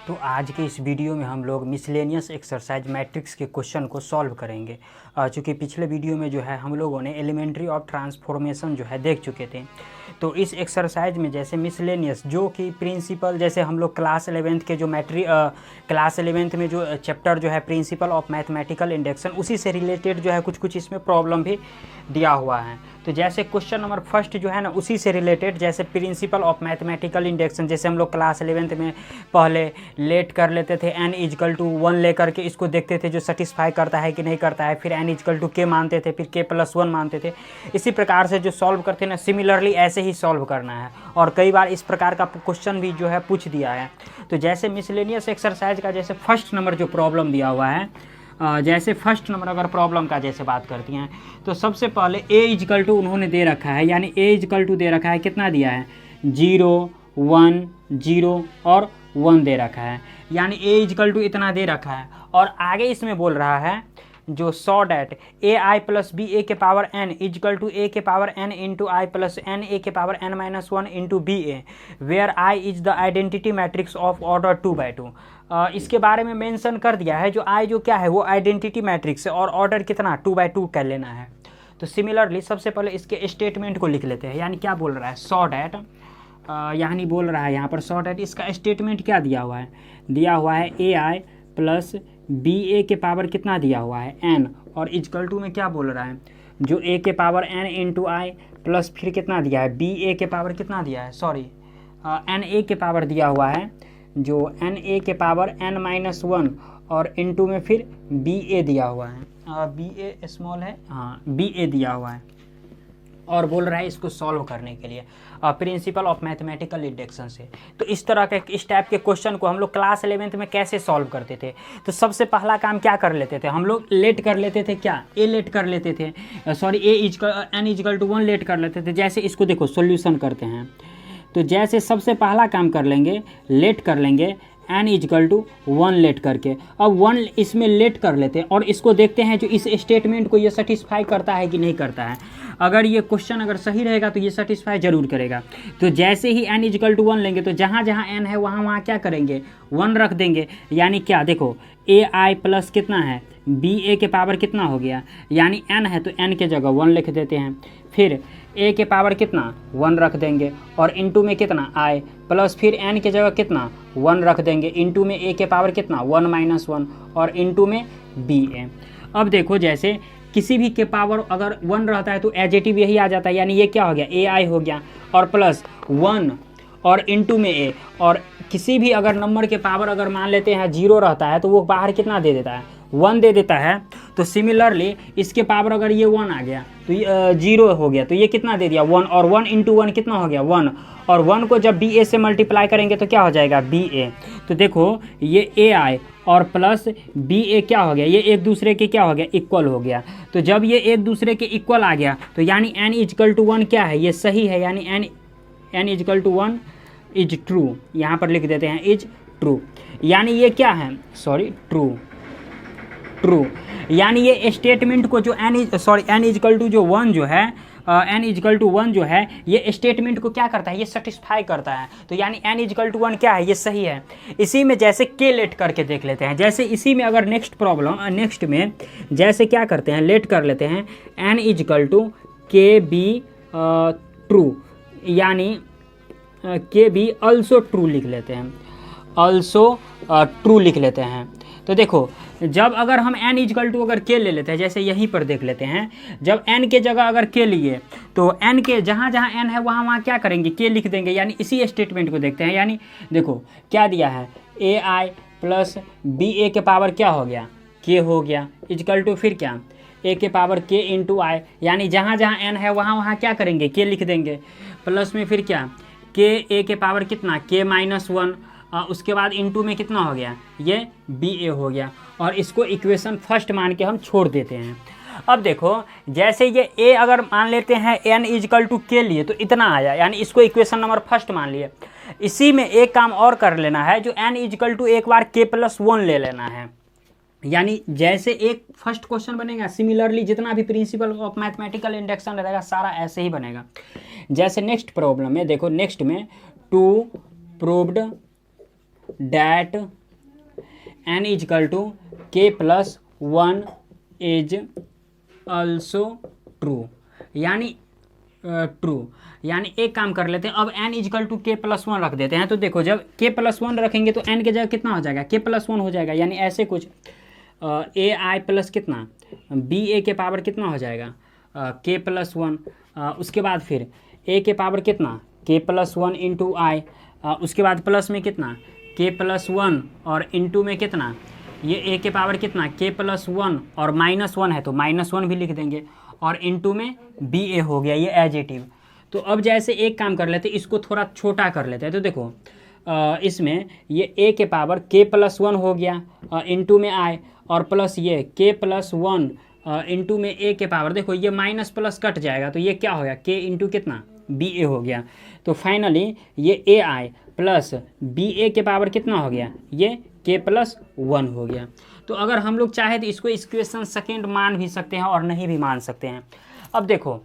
तो आज के इस वीडियो में हम लोग मिसलेनियस एक्सरसाइज मैट्रिक्स के क्वेश्चन को सॉल्व करेंगे। चूँकि पिछले वीडियो में जो है हम लोगों ने एलिमेंट्री ऑफ ट्रांसफॉर्मेशन जो है देख चुके थे। तो इस एक्सरसाइज में जैसे मिसलेनियस जो कि प्रिंसिपल, जैसे हम लोग क्लास 11th के जो क्लास 11th में जो चैप्टर जो है प्रिंसिपल ऑफ मैथमेटिकल इंडक्शन, उसी से रिलेटेड जो है कुछ इसमें प्रॉब्लम भी दिया हुआ है। तो जैसे क्वेश्चन नंबर फर्स्ट जो है ना, उसी से रिलेटेड जैसे प्रिंसिपल ऑफ मैथमेटिकल इंडक्शन, जैसे हम लोग क्लास 11th में पहले लेट कर लेते थे n इजकल टू 1 लेकर के इसको देखते थे जो सेटिस्फाई करता है कि नहीं करता है, फिर n इजकल टू k मानते थे, फिर k+1 मानते थे। इसी प्रकार से जो सॉल्व करते हैं ना, सिमिलरली ऐसे ही सॉल्व करना है। और कई बार इस प्रकार का क्वेश्चन भी जो है पूछ दिया है। तो जैसे मिसलेनियस एक्सरसाइज का जैसे फर्स्ट नंबर जो प्रॉब्लम दिया हुआ है, जैसे फर्स्ट नंबर अगर प्रॉब्लम का जैसे बात करती हैं तो सबसे पहले a इजकल टू उन्होंने दे रखा है, यानी a इजकल टू दे रखा है, कितना दिया है 0 1 0 और 1 दे रखा है, यानी a इजकल टू इतना दे रखा है। और आगे इसमें बोल रहा है जो so that ai plus B A के power n is equal to a के power n into I plus n a के power n-1 into B A, where i is the identity matrix of order 2/2। इसके बारे में mention कर दिया है, जो i जो क्या है वो आइडेंटिटी मैट्रिक्स है और ऑर्डर कितना 2/2 कर लेना है। तो सिमिलरली सबसे पहले इसके स्टेटमेंट को लिख लेते हैं, यानी क्या बोल रहा है सॉ डैट, यानी बोल रहा है यहाँ पर सॉ डैट, इसका स्टेटमेंट क्या दिया हुआ है, दिया हुआ है ai प्लस बी ए के पावर कितना दिया हुआ है n, और इजकल टू में क्या बोल रहा है जो a के power n into I plus फिर कितना दिया है बी ए के पावर कितना दिया है, सॉरी n a के पावर दिया हुआ है जो n a के पावर n-1 और इंटू में फिर बी ए दिया हुआ है, बी ए स्मॉल है, हाँ बी ए दिया हुआ है। और बोल रहा है इसको सॉल्व करने के लिए प्रिंसिपल ऑफ मैथमेटिकल इंडक्शन से। तो इस तरह के इस टाइप के क्वेश्चन को हम लोग क्लास 11th में कैसे सॉल्व करते थे, तो सबसे पहला काम क्या कर लेते थे हम लोग, लेट कर लेते थे, क्या ए लेट कर लेते थे, sorry n is equal to 1 let कर लेते थे। जैसे इसको देखो सॉल्यूशन करते हैं, तो जैसे सबसे पहला काम कर लेंगे, लेट कर लेंगे n इजकल टू 1 लेट करके। अब 1 इसमें लेट कर लेते हैं और इसको देखते हैं जो इस स्टेटमेंट को ये सेटिस्फाई करता है कि नहीं करता है। अगर ये क्वेश्चन अगर सही रहेगा तो ये सेटिस्फाई जरूर करेगा। तो जैसे ही n इजकल टू 1 लेंगे तो जहाँ जहाँ n है वहाँ क्या करेंगे 1 रख देंगे, यानी क्या देखो ai प्लस कितना है बी ए के पावर कितना हो गया, यानी n है तो n के जगह 1 लिख देते हैं, फिर a के पावर कितना 1 रख देंगे और इंटू में कितना i प्लस फिर n के जगह कितना 1 रख देंगे, इंटू में a के पावर कितना 1-1 और इंटू में ba। अब देखो जैसे किसी भी के पावर अगर 1 रहता है तो एडजेटिव यही आ जाता है, यानी ये क्या हो गया ai हो गया और प्लस 1 और इंटू में a, और किसी भी अगर नंबर के पावर अगर मान लेते हैं 0 रहता है तो वो बाहर कितना दे देता है 1 दे देता है। तो सिमिलरली इसके पावर अगर ये 1 आ गया तो ये 0 हो गया, तो ये कितना दे दिया 1, और 1 इंटू 1 कितना हो गया 1, और 1 को जब बी ए से मल्टीप्लाई करेंगे तो क्या हो जाएगा बी ए। तो देखो ये ए आई और प्लस बी ए क्या हो गया, ये एक दूसरे के क्या हो गया इक्वल हो गया। तो जब ये एक दूसरे के इक्वल आ गया तो यानी n इजकल टू 1 क्या है, ये सही है, यानी n is equal to 1 is true, यहाँ पर लिख देते हैं इज ट्रू, यानी ये क्या है सॉरी ट्रू, यानी ये स्टेटमेंट को जो n इजकल टू जो 1 जो है n इजकल टू 1 जो है ये स्टेटमेंट को क्या करता है, ये सेटिस्फाई करता है। तो यानी n इजकल टू 1 क्या है, ये सही है। इसी में जैसे k लेट करके देख लेते हैं, जैसे इसी में अगर नेक्स्ट में जैसे क्या करते हैं लेट कर लेते हैं n इजकल टू के बी ट्रू, यानी के बी अल्सो ट्रू लिख लेते हैं, अल्सो ट्रू लिख लेते हैं। तो देखो जब अगर हम n इजकल टू अगर k ले लेते हैं, जैसे यहीं पर देख लेते हैं, जब n के जगह अगर k लिए तो n के जहाँ जहाँ n है वहाँ क्या करेंगे k लिख देंगे, यानी इसी स्टेटमेंट को देखते हैं। यानी देखो क्या दिया है ai प्लस बी ए के पावर क्या हो गया k हो गया, इजकल टू फिर क्या a के पावर k इंटू आई, यानी जहाँ जहाँ n है वहाँ क्या करेंगे k लिख देंगे, प्लस में फिर क्या k a के पावर कितना k-1, उसके बाद इंटू में कितना हो गया ये बी ए हो गया, और इसको इक्वेशन फर्स्ट मान के हम छोड़ देते हैं। अब देखो जैसे ये a अगर मान लेते हैं n इजकल टू के लिए तो इतना आया, यानी इसको इक्वेशन नंबर फर्स्ट मान लिए। इसी में एक काम और कर लेना है, जो n इजकल टू एक बार k+1 ले लेना है, यानी जैसे एक फर्स्ट क्वेश्चन बनेगा सिमिलरली जितना भी प्रिंसिपल ऑफ मैथमेटिकल इंडक्शन रहेगा सारा ऐसे ही बनेगा। जैसे नेक्स्ट प्रॉब्लम में देखो, नेक्स्ट में to proved that n is equal to k+1 is also true, यानी ट्रू। यानी एक काम कर लेते हैं, अब n इजकल टू k+1 रख देते हैं। तो देखो जब k+1 रखेंगे तो n के जगह कितना हो जाएगा, k+1 हो जाएगा। यानी ऐसे कुछ ai प्लस कितना ba के पावर कितना हो जाएगा k+1। उसके बाद फिर a के पावर कितना k+1 इंटू आई, उसके बाद प्लस में कितना k+1 और इंटू में कितना ये a के पावर कितना k+1 और -1 है तो -1 भी लिख देंगे, और इंटू में ba हो गया ये एजेटिव। तो अब जैसे एक काम कर लेते हैं, इसको थोड़ा छोटा कर लेते हैं। तो देखो इसमें ये a के पावर k+1 हो गया इंटू में i, और प्लस ये k+1 इंटू में a के पावर, देखो ये माइनस प्लस कट जाएगा तो ये क्या हो गया k इंटू कितना ba हो गया। तो फाइनली ये ai प्लस ba के पावर कितना हो गया, ये k+1 हो गया। तो अगर हम लोग चाहे तो इसको इक्वेशन सेकेंड मान भी सकते हैं और नहीं भी मान सकते हैं। अब देखो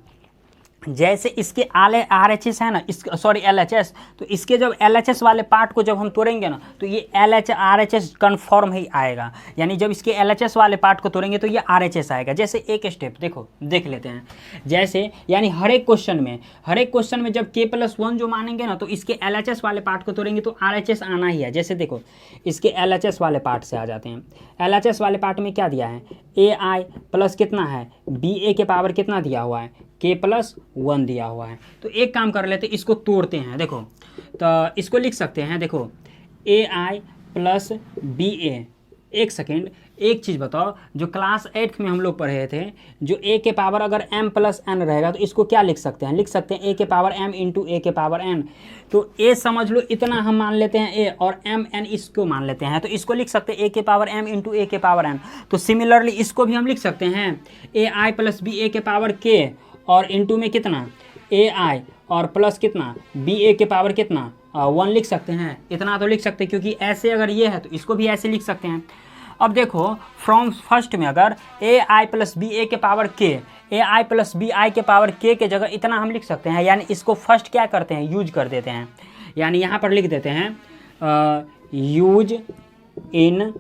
जैसे इसके RHS है ना, इस सॉरी LHS, तो इसके जब LHS वाले पार्ट को जब हम तोड़ेंगे ना तो ये RHS कन्फर्म ही आएगा। यानी जब इसके LHS वाले पार्ट को तोड़ेंगे तो ये RHS आएगा। जैसे एक स्टेप देखो देख लेते हैं, जैसे यानी हर एक क्वेश्चन में जब k+1 जो मानेंगे ना तो इसके LHS वाले पार्ट को तोड़ेंगे तो RHS आना ही है। जैसे देखो इसके LHS वाले पार्ट से आ जाते हैं, LHS वाले पार्ट में क्या दिया है ai प्लस कितना है ba के पावर कितना दिया हुआ है k+1 दिया हुआ है। तो एक काम कर लेते हैं, इसको तोड़ते हैं। देखो तो इसको लिख सकते हैं, देखो ai प्लस ba। एक सेकेंड एक चीज़ बताओ, जो क्लास 8 में हम लोग पढ़े थे, जो a के पावर अगर m+n रहेगा तो इसको क्या लिख सकते हैं, लिख सकते हैं a के पावर m इंटू a के पावर n। तो a समझ लो इतना हम मान लेते हैं a, और m n इसको मान लेते हैं, तो इसको लिख सकते हैं a के पावर m इंटू a के पावर n। तो सिमिलरली इसको भी हम लिख सकते हैं ai प्लस ba के पावर k और इंटू में कितना ai और प्लस कितना ba के पावर कितना 1 लिख सकते हैं। इतना तो लिख सकते हैं, क्योंकि ऐसे अगर ये है तो इसको भी ऐसे लिख सकते हैं। अब देखो फ्रॉम फर्स्ट में अगर ai प्लस ba के power k, ai plus bi के पावर k के जगह इतना हम लिख सकते हैं। यानी इसको फर्स्ट क्या करते हैं, यूज कर देते हैं। यानी यहाँ पर लिख देते हैं यूज इन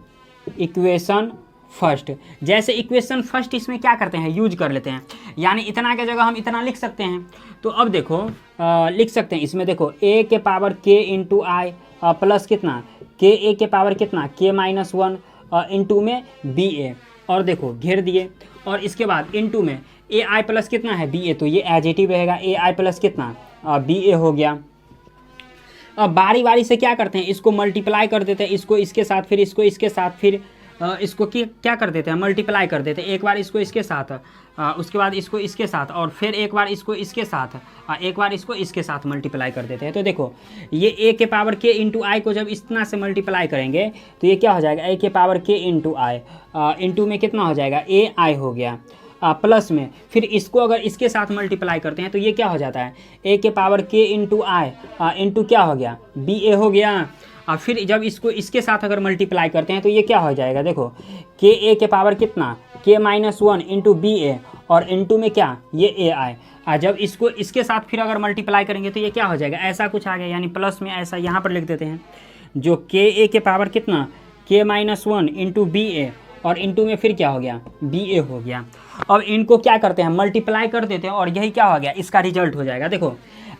इक्वेशन फर्स्ट। जैसे इक्वेशन फर्स्ट इसमें क्या करते हैं, यूज कर लेते हैं। यानी इतना के जगह हम इतना लिख सकते हैं। तो अब देखो लिख सकते हैं इसमें, देखो a के power k into I plus कितना ka के पावर कितना k-1 इंटू में ba, और देखो घेर दिए, और इसके बाद इंटू में ai प्लस कितना है ba, तो ये एजेटिव रहेगा ai प्लस कितना ba हो गया। अब बारी बारी से क्या करते हैं, इसको मल्टीप्लाई कर देते हैं, इसको इसके साथ, फिर इसको इसके साथ, फिर इसको क्या कर देते हैं, मल्टीप्लाई कर देते हैं। एक बार इसको इसके साथ, उसके बाद इसको इसके साथ, और फिर एक बार इसको इसके साथ, एक बार इसको इसके साथ मल्टीप्लाई कर देते हैं। तो देखो ये a के पावर k इंटू आई को जब इतना से मल्टीप्लाई करेंगे तो ये क्या हो जाएगा a के पावर k इंटू आई, इंटू में कितना हो जाएगा ai हो गया, प्लस में फिर इसको अगर इसके साथ मल्टीप्लाई करते हैं तो ये क्या हो जाता है a के पावर k इंटू आई इंटू क्या हो गया ba हो गया। और फिर जब इसको इसके साथ अगर मल्टीप्लाई करते हैं तो ये क्या हो जाएगा, देखो ka के पावर कितना k-1 इंटू ba, और इंटू में क्या ये ai। जब इसको इसके साथ फिर अगर मल्टीप्लाई करेंगे तो ये क्या हो जाएगा, ऐसा कुछ आ गया। यानी प्लस में ऐसा यहाँ पर लिख देते हैं, जो ka के पावर कितना k-1 इंटू ba, और इंटू में फिर क्या हो गया ba हो गया। अब इनको क्या करते हैं, मल्टीप्लाई कर देते हैं, और यही क्या हो गया, इसका रिजल्ट हो जाएगा। देखो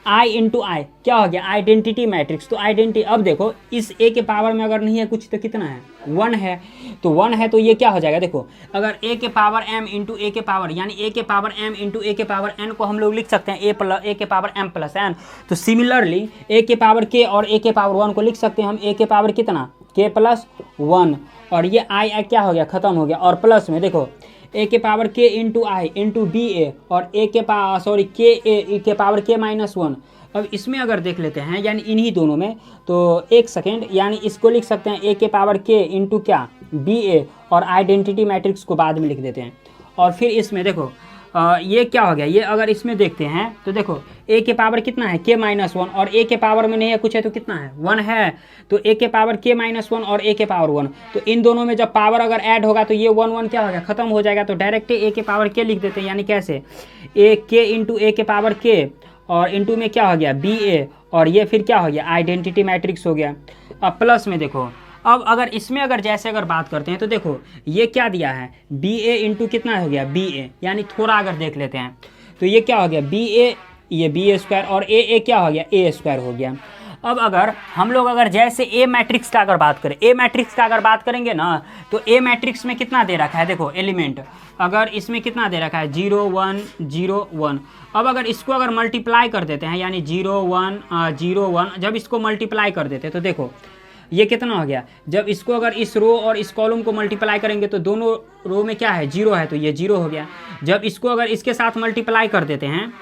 i इंटू आई क्या हो गया, आइडेंटिटी मैट्रिक्स। तो आइडेंटिटी, अब देखो इस a के पावर में अगर नहीं है कुछ तो कितना है 1 है, तो 1 है तो ये क्या हो जाएगा, देखो अगर a के पावर m इंटू a के पावर, यानी a के पावर m इंटू a के पावर n को हम लोग लिख सकते हैं a के पावर m प्लस n। तो सिमिलरली a के पावर k और a के पावर 1 को लिख सकते हैं हम a के पावर कितना k+1, और ये i क्या हो गया, ख़त्म हो गया। और प्लस में देखो a के पावर k इंटू आई इंटू ba, और a के पावर सॉरी k के पावर k-1। अब इसमें अगर देख लेते हैं, यानी इन्हीं दोनों में, तो एक सेकेंड, यानी इसको लिख सकते हैं a के पावर k इंटू क्या ba, और आइडेंटिटी मैट्रिक्स को बाद में लिख देते हैं। और फिर इसमें देखो ये क्या हो गया, ये अगर इसमें देखते हैं तो देखो a के पावर कितना है k-1, और a के पावर में नहीं है कुछ है तो कितना है 1 है, तो a के पावर k-1 और a के पावर 1, तो इन दोनों में जब पावर अगर ऐड होगा तो ये 1 क्या हो गया, ख़त्म हो जाएगा। तो डायरेक्ट a के पावर k लिख देते हैं। यानी कैसे a k इंटू a के पावर k, और इंटू में क्या हो गया ba, और ये फिर क्या हो गया आइडेंटिटी मैट्रिक्स हो गया। अब प्लस में देखो, अब अगर इसमें अगर जैसे अगर बात करते हैं तो देखो ये क्या दिया है, बी ए इंटू कितना हो गया, बी ए, यानी थोड़ा अगर देख लेते हैं तो ये क्या हो गया, बी ए, ये बी ए स्क्वायर, और ए क्या हो गया, ए स्क्वायर हो गया। अब अगर हम लोग अगर जैसे ए मैट्रिक्स का अगर बात करें, ए मैट्रिक्स का अगर बात करेंगे ना, तो ए मैट्रिक्स में कितना दे रखा है, देखो एलिमेंट अगर इसमें कितना दे रखा है, 0 1 0 1। अब अगर इसको अगर मल्टीप्लाई कर देते हैं, यानी 0 1 0 1, जब इसको मल्टीप्लाई कर देते हैं तो देखो ये कितना हो गया, जब इसको अगर इस रो और इस कॉलम को मल्टीप्लाई करेंगे तो दोनों रो में क्या है, 0 है, तो ये 0 हो गया। जब इसको अगर इसके साथ मल्टीप्लाई कर देते हैं,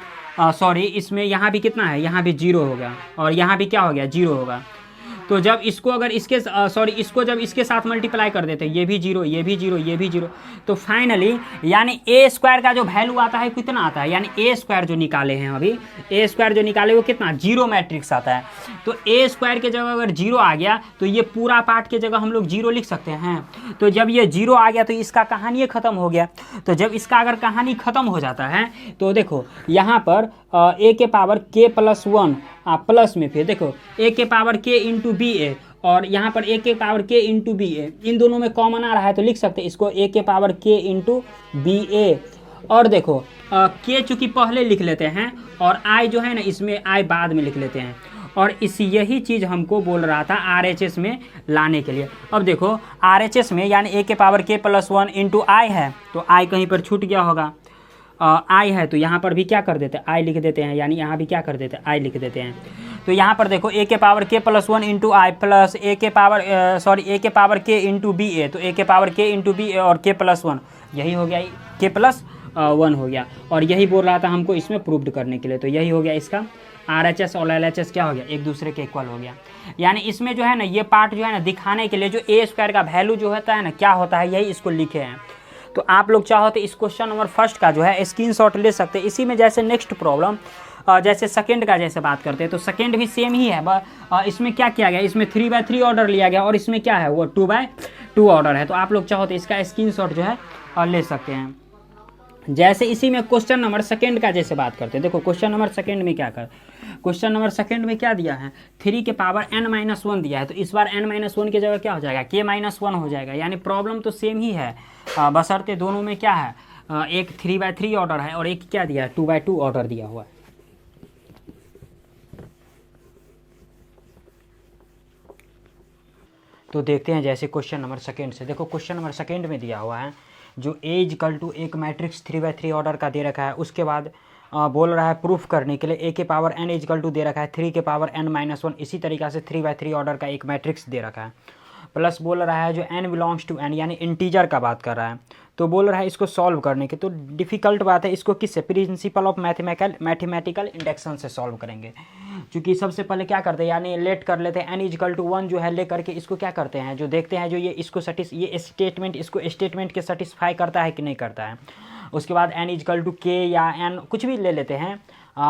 सॉरी इसमें यहाँ भी कितना है, यहाँ भी 0 होगा, और यहाँ भी क्या हो गया, 0 होगा। तो जब इसको अगर इसके सॉरी इसको जब इसके साथ मल्टीप्लाई कर देते हैं, ये भी 0, ये भी 0, ये भी 0, तो फाइनली यानी ए स्क्वायर का जो वैल्यू आता है कितना आता है, यानी ए स्क्वायर जो निकाले हैं अभी, ए स्क्वायर जो निकाले वो कितना, 0 मैट्रिक्स आता है। तो ए स्क्वायर के जगह अगर 0 आ गया तो ये पूरा पार्ट के जगह हम लोग 0 लिख सकते हैं। तो जब ये 0 आ गया तो इसका कहानी ख़त्म हो गया। तो जब इसका अगर कहानी ख़त्म हो जाता है तो देखो यहाँ पर ए के पावर के प्लस 1 प्लस में फिर देखो ए के पावर के इंटू बी ए, और यहाँ पर ए के पावर के इंटू बी ए, इन दोनों में कॉमन आ रहा है तो लिख सकते हैं इसको ए के पावर के इंटू बी ए। और देखो के चूँकि पहले लिख लेते हैं और आई जो है ना इसमें आई बाद में लिख लेते हैं, और इस यही चीज़ हमको बोल रहा था RHS में लाने के लिए। अब देखो RHS में यानी ए के पावर के प्लस 1 इंटू आई है, तो आई कहीं पर छूट गया होगा, आई है तो यहाँ पर भी क्या कर देते हैं, आई लिख देते हैं, यानी यहाँ भी क्या कर देते हैं, आई लिख देते हैं। तो यहाँ पर देखो ए के पावर के प्लस 1 इंटू आई प्लस ए के पावर ए के पावर के इंटू बी ए, तो ए के पावर के इंटू बी ए और के प्लस 1, यही हो गया के प्लस 1 हो गया। और यही बोल रहा था हमको इसमें प्रूव्ड करने के लिए, तो यही हो गया इसका RHS और LHS क्या हो गया, एक दूसरे के इक्वल हो गया। यानी इसमें जो है ना ये पार्ट जो है ना दिखाने के लिए जो ए स्क्वायर का वैल्यू जो होता है ना क्या होता है, यही इसको लिखे हैं। तो आप लोग चाहो तो इस क्वेश्चन नंबर फर्स्ट का जो है स्क्रीनशॉट ले सकते हैं। इसी में जैसे नेक्स्ट प्रॉब्लम जैसे सेकंड का जैसे बात करते हैं तो सेकंड भी सेम ही है, इसमें क्या किया गया, इसमें 3/3 ऑर्डर लिया गया और इसमें क्या है वो 2/2 ऑर्डर है। तो आप लोग चाहो तो इसका स्क्रीनशॉट जो है ले सकते हैं। जैसे इसी में क्वेश्चन नंबर सेकंड का जैसे बात करते हैं, देखो क्वेश्चन नंबर सेकंड में क्या कर, क्वेश्चन नंबर सेकंड में क्या दिया है, 3 के पावर n-1 दिया है, तो इस बार n-1 की जगह क्या हो जाएगा, k-1 हो जाएगा। यानी प्रॉब्लम तो सेम ही है, बशर्ते दोनों में क्या है, एक 3/3 ऑर्डर है और एक क्या दिया है, 2/2 ऑर्डर दिया हुआ है। तो देखते हैं जैसे क्वेश्चन नंबर सेकंड से, देखो क्वेश्चन नंबर सेकंड में दिया हुआ है जो ए इक्वल टू एक मैट्रिक्स 3/3 ऑर्डर का दे रखा है, उसके बाद बोल रहा है प्रूफ करने के लिए ए के पावर n इक्वल टू दे रखा है 3 के पावर n-1, इसी तरीक़ा से 3/3 ऑर्डर का एक मैट्रिक्स दे रखा है। प्लस बोल रहा है जो n बिलोंग्स टू n यानी इंटीजर का बात कर रहा है, तो बोल रहा है इसको सॉल्व करने के। तो डिफ़िकल्ट बात है, इसको किससे, प्रिंसिपल ऑफ मैथमेटिकल इंडक्शन से सॉल्व करेंगे। क्योंकि सबसे पहले क्या करते हैं, यानी लेट कर लेते हैं n इक्वल टू 1 जो है ले करके इसको क्या करते हैं, जो देखते हैं जो ये इसको ये स्टेटमेंट इसको स्टेटमेंट के सेटिस्फाई करता है कि नहीं करता है। उसके बाद n इक्वल टू के या n कुछ भी ले लेते हैं,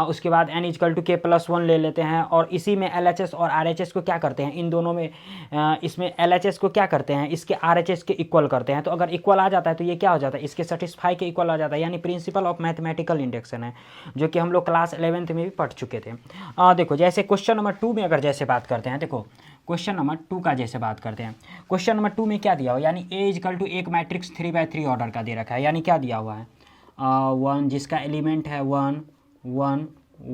उसके बाद n इक्वल टू k+1 ले लेते हैं, और इसी में LHS और RHS को क्या करते हैं, इन दोनों में इसमें LHS को क्या करते हैं, इसके RHS के इक्वल करते हैं। तो अगर इक्वल आ जाता है तो ये क्या हो जाता है, इसके सेटिस्फाई के इक्वल आ जाता है, यानी प्रिंसिपल ऑफ मैथमेटिकल इंडक्शन है, जो कि हम लोग क्लास 11th में भी पढ़ चुके थे। देखो जैसे क्वेश्चन नंबर 2 में अगर जैसे बात करते हैं, देखो क्वेश्चन नंबर 2 का जैसे बात करते हैं, क्वेश्चन नंबर 2 में क्या दिया हो, यानी ए इक्वल टू एक मैट्रिक्स 3/3 ऑर्डर का दे रखा है, यानी क्या दिया हुआ है 1 जिसका एलिमेंट है 1 1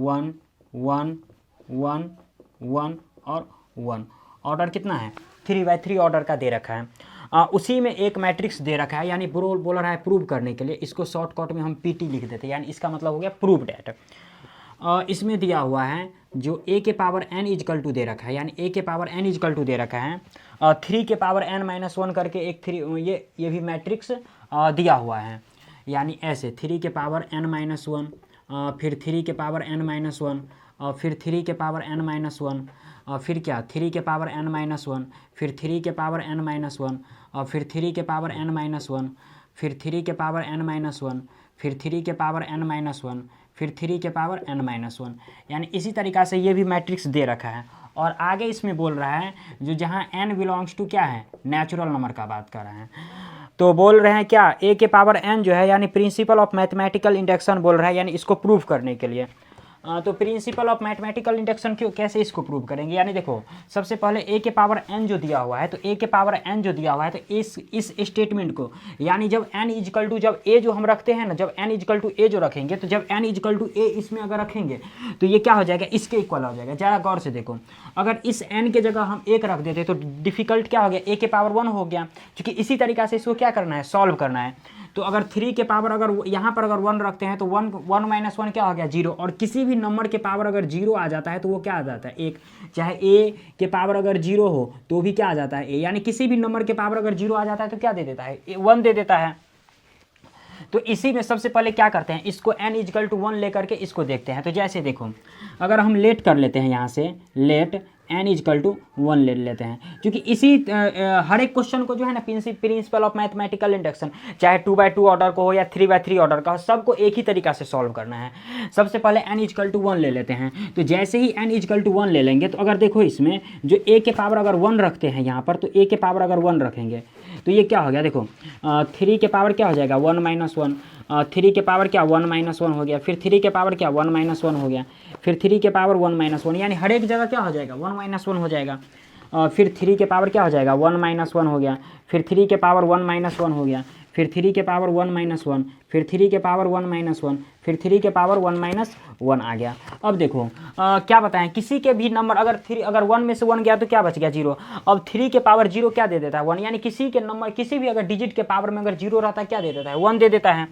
1 1 1 1 और 1, ऑर्डर कितना है 3/3 ऑर्डर का दे रखा है। उसी में एक मैट्रिक्स दे रखा है, यानी बोल रहा है प्रूव करने के लिए, इसको शॉर्टकट में हम PT लिख देते हैं, यानी इसका मतलब हो गया प्रूव डेट। इसमें दिया हुआ है जो a के पावर n इक्वल टू दे रखा है, यानी a के पावर n इक्वल टू दे रखा है, 3 के पावर n-1 करके एक 3 ये भी मैट्रिक्स दिया हुआ है, यानी ऐसे 3 के पावर n-1, फिर 3 के पावर n-1, फिर 3 के पावर n-1, फिर क्या 3 के पावर n-1, फिर 3 के पावर n-1, फिर 3 के पावर n-1, फिर 3 के पावर n-1, फिर 3 के पावर n-1, फिर 3 के पावर n-1, यानी इसी तरीक़ा से ये भी मैट्रिक्स दे रखा है। और आगे इसमें बोल रहा है जो जहाँ n बिलोंग्स टू क्या है, नेचुरल नंबर का बात कर रहे हैं, तो बोल रहे हैं क्या a के पावर n जो है यानी प्रिंसिपल ऑफ मैथमेटिकल इंडक्शन बोल रहा है, यानी इसको प्रूव करने के लिए। तो प्रिंसिपल ऑफ मैथमेटिकल इंडक्शन क्यों कैसे इसको प्रूव करेंगे, यानी देखो सबसे पहले a के पावर n जो दिया हुआ है, तो a के पावर n जो दिया हुआ है, तो इस स्टेटमेंट को, यानी जब n इजकल टू, जब a जो हम रखते हैं ना, जब n इजकल टू a जो रखेंगे, तो जब n इजकल टू a इसमें अगर रखेंगे तो ये क्या हो जाएगा, इसके इक्वल हो जाएगा। ज़रा गौर से देखो, अगर इस n के जगह हम 1 रख देते तो डिफिकल्ट क्या हो गया, a के पावर 1 हो गया, क्योंकि इसी तरीक़ा से इसको क्या करना है, सॉल्व करना है। तो अगर 3 के पावर अगर यहाँ पर अगर 1 रखते हैं तो 1 माइनस 1 क्या हो गया, 0। और किसी भी नंबर के पावर अगर 0 आ जाता है तो वो क्या आ जाता है, 1। चाहे a के पावर अगर 0 हो तो भी क्या आ जाता है, a, यानी किसी भी नंबर के पावर अगर 0 आ जाता है तो क्या दे देता है, 1 दे देता है। तो इसी में सबसे पहले क्या करते हैं, इसको n इजकल टू 1 लेकर के इसको देखते हैं। तो जैसे देखो, अगर हम लेट कर लेते हैं, यहाँ से लेट n इजकल टू 1 ले लेते हैं, क्योंकि इसी हर एक क्वेश्चन को जो है ना प्रिंसिपल ऑफ मैथमेटिकल इंडक्शन, चाहे 2x2 ऑर्डर को हो या 3x3 ऑर्डर का हो, सबको एक ही तरीका से सॉल्व करना है। सबसे पहले n इजकल टू 1 ले लेते हैं। तो जैसे ही n इजकल टू 1 ले लेंगे, तो अगर देखो इसमें जो a के पावर अगर 1 रखते हैं यहाँ पर, तो a के पावर अगर 1 रखेंगे तो ये क्या हो गया, देखो 3 के पावर क्या हो जाएगा, 1 माइनस 1, 3 के पावर क्या 1 माइनस 1 हो गया, फिर 3 के पावर क्या 1 माइनस 1 हो गया, फिर 3 के पावर 1 माइनस 1, यानी हर एक जगह क्या हो जाएगा, 1 माइनस 1 हो जाएगा। फिर 3 के पावर क्या हो जाएगा, 1 माइनस 1 हो गया, फिर 3 के पावर 1 माइनस 1 हो गया, फिर 3 के पावर 1 माइनस 1, फिर 3 के पावर 1 माइनस 1, फिर 3 के पावर 1 माइनस 1 आ गया। अब देखो क्या बताएं, किसी के भी नंबर अगर 1 में से 1 गया तो क्या बच गया, 0। अब 3 के पावर 0 क्या दे देता है, 1, यानी किसी के नंबर किसी भी अगर डिजिट के पावर में अगर 0 रहता है क्या दे देता है, 1 दे देता है।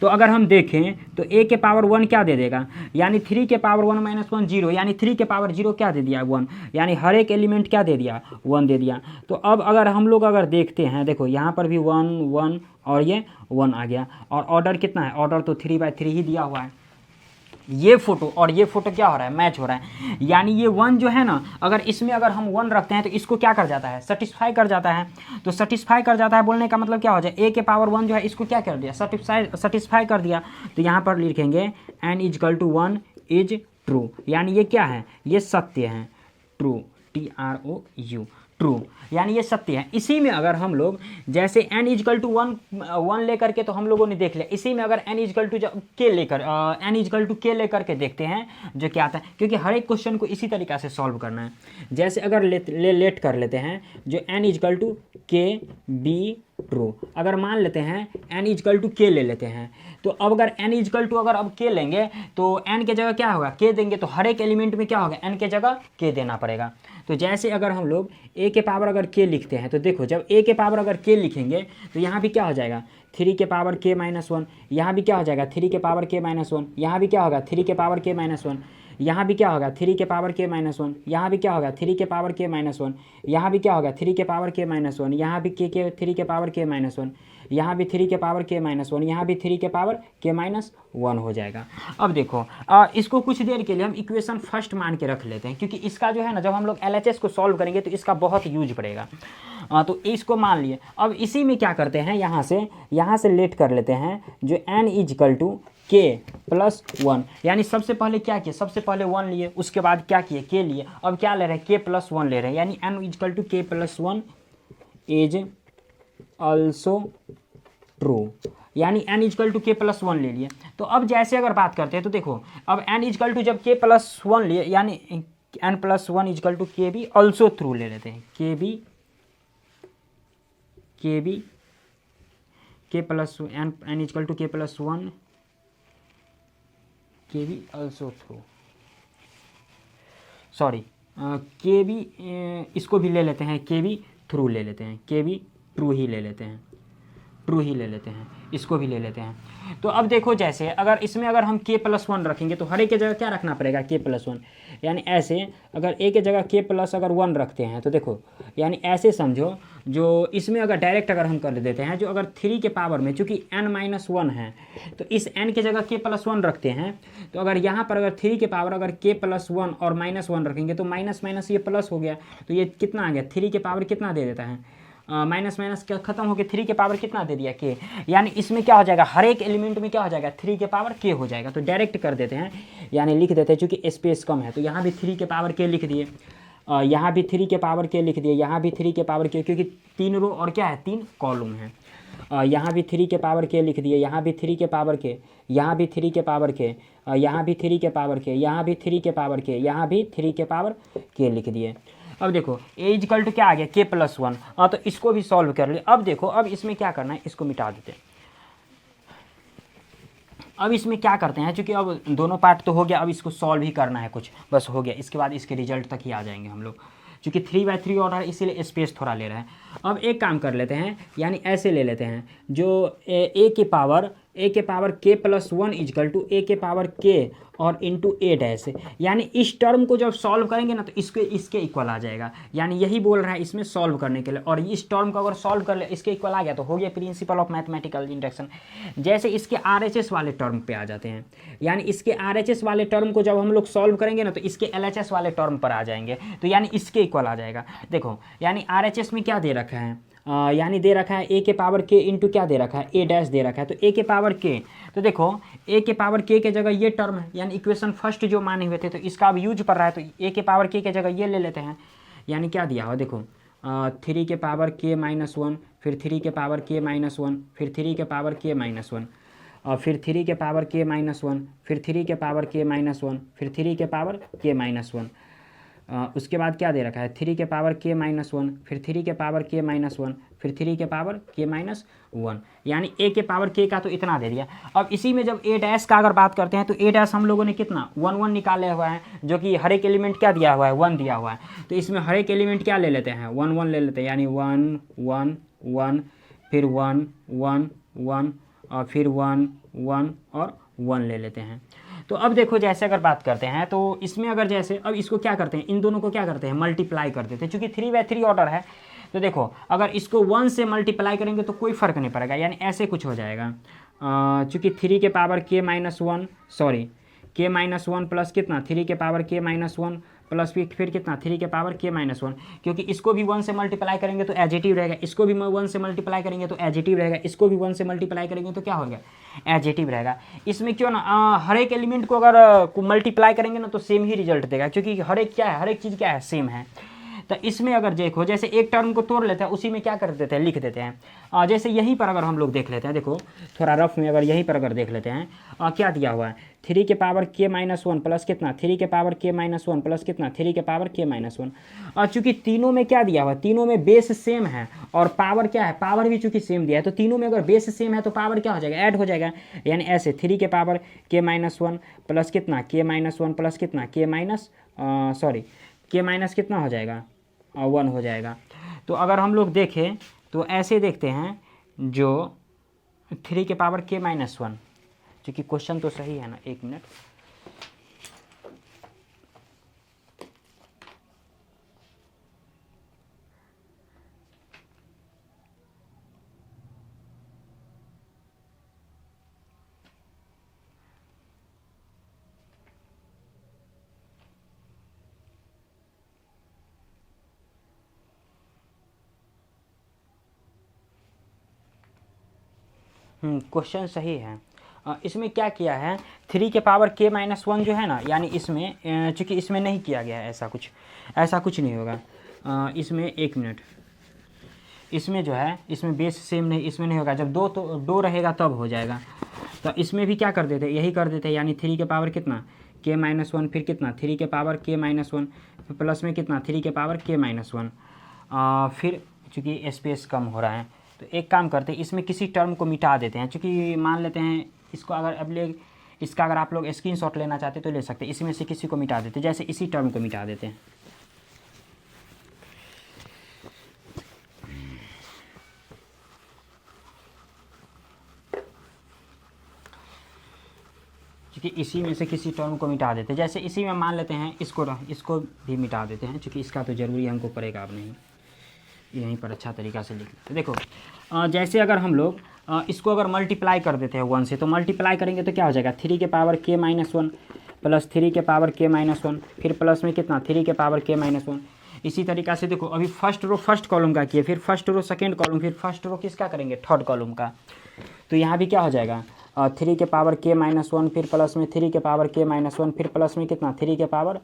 तो अगर हम देखें तो a के पावर 1 क्या दे देगा, यानी 3 के पावर 1 माइनस 1 0, यानी 3 के पावर 0 क्या दे दिया, 1, यानी हर एक एलिमेंट क्या दे दिया, 1 दे दिया। तो अब अगर हम लोग अगर देखते हैं, देखो यहाँ पर भी 1 1 और ये 1 आ गया, और ऑर्डर कितना है, ऑर्डर तो 3/3 ही दिया हुआ है। ये फोटो और ये फोटो क्या हो रहा है, मैच हो रहा है, यानी ये 1 जो है ना, अगर इसमें अगर हम 1 रखते हैं तो इसको क्या कर जाता है, सेटिस्फाई कर जाता है। तो सेटिस्फाई कर जाता है बोलने का मतलब क्या हो जाए, a के पावर 1 जो है इसको क्या कर दिया, सेटिस्फाई कर दिया। तो यहाँ पर लिखेंगे n is equal to 1 is true, यानी ये क्या है, ये सत्य है, ट्रू, TROU, ट्रू, यानी ये सत्य है। इसी में अगर हम लोग जैसे n इजकल टू 1 लेकर के, तो हम लोगों ने देख लिया, इसी में अगर n is equal to n is equal to k लेकर के देखते हैं जो क्या आता है, क्योंकि हर एक क्वेश्चन को इसी तरीक़ा से सॉल्व करना है। जैसे अगर लेट कर लेते हैं जो n is equal to k be true, अगर मान लेते हैं n इजकल टू k ले लेते हैं, तो अब अगर n इजकल टू अगर अब k लेंगे तो n के जगह क्या होगा, k देंगे, तो हर एक एलिमेंट में क्या होगा, n के जगह k देना पड़ेगा। तो जैसे अगर हम लोग a के पावर अगर k लिखते हैं, तो देखो जब a के पावर अगर k लिखेंगे तो यहाँ भी क्या हो जाएगा, 3 के पावर k माइनस 1, यहाँ भी क्या हो जाएगा 3 के पावर k माइनस 1, यहाँ भी क्या होगा 3 के पावर k माइनस 1, यहाँ भी क्या होगा 3 के पावर k माइनस 1, यहाँ भी क्या होगा 3 के पावर k माइनस 1, यहाँ भी क्या होगा 3 के पावर k माइनस 1, यहाँ भी k 3 के पावर k माइनस 1, यहाँ भी 3 के पावर k माइनस 1, यहाँ भी 3 के पावर k माइनस 1 हो जाएगा। अब देखो इसको कुछ देर के लिए हम इक्वेशन फर्स्ट मान के रख लेते हैं, क्योंकि इसका जो है ना, जब हम लोग LHS को सॉल्व करेंगे तो इसका बहुत यूज पड़ेगा। तो इसको मान लिए। अब इसी में क्या करते हैं, यहाँ से लेट कर लेते हैं जो n is equal to k plus 1, यानी सबसे पहले क्या किए, सबसे पहले 1 लिए, उसके बाद क्या किए, k लिए, अब क्या ले रहे हैं, k प्लस 1 ले रहे हैं, यानी n is equal to k plus 1 is also true, यानी n is equal to k plus 1 ले लिए। तो अब जैसे अगर बात करते हैं तो देखो, अब n इजकल टू जब k प्लस 1 लिए, यानी n plus 1 is equal to k भी ऑल्सो ट्रू ले लेते हैं, k plus n is equal to k plus 1 के भी ऑल्सो ट्रू, सॉरी के भी इसको भी ले लेते हैं, के भी ट्रू ले लेते हैं, के भी ट्रू ही ले लेते हैं, इसको भी ले लेते हैं। तो अब देखो जैसे अगर इसमें अगर हम k प्लस 1 रखेंगे तो हर एक के जगह क्या रखना पड़ेगा, k प्लस 1, यानी ऐसे अगर a के जगह k प्लस अगर 1 रखते हैं तो देखो, यानी ऐसे समझो, जो इसमें अगर डायरेक्ट अगर हम कर देते हैं, जो अगर 3 के पावर में चूंकि n माइनस 1 है तो इस n के जगह k प्लस 1 रखते हैं, तो अगर यहाँ पर अगर 3 के पावर अगर k प्लस 1 और माइनस 1 रखेंगे तो माइनस माइनस ये प्लस हो गया, तो ये कितना आ गया, 3 के पावर कितना दे देता है, माइनस माइनस खत्म होकर 3 के पावर कितना दे दिया, k, यानी इसमें क्या हो जाएगा, हर एक एलिमेंट में क्या हो जाएगा, 3 के पावर k हो जाएगा। तो डायरेक्ट कर देते हैं, यानी लिख देते हैं, चूंकि स्पेस कम है तो यहाँ भी 3 के पावर k लिख दिए, यहाँ भी 3 के पावर k लिख दिए, यहाँ भी 3 के पावर k, क्योंकि 3 रो और क्या है 3 कॉलम है। यहाँ भी 3 के पावर के लिख दिए, यहाँ भी 3 के पावर के, यहाँ भी 3 के पावर के, यहाँ भी 3 के पावर के, यहाँ भी 3 के पावर के, यहाँ भी 3 के पावर के लिख दिए। अब देखो a इजकल टू क्या आ गया k+1। तो इसको भी सॉल्व कर लिए। अब देखो अब इसमें क्या करना है, इसको मिटा देते हैं। अब इसमें क्या करते हैं, चूँकि अब दोनों पार्ट तो हो गया, अब इसको सॉल्व ही करना है कुछ, बस हो गया। इसके बाद इसके रिजल्ट तक ही आ जाएंगे हम लोग, चूँकि 3/3 ऑर्डर है इसीलिए स्पेस थोड़ा ले रहा है। अब एक काम कर लेते हैं, यानी ऐसे ले लेते हैं, जो a के power k+1 is equal to a के पावर k और इंटू a डैश, यानी इस टर्म को जब सॉल्व करेंगे ना तो इसके इक्वल आ जाएगा। यानी यही बोल रहा है इसमें सॉल्व करने के लिए, और इस टर्म को अगर सॉल्व कर ले इसके इक्वल आ गया तो हो गया प्रिंसिपल ऑफ मैथमेटिकल इंडक्शन। जैसे इसके RHS वाले टर्म पे आ जाते हैं, यानी इसके RHS वाले टर्म को जब हम लोग सॉल्व करेंगे ना तो इसके LHS वाले टर्म पर आ जाएंगे, तो यानी इसके इक्वल आ जाएगा। देखो यानी RHS में क्या दे रखा है, यानी दे रखा है a के पावर k इंटू क्या दे रखा है, a डैश दे रखा है, तो a के पावर k। तो देखो a के पावर k के जगह ये टर्म है, यानी इक्वेशन फर्स्ट जो माने हुए थे तो इसका अब यूज कर रहा है, तो a के पावर k के जगह ये ले लेते हैं। यानी क्या दिया हो देखो 3 के पावर k-1, फिर 3 के पावर k-1, फिर 3 के पावर k-1, और फिर 3 के पावर k-1, फिर 3 के पावर k-1, फिर 3 के पावर k-1। उसके बाद क्या दे रखा है 3 के पावर k-1, फिर 3 के पावर k-1, फिर 3 के पावर k-1, यानी a के पावर k का तो इतना दे दिया। अब इसी में जब a डैश का अगर बात करते हैं तो a डैश हम लोगों ने कितना 1 निकाले हुआ है, जो कि हर एक एलिमेंट क्या दिया हुआ है 1 दिया हुआ है। तो इसमें हर एक एलिमेंट क्या ले लेते हैं 1 1 ले लेते हैं, यानी 1 1 1, फिर 1 1 1, और फिर 1 1 और 1 ले लेते हैं। तो अब देखो जैसे अगर बात करते हैं तो इसमें अगर जैसे अब इसको क्या करते हैं, इन दोनों को क्या करते हैं मल्टीप्लाई कर देते हैं, चूँकि 3/3 ऑर्डर है। तो देखो अगर इसको 1 से मल्टीप्लाई करेंगे तो कोई फ़र्क नहीं पड़ेगा, यानी ऐसे कुछ हो जाएगा। चूँकि 3 के power k-1 sorry k-1 plus कितना 3 के पावर k-1 प्लस फिर कितना 3 के पावर k-1, क्योंकि इसको भी 1 से मल्टीप्लाई करेंगे तो एडिटिव रहेगा, इसको भी 1 से मल्टीप्लाई करेंगे तो एडिटिव रहेगा, इसको भी 1 से मल्टीप्लाई करेंगे तो क्या होगा एडिटिव रहेगा। इसमें क्यों ना हर एक एलिमेंट को अगर मल्टीप्लाई करेंगे ना तो सेम ही रिजल्ट देगा, क्योंकि हर एक क्या है हर एक चीज़ क्या है सेम है। तो इसमें अगर देखो जैसे एक टर्म को तोड़ लेते हैं उसी में क्या कर देते हैं लिख देते हैं। जैसे यहीं पर अगर हम लोग देख लेते हैं, देखो थोड़ा रफ में अगर यहीं पर अगर देख लेते हैं क्या दिया हुआ है 3 के पावर k-1 प्लस कितना 3 के पावर k-1 प्लस कितना 3 के पावर k-1। और चूंकि तीनों में क्या दिया हुआ है, तीनों में बेस सेम है और पावर क्या है पावर भी चूंकि सेम दिया है, तो तीनों में अगर बेस सेम है तो पावर क्या हो जाएगा ऐड हो जाएगा। यानी ऐसे 3 के पावर k-1 प्लस कितना k-1 प्लस कितना k- कितना हो जाएगा 1 हो जाएगा। तो अगर हम लोग देखें तो ऐसे देखते हैं जो 3 के पावर k-1, क्योंकि क्वेश्चन तो सही है ना, एक मिनट क्वेश्चन सही है। इसमें क्या किया है 3 के पावर k-1 जो है ना, यानी इसमें चूँकि इसमें नहीं किया गया है ऐसा कुछ नहीं होगा। इसमें एक मिनट, इसमें जो है इसमें बेस सेम नहीं, इसमें नहीं होगा, जब दो रहेगा तब हो जाएगा। तो इसमें भी क्या कर देते यही कर देते, यानी 3 के पावर कितना k-1, फिर कितना 3 के पावर k-1, फिर प्लस में कितना 3 के पावर k-1। फिर चूँकि स्पेस कम हो रहा है तो एक काम करते हैं इसमें किसी टर्म को मिटा देते हैं, चूँकि मान लेते हैं इसको अगर इसका अगर आप लोग स्क्रीनशॉट लेना चाहते तो ले सकते हैं, इसमें से किसी को मिटा देते, जैसे इसी टर्म को मिटा देते हैं। क्योंकि इसी में से किसी टर्म को मिटा देते, जैसे इसी में मान लेते हैं इसको भी मिटा देते हैं, क्योंकि इसका तो ज़रूरी हमको पड़ेगा अब नहीं, यहीं पर अच्छा तरीक़ा से लिख लेते। देखो जैसे अगर हम लोग इसको अगर मल्टीप्लाई कर देते हैं 1 से, तो मल्टीप्लाई करेंगे तो क्या हो जाएगा 3 के पावर k-1 प्लस 3 के पावर k-1, फिर प्लस में कितना 3 के पावर k-1। इसी तरीक़ा से देखो अभी फर्स्ट रो फर्स्ट कॉलम का किए, फिर फर्स्ट रो सेकेंड कॉलम, फिर फर्स्ट रो किसका करेंगे थर्ड कॉलम का। तो यहाँ भी क्या हो जाएगा 3 के पावर k-1, फिर प्लस में 3 के पावर k-1, फिर प्लस में कितना 3 के पावर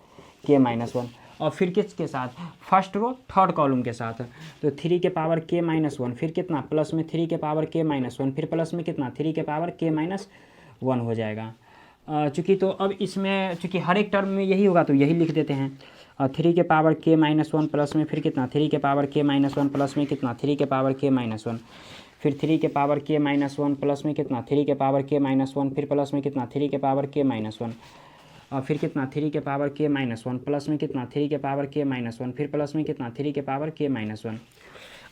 k-1। और फिर किसके साथ, फर्स्ट रो थर्ड कॉलम के साथ। तो 3 के पावर k माइनस 1, फिर कितना प्लस में 3 के पावर k माइनस 1, फिर प्लस में कितना 3 के पावर k माइनस 1 हो जाएगा। चूँकि तो अब इसमें चूँकि हर एक टर्म में यही होगा तो यही लिख देते हैं। 3 के पावर k माइनस 1 प्लस में फिर कितना 3 के पावर k माइनस 1 प्लस में कितना 3 के पावर k माइनस 1, फिर 3 के पावर k माइनस 1 प्लस में कितना 3 के पावर k माइनस 1, फिर प्लस में कितना 3 के पावर k माइनस 1, और फिर कितना 3 के पावर k माइनस 1 प्लस में कितना 3 के पावर k माइनस 1, फिर प्लस में कितना 3 के पावर k माइनस 1,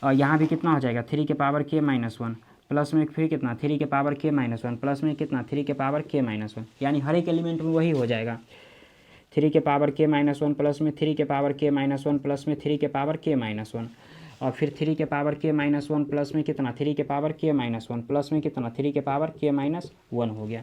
और यहाँ भी कितना हो जाएगा 3 के पावर k माइनस 1 प्लस में फिर कितना 3 के पावर k माइनस 1 प्लस में कितना 3 के पावर k माइनस 1, यानी हर एक एलिमेंट में वही हो जाएगा। 3 के पावर k माइनस 1 प्लस में 3 के पावर k माइनस 1 प्लस में 3 के पावर k माइनस 1, और फिर 3 के पावर k माइनस 1 प्लस में कितना 3 के पावर k माइनस 1 प्लस में कितना 3 के पावर k माइनस 1 हो गया।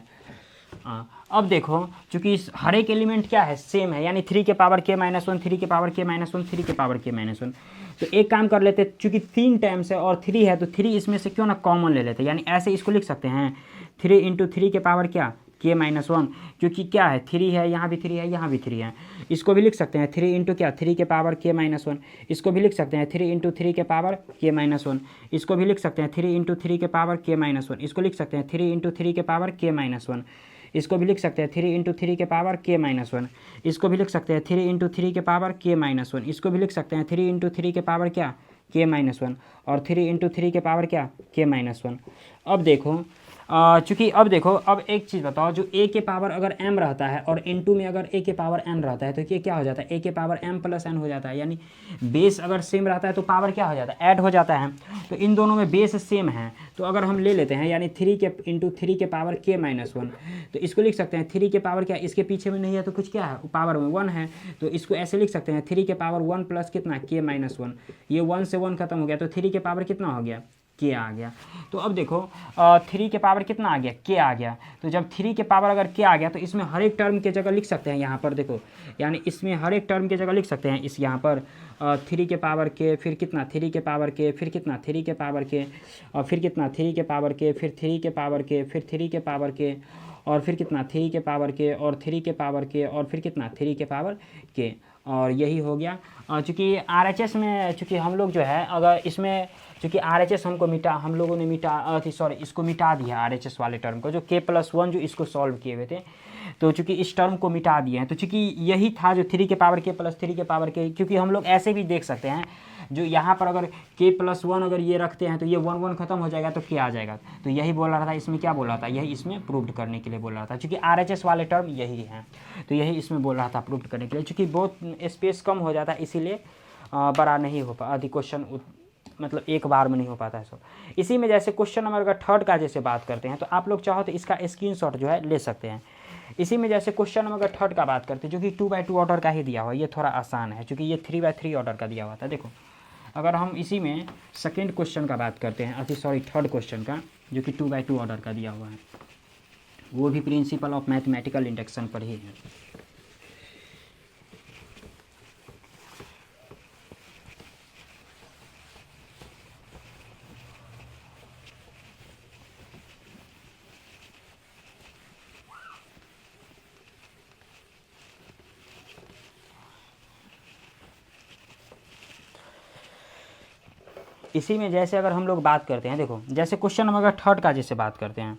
अब देखो चूंकि इस हर एक एलिमेंट क्या है, सेम है, यानी 3 के पावर k माइनस 1, 3 के पावर k माइनस 1, 3 के पावर k माइनस 1। तो एक काम कर लेते, चूंकि 3 टाइम्स है और 3 है तो 3 इसमें से क्यों ना कॉमन ले लेते, यानी ऐसे इसको लिख सकते हैं 3 इंटू 3 के पावर क्या k माइनस 1, क्योंकि क्या है 3 है, यहाँ भी 3 है, यहाँ भी 3 है। इसको भी लिख सकते हैं 3 इंटू क्या 3 के पावर k माइनस 1, इसको भी लिख सकते हैं 3 इंटू 3 के पावर k माइनस 1, इसको भी लिख सकते हैं 3 इंटू 3 के पावर k माइनस 1, इसको लिख सकते हैं 3 इंटू 3 के पावर k माइनस 1, इसको भी लिख सकते हैं 3 इंटू 3 के पावर k माइनस 1, इसको भी लिख सकते हैं 3 इंटू 3 के पावर k माइनस 1, इसको भी लिख सकते हैं 3 इंटू 3 के पावर क्या k माइनस 1, और 3 इंटू 3 के पावर क्या k माइनस 1। अब देखो चूँकि अब देखो, अब एक चीज़ बताओ, जो a के पावर अगर m रहता है और n2 में अगर a के पावर n रहता है तो ये क्या हो जाता है, a के पावर m प्लस n हो जाता है, यानी बेस अगर सेम रहता है तो पावर क्या हो जाता है, ऐड हो जाता है। तो इन दोनों में बेस सेम है, तो अगर हम ले लेते हैं यानी 3 के इंटू 3 के पावर k माइनस 1, तो इसको लिख सकते हैं 3 के पावर क्या, इसके पीछे में नहीं है तो कुछ क्या है, पावर में 1 है, तो इसको ऐसे लिख सकते हैं 3 के पावर 1 प्लस कितना k माइनस 1, ये 1 से 1 खत्म हो गया तो 3 के पावर कितना हो गया k आ गया। तो अब देखो 3 के पावर कितना आ गया k आ गया, तो जब 3 के पावर अगर k आ गया तो इसमें हर एक टर्म की जगह लिख सकते हैं यहाँ पर देखो, यानी इसमें हर एक टर्म की जगह लिख सकते हैं इस यहाँ पर 3 के पावर k, फिर कितना 3 के पावर k, फिर कितना 3 के पावर k, और फिर कितना 3 के पावर k, फिर 3 के पावर k, फिर 3 के पावर k, और फिर कितना 3 के पावर k, और 3 के पावर k, और फिर कितना 3 के पावर k, और यही हो गया। चूँकि RHS में चूँकि हम लोग जो है अगर इसमें चूँकि RHS हम लोगों ने इसको मिटा दिया RHS वाले टर्म को, जो k+1 जो इसको सॉल्व किए हुए थे, तो चूँकि इस टर्म को मिटा दिए हैं। तो चूँकि यही था जो 3 के पावर k प्लस 3 के पावर k, क्योंकि हम लोग ऐसे भी देख सकते हैं जो यहाँ पर अगर k+1 अगर ये रखते हैं तो ये 1 1 खत्म हो जाएगा तो k आ जाएगा। तो यही बोल रहा था, इसमें क्या बोल रहा था, यही इसमें प्रूव्ड करने के लिए बोल रहा था, चूँकि RHS वाले टर्म यही हैं, तो यही इसमें बोल रहा था प्रूव्ड करने के लिए। चूँकि बहुत स्पेस कम हो जाता है इसीलिए बड़ा नहीं हो पाती क्वेश्चन, मतलब एक बार में नहीं हो पाता है सब। इसी में जैसे क्वेश्चन नंबर अगर 3 का जैसे बात करते हैं तो आप लोग चाहो तो इसका स्क्रीनशॉट जो है ले सकते हैं। इसी में जैसे क्वेश्चन नंबर 3 का बात करते हैं जो कि 2x2 ऑर्डर का ही दिया हुआ है, ये थोड़ा आसान है क्योंकि ये 3x3 ऑर्डर का दिया हुआ था। देखो अगर हम इसी में सेकेंड क्वेश्चन का बात करते हैं, थर्ड क्वेश्चन का जो कि 2x2 ऑर्डर का दिया हुआ है, वो भी प्रिंसिपल ऑफ मैथमेटिकल इंडक्शन पर ही है। इसी में जैसे अगर हम लोग बात करते हैं, देखो जैसे क्वेश्चन नंबर 3 का जैसे बात करते हैं,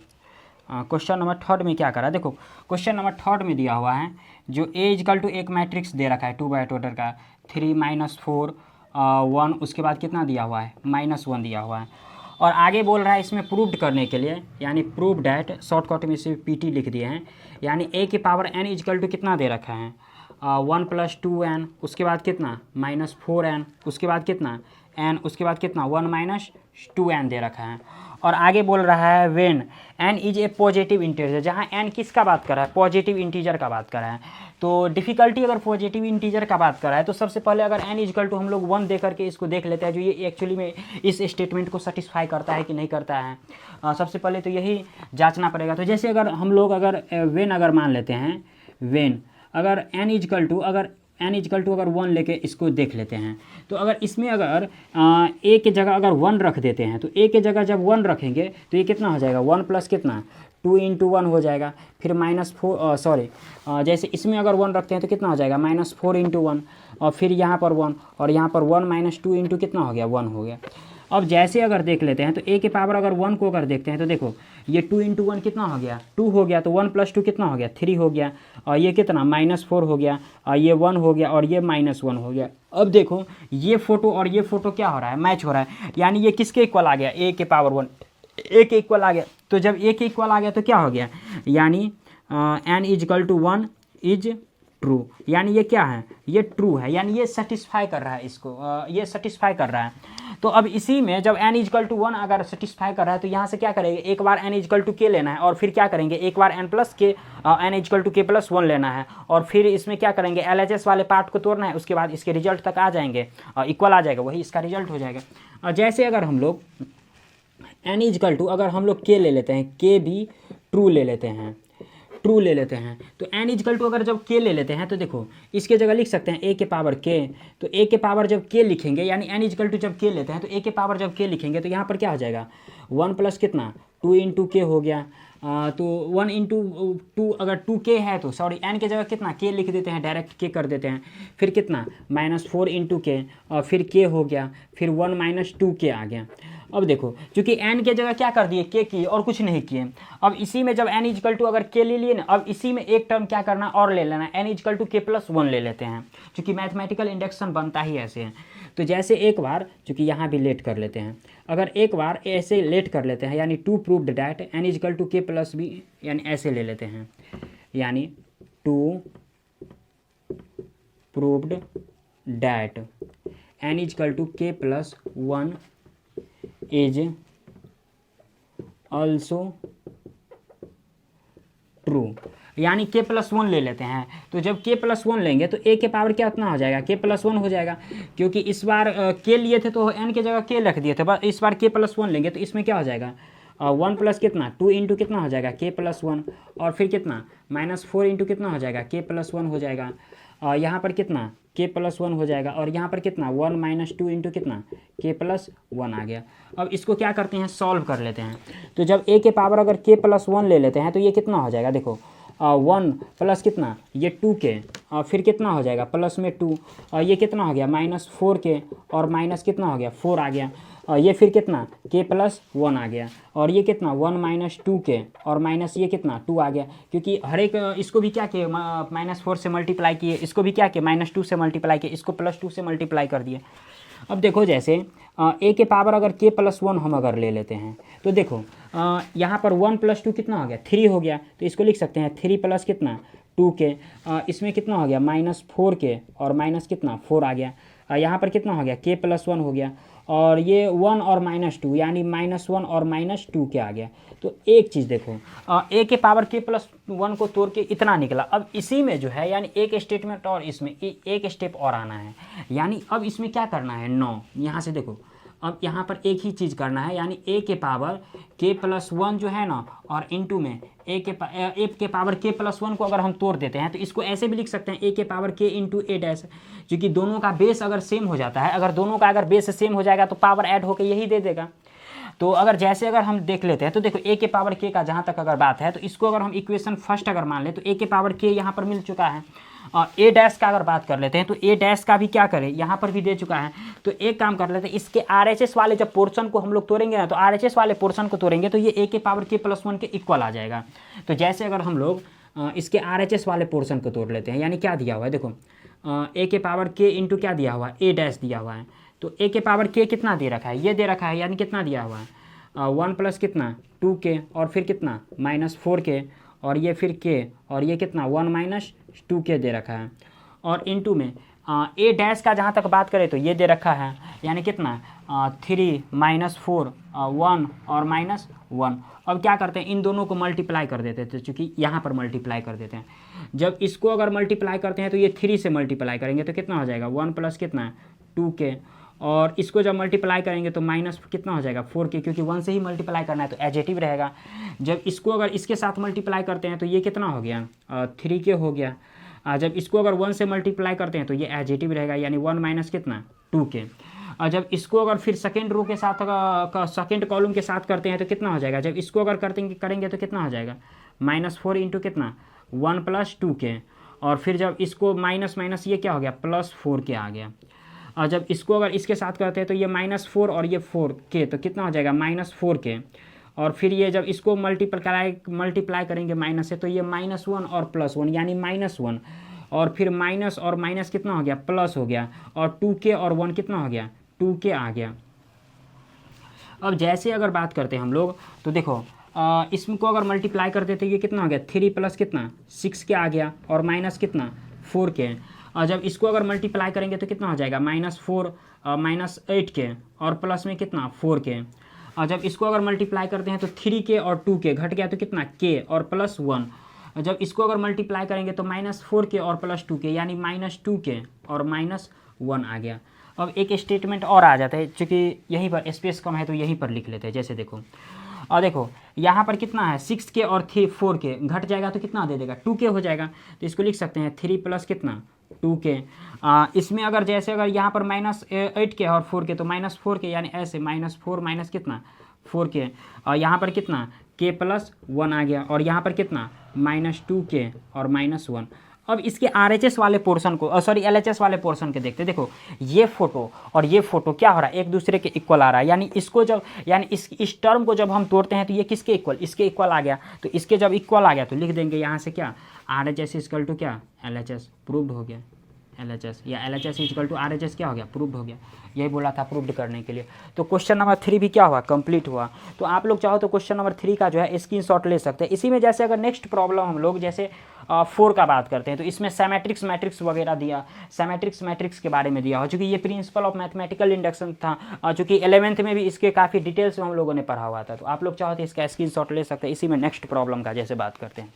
क्वेश्चन नंबर 3 में क्या करा, देखो क्वेश्चन नंबर 3 में दिया हुआ है जो A इक्वल टू एक मैट्रिक्स दे रखा है 2x2 ऑर्डर का 3 -4 1, उसके बाद कितना दिया हुआ है -1 दिया हुआ है, और आगे बोल रहा है इसमें प्रूव्ड करने के लिए, यानी प्रूव डैट, शॉर्टकट में से PT लिख दिए हैं, यानी A की पावर n इक्वल टू कितना दे रखा है 1 + 2n, उसके बाद कितना -4n, उसके बाद कितना n, उसके बाद कितना 1 - 2n दे रखा है, और आगे बोल रहा है when n is a positive integer, जहाँ n किसका बात कर रहा है, पॉजिटिव इंटीजर का बात कर रहा है। तो डिफ़िकल्टी अगर पॉजिटिव इंटीजर का बात कर रहा है तो सबसे पहले अगर n इक्वल टू हम लोग 1 दे करके इसको देख लेते हैं जो ये एक्चुअली में इस स्टेटमेंट को सेटिस्फाई करता है कि नहीं करता है। सबसे पहले तो यही जांचना पड़ेगा। तो जैसे अगर हम लोग अगर वेन अगर मान लेते हैं, वेन अगर n इक्वल टू अगर 1 लेके इसको देख लेते हैं, तो अगर इसमें अगर a के जगह अगर 1 रख देते हैं तो a के जगह जब 1 रखेंगे तो ये कितना हो जाएगा 1 प्लस कितना 2 × 1 हो जाएगा, फिर -4 जैसे इसमें अगर 1 रखते हैं तो कितना हो जाएगा -4 × 1, और फिर यहाँ पर 1 और यहाँ पर 1 माइनस 2 इंटू कितना हो गया 1 हो गया। अब जैसे अगर देख लेते हैं तो a के पावर अगर 1 को अगर देखते हैं तो देखो ये 2 इंटू 1 कितना हो गया 2 हो गया, तो 1 प्लस 2 कितना हो गया 3 हो गया, और ये कितना -4 हो गया, और ये 1 हो गया, और ये -1 हो गया। अब देखो ये फोटो और ये फोटो क्या हो रहा है, मैच हो रहा है, यानी ये किसके इक्वल आ गया a के पावर 1 a के इक्वल आ गया। तो जब a के इक्वल आ गया तो क्या हो गया, यानी n is equal to 1 is true, यानी ये क्या है ये ट्रू है, यानी ये सेटिस्फाई कर रहा है इसको, ये सेटिस्फाई कर रहा है। तो अब इसी में जब n इजकल टू 1 अगर सेटिस्फाई कर रहा है तो यहाँ से क्या करेंगे, एक बार n इजकल टू k लेना है, और फिर क्या करेंगे एक बार n प्लस के n is equal to k plus 1 लेना है, और फिर इसमें क्या करेंगे LHS वाले पार्ट को तोड़ना है, उसके बाद इसके रिजल्ट तक आ जाएंगे, इक्वल आ जाएगा, वही इसका रिजल्ट हो जाएगा। और जैसे अगर हम लोग n इजकल टू अगर हम लोग k ले लेते हैं, k भी ट्रू ले लेते हैं, ट्रू ले लेते हैं, तो n इजकल टू अगर जब k ले लेते हैं तो देखो इसके जगह लिख सकते हैं a के पावर k, तो a के पावर जब k लिखेंगे यानी n इजकल टू जब k लेते हैं तो a के पावर जब k लिखेंगे तो यहाँ पर क्या हो जाएगा 1 प्लस कितना 2 इंटू k हो गया, तो 1 इंटू 2 अगर 2k है तो सॉरी n के जगह कितना k लिख देते हैं, डायरेक्ट k कर देते हैं, फिर कितना -4 इंटू k और फिर k हो गया, फिर 1 माइनस 2k आ गया। अब देखो क्योंकि n के जगह क्या कर दिए k किए और कुछ नहीं किए। अब इसी में जब n इजकल टू अगर k ले लिए ना, अब इसी में एक टर्म क्या करना और ले लेना, n is equal to k plus 1 ले लेते हैं, क्योंकि मैथमेटिकल इंडक्शन बनता ही ऐसे है। तो जैसे एक बार चूँकि यहाँ भी लेट कर लेते हैं, अगर एक बार ऐसे लेट कर लेते हैं यानी to proved that n is equal to k plus b, यानी ऐसे ले लेते हैं, यानी to proved that n is equal to k plus 1 is also true, यानी k प्लस 1 ले लेते हैं। तो जब k प्लस 1 लेंगे तो a के पावर क्या उतना हो जाएगा k प्लस 1 हो जाएगा, क्योंकि इस बार k लिए थे तो n के जगह k रख दिए थे, बस इस बार k प्लस 1 लेंगे तो इसमें क्या हो जाएगा 1 प्लस कितना 2 इंटू कितना हो जाएगा k प्लस 1, और फिर कितना -4 इंटू कितना हो जाएगा k प्लस 1 हो जाएगा, और यहाँ पर कितना k प्लस 1 हो जाएगा, और यहाँ पर कितना 1 माइनस 2 इंटू कितना k प्लस 1 आ गया। अब इसको क्या करते हैं सॉल्व कर लेते हैं। तो जब a के पावर अगर k प्लस 1 ले लेते हैं तो ये कितना हो जाएगा, देखो 1 प्लस कितना ये 2k, और फिर कितना हो जाएगा प्लस में 2, और ये कितना हो गया -4k, और माइनस कितना हो गया 4 आ गया, और ये फिर कितना k प्लस 1 आ गया, और ये कितना 1 माइनस 2k, और माइनस ये कितना 2 आ गया, क्योंकि हर एक इसको भी क्या किए -4 से मल्टीप्लाई किए, इसको भी क्या किए -2 से मल्टीप्लाई किए, इसको +2 से मल्टीप्लाई कर दिए। अब देखो जैसे a के पावर अगर k प्लस 1 हम अगर ले लेते हैं तो देखो यहाँ पर 1 प्लस 2 कितना हो गया 3 हो गया, तो इसको लिख सकते हैं 3 प्लस कितना 2k, इसमें कितना हो गया -4k, और माइनस कितना 4 आ गया, यहाँ पर कितना हो गया k प्लस 1 हो गया, और ये 1 और -2 यानी -1 और -2 के आ गया। तो एक चीज़ देखो a के पावर k प्लस 1 को तोड़ के इतना निकला। अब इसी में जो है यानी एक स्टेटमेंट और इसमें एक स्टेप और आना है, यानी अब इसमें क्या करना है 9, यहाँ से देखो अब यहाँ पर एक ही चीज़ करना है, यानी a के पावर k प्लस 1 जो है ना, और इनटू में a के पावर k प्लस 1 को अगर हम तोड़ देते हैं तो इसको ऐसे भी लिख सकते हैं a के power k into a dash, क्योंकि दोनों का बेस अगर सेम हो जाता है, अगर दोनों का अगर बेस सेम हो जाएगा तो पावर ऐड होकर यही दे देगा। तो अगर जैसे अगर हम देख लेते हैं तो देखो a के पावर k का जहाँ तक अगर बात है तो इसको अगर हम इक्वेशन फर्स्ट अगर मान ले तो a के पावर k यहाँ पर मिल चुका है, और a डैश का अगर बात कर लेते हैं तो a डैश का भी क्या करें यहाँ पर भी दे चुका है। तो एक काम कर लेते हैं, इसके RHS वाले जब पोर्शन को हम लोग तोड़ेंगे ना, तो RHS वाले पोर्शन को तोड़ेंगे तो ये a के पावर k प्लस 1 के इक्वल आ जाएगा। तो जैसे अगर हम लोग इसके RHS वाले पोर्शन को तोड़ लेते हैं, यानी क्या दिया हुआ है देखो a के पावर k इंटू क्या दिया हुआ है a डैश दिया हुआ है, तो a के पावर k कितना दे रखा है ये दे रखा है, यानी कितना दिया हुआ है 1 प्लस कितना 2k, और फिर कितना -4k, और ये फिर k, और ये कितना 1 माइनस 2k दे रखा है, और इनटू में a डैश का जहाँ तक बात करें तो ये दे रखा है, यानी कितना 3 -4 1 और -1। अब क्या करते हैं इन दोनों को मल्टीप्लाई कर देते थे, चूँकि यहाँ पर मल्टीप्लाई कर देते हैं। जब इसको अगर मल्टीप्लाई करते हैं तो ये 3 से मल्टीप्लाई करेंगे तो कितना हो जाएगा 1 प्लस कितना 2k, और इसको जब मल्टीप्लाई करेंगे तो माइनस कितना हो जाएगा 4k, क्योंकि 1 से ही मल्टीप्लाई करना है तो एडजेटिव रहेगा। जब इसको अगर इसके साथ मल्टीप्लाई करते हैं तो ये कितना हो गया 3k हो गया। जब इसको अगर 1 से मल्टीप्लाई करते हैं तो ये एडजेटिव रहेगा, यानी 1 माइनस कितना 2k। और जब इसको अगर फिर सेकेंड रो के साथ सेकेंड कॉलम के साथ करते हैं तो कितना हो जाएगा, जब इसको अगर करेंगे तो कितना हो जाएगा -4 इंटू कितना 1 प्लस 2k, और फिर जब इसको माइनस माइनस ये क्या हो गया +4k आ गया। और जब इसको अगर इसके साथ करते हैं तो ये -4 और ये 4k तो कितना हो जाएगा -4k। और फिर ये जब इसको मल्टीप्लाई करेंगे माइनस से तो ये -1 और +1 यानी -1 और फिर माइनस और माइनस कितना हो गया प्लस हो गया और 2k और 1 कितना हो गया 2k आ गया। अब जैसे अगर बात करते हैं हम लोग तो देखो इसको अगर मल्टीप्लाई करते तो ये कितना हो गया 3 प्लस कितना 6k आ गया और माइनस कितना 4k। और जब इसको अगर मल्टीप्लाई करेंगे तो कितना हो जाएगा -4 -8k और प्लस में कितना 4k। और जब इसको अगर मल्टीप्लाई करते हैं तो 3k और 2k घट गया तो कितना k और +1। जब इसको अगर मल्टीप्लाई करेंगे तो -4k और +2k यानी -2k और -1 आ गया। अब एक स्टेटमेंट और आ जाता है, चूँकि यहीं पर स्पेस कम है तो यहीं पर लिख लेते हैं। जैसे देखो और देखो यहाँ पर कितना है 6k और 4k घट जाएगा तो कितना दे देगा 2k हो जाएगा। तो इसको लिख सकते हैं 3 प्लस कितना 2k। इसमें अगर जैसे अगर यहाँ पर -8k और 4k तो -4k यानी ऐसे -4 माइनस कितना 4k और यहाँ पर कितना k + 1 आ गया और यहाँ पर कितना -2k और -1। अब इसके RHS वाले पोर्शन को सॉरी LHS वाले पोर्शन के देखते देखो ये फोटो और ये फोटो क्या हो रहा है एक दूसरे के इक्वल आ रहा है। यानी इसको जब यानी इस टर्म को जब हम तोड़ते हैं तो ये किसके इक्वल इसके इक्वल आ गया। तो इसके जब इक्वल आ गया तो लिख देंगे यहाँ से क्या RHS इक्वल टू क्या LHS प्रूव्ड हो गया LHS या LHS इक्वल टू RHS क्या हो गया प्रूव्ड हो गया। यही बोला था प्रूव्ड करने के लिए। तो क्वेश्चन नंबर 3 भी क्या हुआ कंप्लीट हुआ। तो आप लोग चाहो तो क्वेश्चन नंबर 3 का जो है स्क्रीनशॉट ले सकते हैं। इसी में जैसे अगर नेक्स्ट प्रॉब्लम हम लोग जैसे 4 का बात करते हैं तो इसमें सेमेट्रिक्स मैट्रिक्स वगैरह दिया सेमेट्रिक्स मैट्रिक्स के बारे में दिया हो चूँकि ये प्रिंसिपल ऑफ मैथमेटिकल इंडक्शन था चूँकि 11th में भी इसके काफ़ी डिटेल्स में हम लोगों ने पढ़ा हुआ था। तो आप लोग चाहो तो इसका स्क्रीनशॉट ले सकते हैं। इसी में नेक्स्ट प्रॉब्लम का जैसे बात करते हैं।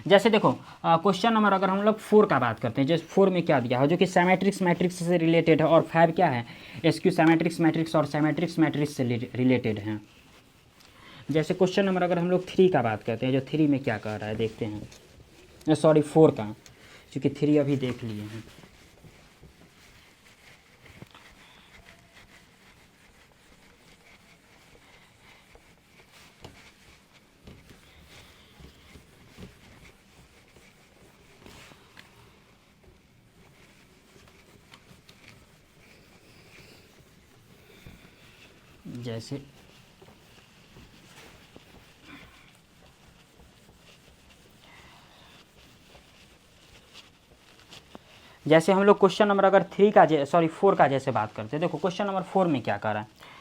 जैसे देखो क्वेश्चन नंबर अगर हम लोग 4 का बात करते हैं जैसे 4 में क्या दिया हो जो कि सेमेट्रिक्स मैट्रिक्स से रिलेटेड है और 5 क्या है SQ सेमेट्रिक्स मैट्रिक्स और सेमेट्रिक्स मैट्रिक्स से रिलेटेड हैं। जैसे क्वेश्चन नंबर अगर हम लोग 3 का बात करते हैं जो 3 में क्या कह रहा है देखते हैं सॉरी 4 का क्योंकि 3 अभी देख लिए हैं। जैसे हम लोग क्वेश्चन नंबर अगर 4 का जैसे बात करते हैं। देखो क्वेश्चन नंबर 4 में क्या कर रहा है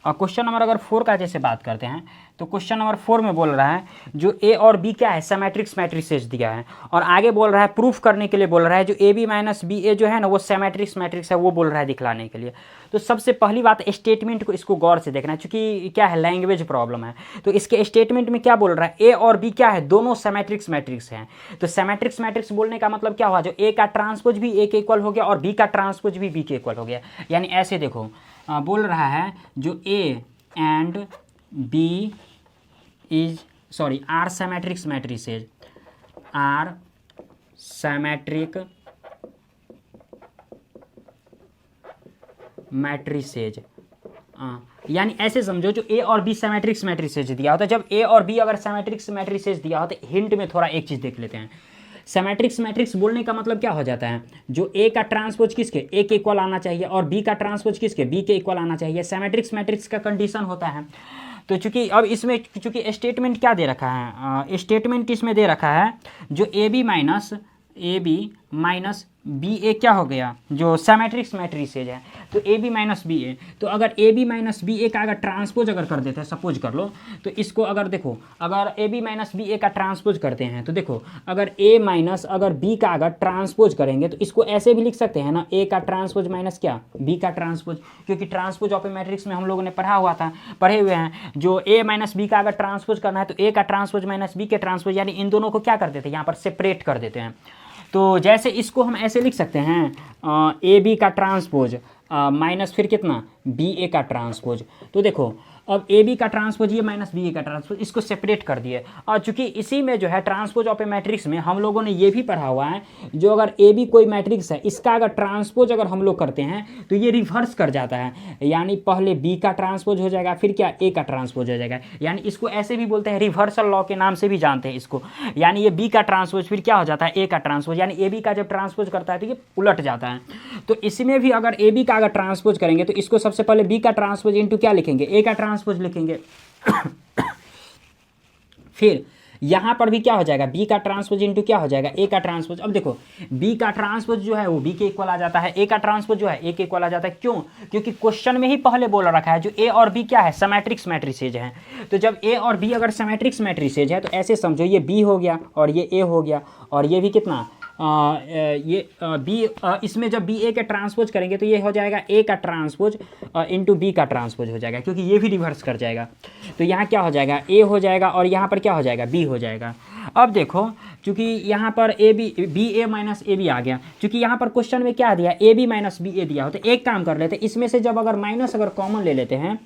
और क्वेश्चन नंबर अगर 4 का जैसे बात करते हैं तो क्वेश्चन नंबर 4 में बोल रहा है जो A और B क्या है सेमेट्रिक्स मैट्रिसेस दिया है और आगे बोल रहा है प्रूफ करने के लिए बोल रहा है जो AB - BA जो है ना वो सेमेट्रिक्स मैट्रिक्स है वो बोल रहा है दिखलाने के लिए। तो सबसे पहली बात स्टेटमेंट को इसको गौर से देखना है क्योंकि क्या है लैंग्वेज प्रॉब्लम है। तो इसके स्टेटमेंट में क्या बोल रहा है A और B क्या है दोनों सेमेट्रिक्स मैट्रिक्स हैं। तो सेमेट्रिक्स मैट्रिक्स बोलने का मतलब क्या हुआ जो A का ट्रांसपोज भी A के इक्वल हो गया और B का ट्रांसपोज भी B के इक्वल हो गया। यानी ऐसे देखो बोल रहा है जो A and B are symmetric matrices are symmetric matrices। यानी ऐसे समझो जो A और B सिमेट्रिक्स मैट्रिसेस दिया होता है। जब A और B अगर सिमेट्रिक्स मैट्रिसेस दिया होता है हिंट में थोड़ा एक चीज़ देख लेते हैं। सिमेट्रिक्स मैट्रिक्स बोलने का मतलब क्या हो जाता है जो A का ट्रांसपोज किसके A के इक्वल आना चाहिए और B का ट्रांसपोज किसके B के इक्वल आना चाहिए। सिमेट्रिक्स मैट्रिक्स का कंडीशन होता है। तो चूंकि अब इसमें चूंकि स्टेटमेंट क्या दे रखा है स्टेटमेंट इसमें दे रखा है जो AB माइनस BA क्या हो गया जो सिमेट्रिक्स मैट्रिसेज है। तो AB - BA तो अगर AB - BA का अगर ट्रांसपोज अगर कर देते हैं सपोज कर लो तो इसको अगर देखो अगर AB - BA का ट्रांसपोज करते हैं तो देखो अगर A माइनस अगर B का अगर ट्रांसपोज करेंगे तो इसको ऐसे भी लिख सकते हैं ना A का ट्रांसपोज माइनस क्या B का ट्रांसपोज क्योंकि ट्रांसपोज ऑफ ए मैट्रिक्स में हम लोगों ने पढ़े हुए हैं जो A - B का अगर ट्रांसपोज करना है तो A का ट्रांसपोज माइनस B के ट्रांसपोज यानी इन दोनों को क्या कर देते हैं यहाँ पर सेपरेट कर देते हैं। तो जैसे इसको हम ऐसे लिख सकते हैं AB का ट्रांसपोज माइनस फिर कितना बी ए का ट्रांसपोज। तो देखो अब ए बी का ट्रांसपोज ये माइनस बी ए का ट्रांसपोज, इसको सेपरेट कर दिए। और चूंकि इसी में जो है ट्रांसपोज ऑफ ए मैट्रिक्स में हम लोगों ने ये भी पढ़ा हुआ है, जो अगर ए बी कोई मैट्रिक्स है इसका अगर ट्रांसपोज अगर हम लोग करते हैं तो ये रिवर्स कर जाता है, यानी पहले बी का ट्रांसपोज हो जाएगा फिर क्या ए का ट्रांसपोज हो जाएगा। यानी इसको ऐसे भी बोलते हैं, रिवर्सल लॉ के नाम से भी जानते हैं इसको। यानी ये बी का ट्रांसपोज फिर क्या हो जाता है ए का ट्रांसपोज, यानी ए बी का जब ट्रांसपोज करता है तो ये उलट जाता है। तो इसमें भी अगर ए बी का अगर ट्रांसपोज करेंगे तो इसको सबसे पहले बी का ट्रांसपोज इंटू क्या लिखेंगे, ए का ट्रांसपोज लिखेंगे। फिर यहां पर भी क्या हो जाएगा, बी का ट्रांसपोज इंटू क्या हो जाएगा, ए का ट्रांसपोज। अब देखो बी का ट्रांसपोज जो है वो बी के इक्वल आ जाता है, ए का ट्रांसपोज जो है ए के इक्वल आ जाता है। क्यों? क्योंकि क्वेश्चन में ही पहले बोल रखा है जो ए और बी क्या है, सिमेट्रिक्स मैट्रिसेज हैं। तो जब ए और बी अगर सिमेट्रिक्स मैट्रिसेज है तो ऐसे समझो ये बी हो गया और ये ए हो गया और ये भी कितना बी, इसमें जब बी ए के ट्रांसपोज करेंगे तो ये हो जाएगा ए का ट्रांसपोज इंटू बी का ट्रांसपोज हो जाएगा, क्योंकि ये भी रिवर्स कर जाएगा। तो यहाँ क्या हो जाएगा, ए हो जाएगा और यहाँ पर क्या हो जाएगा, बी हो जाएगा। अब देखो चूंकि यहाँ पर A B A minus A B आ गया, क्योंकि यहाँ पर क्वेश्चन में क्या दिया, A B minus B A दिया हो, तो एक काम कर लेते हैं, इसमें से जब अगर माइनस अगर कॉमन ले लेते हैं,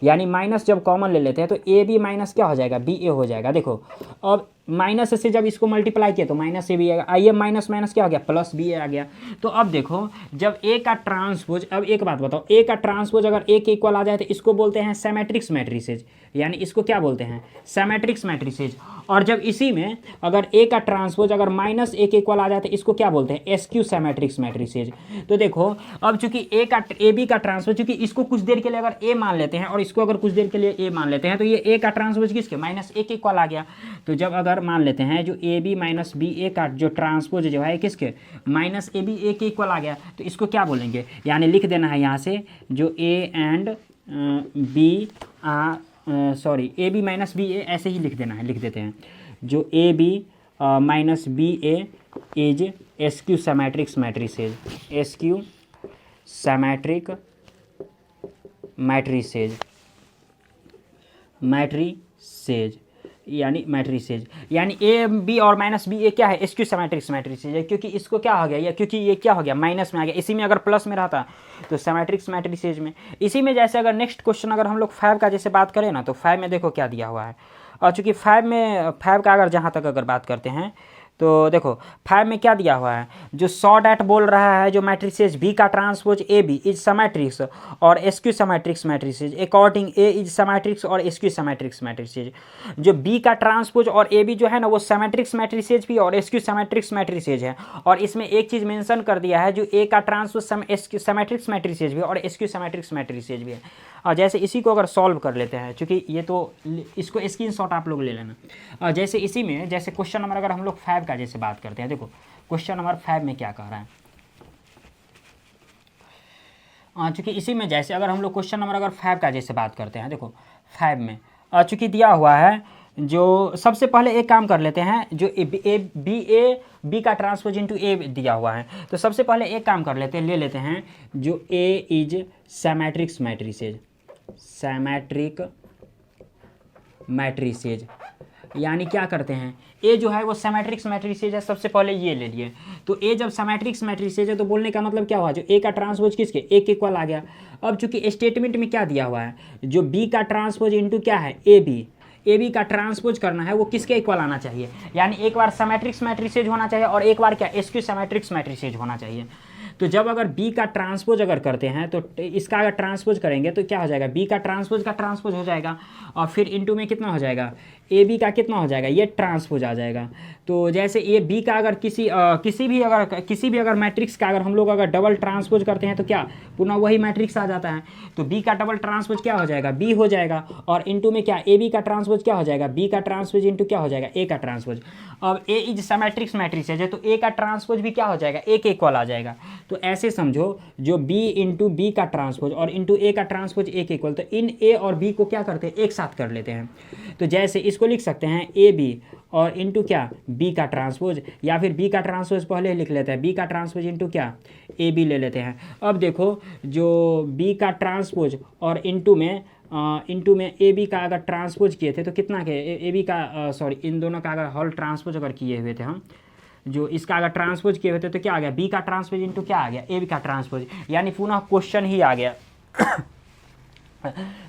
यानी माइनस जब कॉमन ले लेते हैं तो ए बी माइनस क्या हो जाएगा, बी ए हो जाएगा। देखो अब माइनस से जब इसको मल्टीप्लाई किया तो माइनस ए बी आएगा, आइए माइनस माइनस क्या हो गया, प्लस बी ए आ गया। तो अब देखो जब ए का ट्रांसपोज, अब एक बात बताओ, ए का ट्रांसपोज अगर ए के इक्वल आ जाए तो इसको बोलते हैं सिमेट्रिक्स मैट्रिसेज, यानी इसको क्या बोलते हैं, सिमेट्रिक्स मैट्रिसेज। और जब इसी में अगर ए का ट्रांसपोज अगर माइनस ए के इक्वल आ जाए तो इसको क्या बोलते हैं, एसक्यू सिमेट्रिक्स मैट्रिसेज। तो देखो अब चूंकि ए बी का ट्रांसपोज, चूंकि इसको कुछ देर के लिए अगर ए मान लेते हैं और इसको अगर कुछ देर के लिए ए मान लेते हैं तो ये ए का ट्रांसपोज किसके, माइनस ए के इक्वल आ गया। तो जब अगर मान लेते हैं जो ए बी माइनस बी ए का जो ट्रांसपोज जो है किसके, माइनस ए बी ए के इक्वल आ गया, तो इसको क्या बोलेंगे, यानी लिख देना है यहाँ से जो A and B sorry A B minus B A ऐसे ही लिख देना है, लिख देते हैं जो ए B minus B A is skew symmetrics matrices, skew symmetric matrices, matrices यानी मैट्रिसेज, यानी ए बी और माइनस बी ए क्या है, एसक्यू सिमेट्रिक्स मैट्रिसेज है। क्योंकि इसको क्या हो गया, या क्योंकि ये क्या हो गया, माइनस में आ गया, इसी में अगर प्लस में रहता तो सिमेट्रिक्स मैट्रिसेज में। इसी में जैसे अगर नेक्स्ट क्वेश्चन अगर हम लोग 5 का जैसे बात करें ना, तो 5 में देखो क्या दिया हुआ है। और चूँकि 5 का अगर जहाँ तक अगर बात करते हैं तो देखो 5 में क्या दिया हुआ है, जो सॉ डैट बोल रहा है जो मैट्रिसेज बी का transpose A B is symmetrics और skew symmetrics matrices according A is symmetrics और एसक्यू सिमेट्रिक्स मैट्रिसेज। जो बी का ट्रांसपोज और ए बी जो है ना वो सिमेट्रिक्स मैट्रिसेज भी और एसक्यू सिमेट्रिक्स मैट्रिसेज है। और इसमें एक चीज़ मेंशन कर दिया है जो ए का ट्रांसपोज सिमेट्रिक्स मैट्रिसेज भी और एसक्यू सिमेट्रिक्स मैट्रिसेज भी है। और जैसे इसी को अगर सॉल्व कर लेते हैं, क्योंकि ये तो इसको स्क्रीनशॉट आप लोग ले लेना। और जैसे इसी में जैसे क्वेश्चन नंबर अगर हम लोग 5 का जैसे बात करते हैं, देखो क्वेश्चन नंबर 5 में क्या कह रहा है, चूँकि इसी में जैसे अगर हम लोग क्वेश्चन नंबर अगर 5 का जैसे बात करते हैं, देखो 5 में चूँकि दिया हुआ है, जो सबसे पहले एक काम कर लेते हैं, जो बी का ट्रांसपोज इंटू ए दिया हुआ है, तो सबसे पहले एक काम कर लेते हैं, ले लेते हैं जो ए इज सिमेट्रिक्स मैट्रिसेज, सिमेट्रिक मैट्रिसेज, यानी क्या करते हैं, ए जो है वो सिमेट्रिक्स मैट्रिसेज है, सबसे पहले ये ले लिए। तो ए जब सिमेट्रिक्स मैट्रिसेज है तो बोलने का मतलब क्या हुआ, जो ए का ट्रांसपोज किसके, ए के इक्वल आ गया। अब चूंकि स्टेटमेंट में क्या दिया हुआ है, जो बी का ट्रांसपोज इंटू क्या है, ए बी का ट्रांसपोज करना है वो किसके इक्वल आना चाहिए, यानी एक बार सिमेट्रिक्स मैट्रिसेज होना चाहिए और एक बार क्या, एसक्यू सिमेट्रिक्स मैट्रिसेज होना चाहिए। तो जब अगर बी का ट्रांसपोज अगर करते हैं तो इसका अगर ट्रांसपोज करेंगे तो क्या हो जाएगा, बी का ट्रांसपोज हो जाएगा और फिर इनटू में कितना हो जाएगा, ए बी का कितना हो जाएगा, ये ट्रांसपोज आ जाएगा। तो जैसे ए बी का अगर किसी भी अगर मैट्रिक्स का अगर हम लोग अगर डबल ट्रांसपोज करते हैं तो क्या पुनः वही मैट्रिक्स आ जाता है। तो बी का डबल ट्रांसपोज क्या हो जाएगा, बी हो जाएगा और इनटू में क्या, ए बी का ट्रांसपोज क्या हो जाएगा, बी का ट्रांसपोज इंटू क्या हो जाएगा, ए का ट्रांसपोज। अब ए इज सिमेट्रिक्स मैट्रिक्स है तो ए का ट्रांसपोज भी क्या हो जाएगा, ए के इक्वल आ जाएगा। तो ऐसे समझो जो बी इंटू बी का ट्रांसपोज और इंटू ए का ट्रांसपोज ए के इक्वल, तो इन ए और बी को क्या करते हैं, एक साथ कर लेते हैं। तो जैसे इसको लिख सकते हैं ए बी और इंटू क्या, बी का ट्रांसपोज, या फिर बी का ट्रांसपोज पहले लिख लेते हैं, बी का ट्रांसपोज इंटू क्या, ए बी ले लेते हैं। अब देखो जो बी का ट्रांसपोज और इंटू में ए बी का अगर ट्रांसपोज किए थे तो कितना के ए बी का सॉरी इन दोनों का अगर होल ट्रांसपोज अगर किए हुए थे हम, जो इसका अगर ट्रांसपोज किए होते तो क्या आ गया, बी का ट्रांसपोज इंटू क्या आ गया, ए बी का ट्रांसपोज, यानी पुनः क्वेश्चन ही आ गया।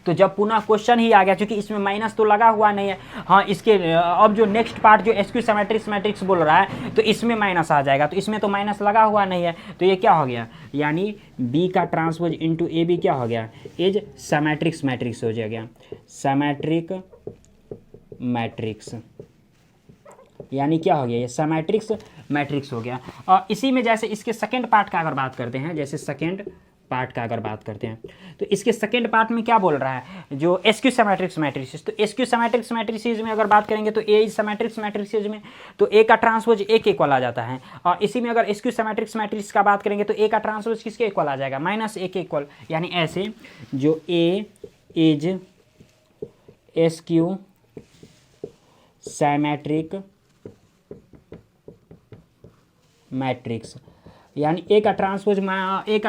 तो जब पुनः क्वेश्चन ही आ गया, क्योंकि इसमें माइनस तो लगा हुआ नहीं है, हाँ इसके अब जो नेक्स्ट पार्ट जो एसक्यू सिमेट्रिक्स मैट्रिक्स बोल रहा है तो इसमें माइनस आ जाएगा, तो इसमें तो माइनस लगा हुआ नहीं है, तो ये क्या हो गया, यानी बी का ट्रांसपोज इंटू ए बी क्या हो गया, इज सिमेट्रिक्स मैट्रिक्स हो जाएगा, सिमेट्रिक मैट्रिक्स, यानी क्या हो गया, ये सिमेट्रिक्स मैट्रिक्स हो गया। और इसी में जैसे इसके सेकेंड पार्ट का अगर बात करते हैं, जैसे सेकेंड पार्ट का अगर बात करते हैं तो इसके सेकेंड पार्ट में क्या बोल रहा है, जो एसक्यू सिमेट्रिक्स मैट्रिसेस, तो एसक्यू सिमेट्रिक्स मैट्रिसेस में अगर बात करेंगे तो ए इज सिमेट्रिक्स मैट्रिसेस में तो ए का ट्रांसपोज ए के इक्वल आ जाता है, और इसी में अगर एसक्यू सिमेट्रिक्स मैट्रिक्स का बात करेंगे तो ए का ट्रांसपोज किसके इक्वल आ जाएगा, माइनस ए के इक्वल, यानी ऐसे जो ए इज एसक्यू सिमेट्रिक मैट्रिक्स, यानी ए का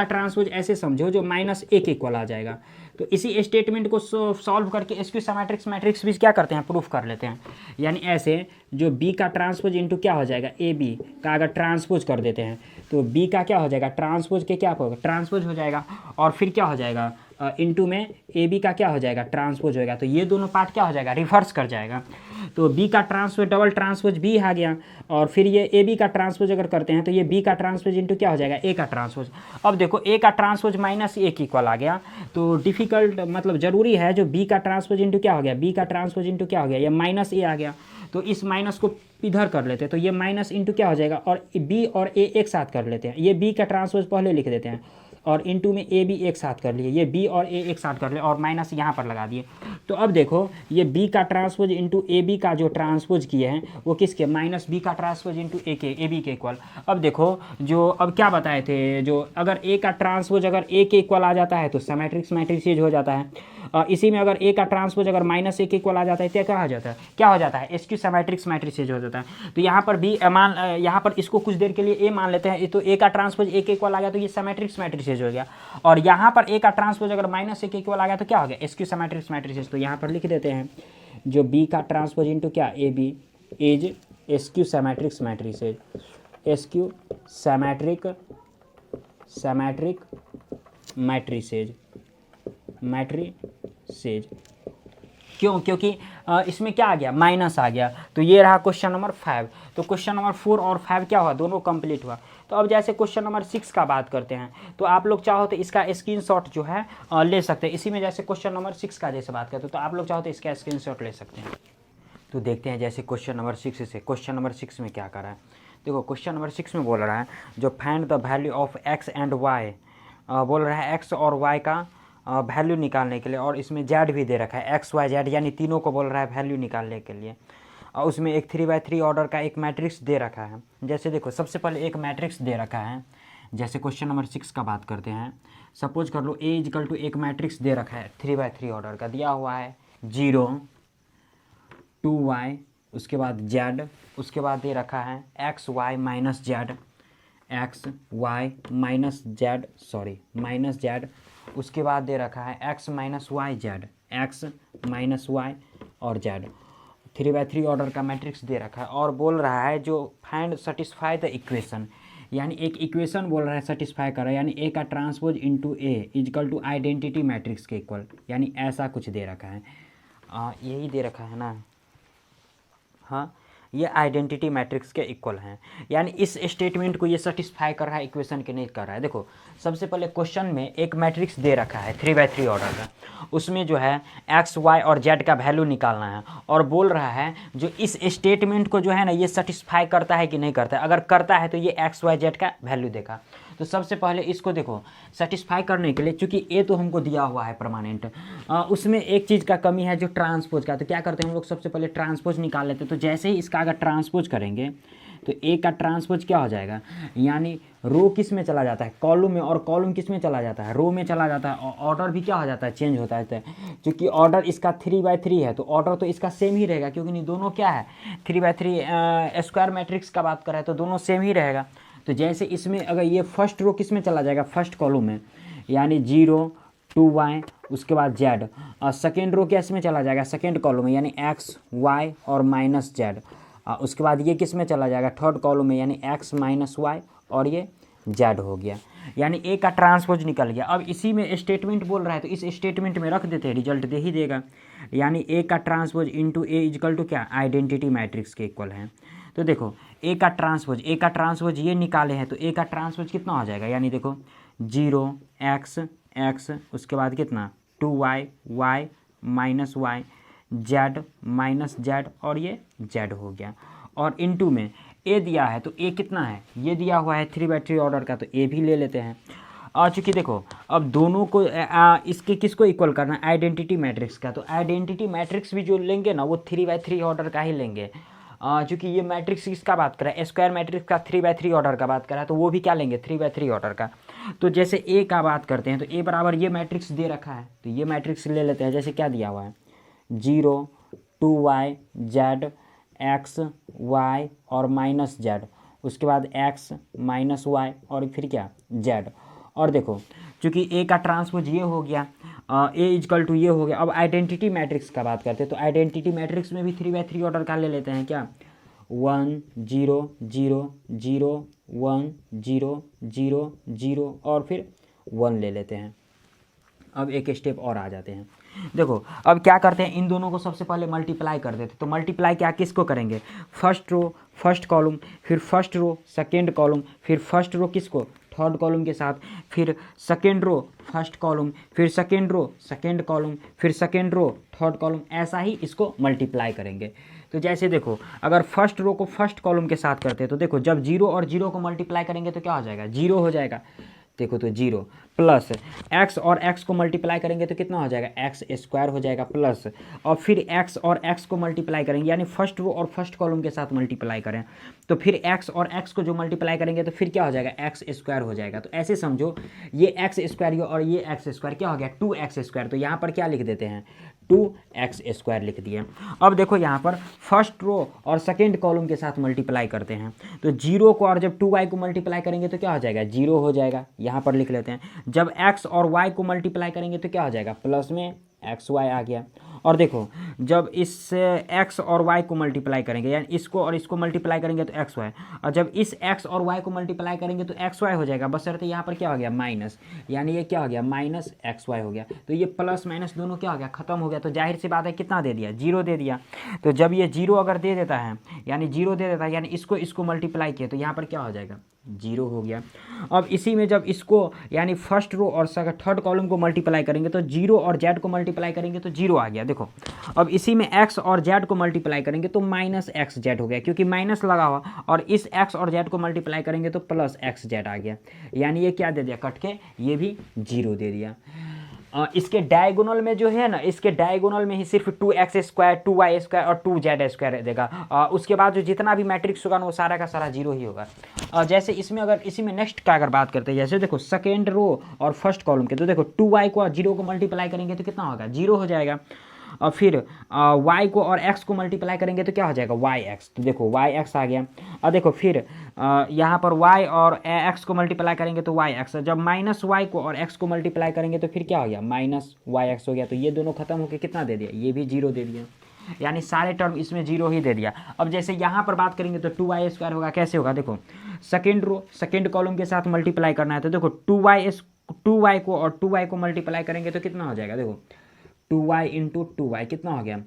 ट्रांसपोज ऐसे समझो जो माइनस ए के इक्वल आ जाएगा। तो इसी स्टेटमेंट को सॉल्व करके एसक्यू सिमेट्रिक्स मैट्रिक्स भी क्या करते हैं, प्रूफ कर लेते हैं, यानी ऐसे जो बी का ट्रांसपोज इंटू क्या हो जाएगा, ए बी का अगर ट्रांसपोज कर देते हैं तो बी का क्या हो जाएगा, ट्रांसपोज के क्या होगा, ट्रांसपोज हो जाएगा, और फिर क्या हो जाएगा इंटू में ए बी का क्या हो जाएगा, ट्रांसपोज होएगा, तो ये दोनों पार्ट क्या हो जाएगा, रिवर्स कर जाएगा, तो बी का ट्रांसपोज डबल ट्रांसपोज बी आ गया, और फिर ये ए बी का ट्रांसपोज अगर करते हैं तो ये बी का ट्रांसपोज इंटू क्या हो जाएगा, ए का ट्रांसपोज। अब देखो ए का ट्रांसपोज माइनस ए की इक्वल आ गया, तो डिफिकल्ट मतलब जरूरी है जो बी का ट्रांसपोज इंटू क्या हो गया, बी का ट्रांसपोज इंटू क्या हो गया, ये माइनस ए आ गया, तो इस माइनस को इधर कर लेते हैं, तो ये माइनस इंटू क्या हो जाएगा, और बी और ए एक साथ कर लेते हैं, ये बी का ट्रांसपोज पहले लिख देते हैं, और इंटू में ए बी एक साथ कर लिए, ये बी और ए एक साथ कर लिए, और माइनस यहाँ पर लगा दिए। तो अब देखो ये बी का ट्रांसपोज इंटू ए बी का जो ट्रांसपोज किए हैं वो किसके, माइनस बी का ट्रांसपोज इंटू ए बी के इक्वल। अब देखो जो अब क्या बताए थे, जो अगर ए का ट्रांसपोज अगर ए के इक्वल आ जाता है तो सिमेट्रिक्स मैट्रिसेस हो जाता है, और इसी में अगर ए का ट्रांसपोज अगर माइनस ए के इक्वल आ जाता है तो क्या हो जाता है, क्या हो जाता है, एसक्यू सिमेट्रिक्स मैट्रिसेस हो जाता है। तो यहाँ पर भी यहाँ पर इसको कुछ देर के लिए ए मान लेते हैं, तो ए का ट्रांसपोज ए के इक्वल आ गया तो ये सिमेट्रिक्स मैट्रिसेस हो गया, और यहाँ पर ए का ट्रांसपोज अगर माइनस ए के इक्वल आ गया तो क्या हो गया, एसक्यू सिमेट्रिक्स मैट्रिसेस। तो यहाँ पर लिख देते हैं जो बी का ट्रांसपोज इंटू क्या, A B is skew symmetrics matrices, skew symmetric matrices क्यों, क्योंकि इसमें क्या आ गया, माइनस आ गया, तो ये रहा क्वेश्चन नंबर 5। तो क्वेश्चन नंबर 4 और 5 क्या हुआ, दोनों कंप्लीट हुआ। तो अब जैसे क्वेश्चन नंबर 6 का बात करते हैं, तो आप लोग चाहो तो इसका स्क्रीनशॉट जो है ले सकते हैं। इसी में जैसे क्वेश्चन नंबर 6 का जैसे बात करते हैं तो आप लोग चाहो तो इसका स्क्रीनशॉट ले सकते हैं। तो देखते हैं जैसे क्वेश्चन नंबर 6 से, क्वेश्चन नंबर 6 में क्या कर रहा है। देखो क्वेश्चन नंबर 6 में बोल रहा है जो find the value of x and y, बोल रहा है एक्स और वाई का वैल्यू निकालने के लिए, और इसमें जेड भी दे रखा है, एक्स वाई जेड यानी तीनों को बोल रहा है वैल्यू निकालने के लिए, और उसमें एक 3x3 ऑर्डर का एक मैट्रिक्स दे रखा है। जैसे देखो सबसे पहले एक मैट्रिक्स दे रखा है, जैसे क्वेश्चन नंबर 6 का बात करते हैं, सपोज कर लो ए इक्वल टू एक मैट्रिक्स दे रखा है 3x3 ऑर्डर का, दिया हुआ है 0 2y, उसके बाद जेड, उसके बाद दे रखा है x y minus z, x y minus z minus z, उसके बाद दे रखा है x minus y z, x minus y और जेड, 3x3 ऑर्डर का मैट्रिक्स दे रखा है, और बोल रहा है जो फाइंड सेटिस्फाई द इक्वेशन, यानी एक इक्वेशन बोल रहा है सेटिस्फाई कर रहा है, यानी ए का transpose into A equal to identity matrix के इक्वल, यानी ऐसा कुछ दे रखा है, यही दे रखा है ना, हाँ ये आइडेंटिटी मैट्रिक्स के इक्वल हैं, यानी इस स्टेटमेंट को ये सेटिस्फाई कर रहा है, इक्वेशन के नहीं कर रहा है। देखो सबसे पहले क्वेश्चन में एक मैट्रिक्स दे रखा है 3x3 ऑर्डर का, उसमें जो है एक्स वाई और जेड का वैल्यू निकालना है, और बोल रहा है जो इस स्टेटमेंट को जो है ना ये सेटिस्फाई करता है कि नहीं करता है, अगर करता है तो ये एक्स वाई जेड का वैल्यू देगा। तो सबसे पहले इसको देखो सेटिस्फाई करने के लिए, चूंकि ए तो हमको दिया हुआ है परमानेंट, उसमें एक चीज़ का कमी है जो ट्रांसपोज का, तो क्या करते हैं हम लोग सबसे पहले ट्रांसपोज निकाल लेते हैं। तो जैसे ही इसका अगर ट्रांसपोज करेंगे तो ए का ट्रांसपोज क्या हो जाएगा, यानी रो किस में चला जाता है, कॉलम में, और कॉलम किस में चला जाता है, रो में चला जाता है, और ऑर्डर भी क्या हो जाता है, चेंज होता है। क्योंकि ऑर्डर इसका 3x3 है तो ऑर्डर तो इसका सेम ही रहेगा, क्योंकि नहीं दोनों क्या है 3x3 स्क्वायर मैट्रिक्स का बात कर रहा है तो दोनों सेम ही रहेगा। तो जैसे इसमें अगर ये फर्स्ट रो किस में चला जाएगा, फर्स्ट कॉलम में, यानी 0 2y, उसके बाद जेड, और सेकेंड रो किस में चला जाएगा, सेकेंड कॉलम में, यानी एक्स वाई और माइनस जेड, उसके बाद ये किस में चला जाएगा, थर्ड कॉलम में, यानी x माइनस वाई और ये z हो गया, यानी ए का ट्रांसपोज निकल गया। अब इसी में स्टेटमेंट बोल रहा है तो इस स्टेटमेंट में रख देते हैं, रिजल्ट दे ही देगा, यानी ए का transpose into A is equal to क्या, आइडेंटिटी मैट्रिक्स के इक्वल है। तो देखो ए का ट्रांसपोज ये निकाले हैं तो ए का ट्रांसपोज कितना हो जाएगा, यानी देखो 0 x उसके बाद कितना 2y y minus y z minus z और ये z हो गया। और इनटू में ए दिया है तो ए कितना है, ये दिया हुआ है 3/3 ऑर्डर का, तो ए भी ले लेते हैं। और चूँकि देखो अब दोनों को इसके किसको इक्वल करना है, आइडेंटिटी मैट्रिक्स का, तो आइडेंटिटी मैट्रिक्स भी जो लेंगे ना वो 3/3 ऑर्डर का ही लेंगे। चूँकि ये मैट्रिक्स किसका बात कर रहा है, स्क्वायर मैट्रिक्स का 3/3 ऑर्डर का बात कर रहा है, तो वो भी क्या लेंगे 3/3 ऑर्डर का। तो जैसे ए का बात करते हैं तो ए बराबर ये मैट्रिक्स दे रखा है तो ये मैट्रिक्स ले लेते हैं। जैसे क्या दिया हुआ है 0 2y z x y और माइनस z, उसके बाद x माइनस वाई और फिर क्या z। और देखो चूँकि ए का ट्रांसपोज ये हो गया, ए इजकल टू ये हो गया। अब आइडेंटिटी मैट्रिक्स का बात करते हैं तो आइडेंटिटी मैट्रिक्स में भी 3/3 ऑर्डर का ले लेते हैं, क्या 1 0 0 0 1 0 0 0 और फिर 1 ले लेते हैं। अब एक स्टेप और आ जाते हैं, देखो अब क्या करते हैं, इन दोनों को सबसे पहले मल्टीप्लाई कर देते। तो मल्टीप्लाई क्या किसको करेंगे, फर्स्ट रो फर्स्ट कॉलम, फिर फर्स्ट रो सेकेंड कॉलम, फिर फर्स्ट रो किसको थर्ड कॉलम के साथ, फिर सेकेंड रो फर्स्ट कॉलम, फिर सेकेंड रो सेकेंड कॉलम, फिर सेकेंड रो थर्ड कॉलम, ऐसा ही इसको मल्टीप्लाई करेंगे। तो जैसे देखो अगर फर्स्ट रो को फर्स्ट कॉलम के साथ करते हैं तो देखो जब 0 और 0 को मल्टीप्लाई करेंगे तो क्या हो जाएगा, 0 हो जाएगा। देखो तो 0 प्लस x और x को मल्टीप्लाई करेंगे तो कितना हो जाएगा, x स्क्वायर हो जाएगा प्लस, और फिर x और x को मल्टीप्लाई करेंगे, यानी फर्स्ट रो और फर्स्ट कॉलम के साथ मल्टीप्लाई करें तो फिर x और x को जो मल्टीप्लाई करेंगे तो फिर क्या हो जाएगा, x स्क्वायर हो जाएगा। तो ऐसे समझो ये x स्क्वायर और ये x स्क्वायर क्या हो गया 2x स्क्वायर, तो यहाँ पर क्या लिख देते हैं 2x स्क्वायर लिख दिए। अब देखो यहाँ पर फर्स्ट रो और सेकेंड कॉलम के साथ मल्टीप्लाई करते हैं तो 0 को और जब 2y को मल्टीप्लाई करेंगे तो क्या हो जाएगा 0 हो जाएगा, यहाँ पर लिख लेते हैं। जब x और y को मल्टीप्लाई करेंगे तो क्या हो जाएगा, प्लस में xy आ गया। और देखो जब इस x और y को मल्टीप्लाई करेंगे, यानी इसको और इसको मल्टीप्लाई करेंगे तो xy, और जब इस x और y को मल्टीप्लाई करेंगे तो xy हो जाएगा, बशर्ते यहाँ पर क्या हो गया माइनस, यानी ये क्या हो गया माइनस xy हो गया। तो ये प्लस माइनस दोनों क्या हो गया खत्म हो गया। तो जाहिर सी बात है कितना दे दिया 0 दे दिया। तो जब ये 0 अगर दे देता है, यानी 0 दे देता है, यानी इसको मल्टीप्लाई किया तो यहाँ पर क्या हो जाएगा 0 हो गया। अब इसी में जब इसको यानी फर्स्ट रो और थर्ड कॉलम को मल्टीप्लाई करेंगे तो 0 और z को मल्टीप्लाई करेंगे तो 0 आ गया। देखो अब इसी में x और z को मल्टीप्लाई करेंगे तो माइनस एक्स जेड हो गया, क्योंकि माइनस लगा हुआ, और इस x और z को मल्टीप्लाई करेंगे तो प्लस एक्स जेड आ गया, यानी ये क्या दे दिया कट के, ये भी 0 दे दिया। इसके डायगोनल में जो है ना, इसके डायगोनल में ही सिर्फ 2x स्क्वायर 2y स्क्वायर और 2z स्क्वायर देगा। उसके बाद जो जितना भी मैट्रिक्स होगा ना वो सारा का सारा 0 ही होगा। जैसे इसमें अगर इसी में नेक्स्ट का अगर बात करते हैं, जैसे देखो सेकेंड रो और फर्स्ट कॉलम के, तो देखो 2y को 0 को मल्टीप्लाई करेंगे तो कितना होगा 0 हो जाएगा। और फिर y को और x को मल्टीप्लाई करेंगे तो क्या हो जाएगा yx, तो देखो yx आ गया। और देखो फिर यहाँ पर y और x को मल्टीप्लाई करेंगे तो yx, जब माइनस y को और x को मल्टीप्लाई करेंगे तो फिर क्या हो गया माइनस yx हो गया। तो ये दोनों खत्म होकर कितना दे दिया, ये भी 0 दे दिया, यानी सारे टर्म इसमें 0 ही दे दिया। अब जैसे यहाँ पर बात करेंगे तो 2y स्क्वायर होगा, कैसे होगा, देखो सेकेंड रो सेकेंड कॉलम के साथ मल्टीप्लाई करना है तो देखो 2y को और 2y को मल्टीप्लाई करेंगे तो कितना हो जाएगा, देखो 2y इंटू 2y कितना हो गया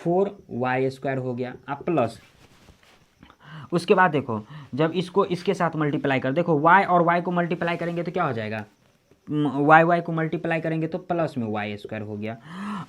4y स्क्वायर हो गया। अब प्लस उसके बाद देखो जब इसको इसके साथ मल्टीप्लाई कर, देखो y और y को मल्टीप्लाई करेंगे तो क्या हो जाएगा, y को मल्टीप्लाई करेंगे तो प्लस में y स्क्वायर हो गया।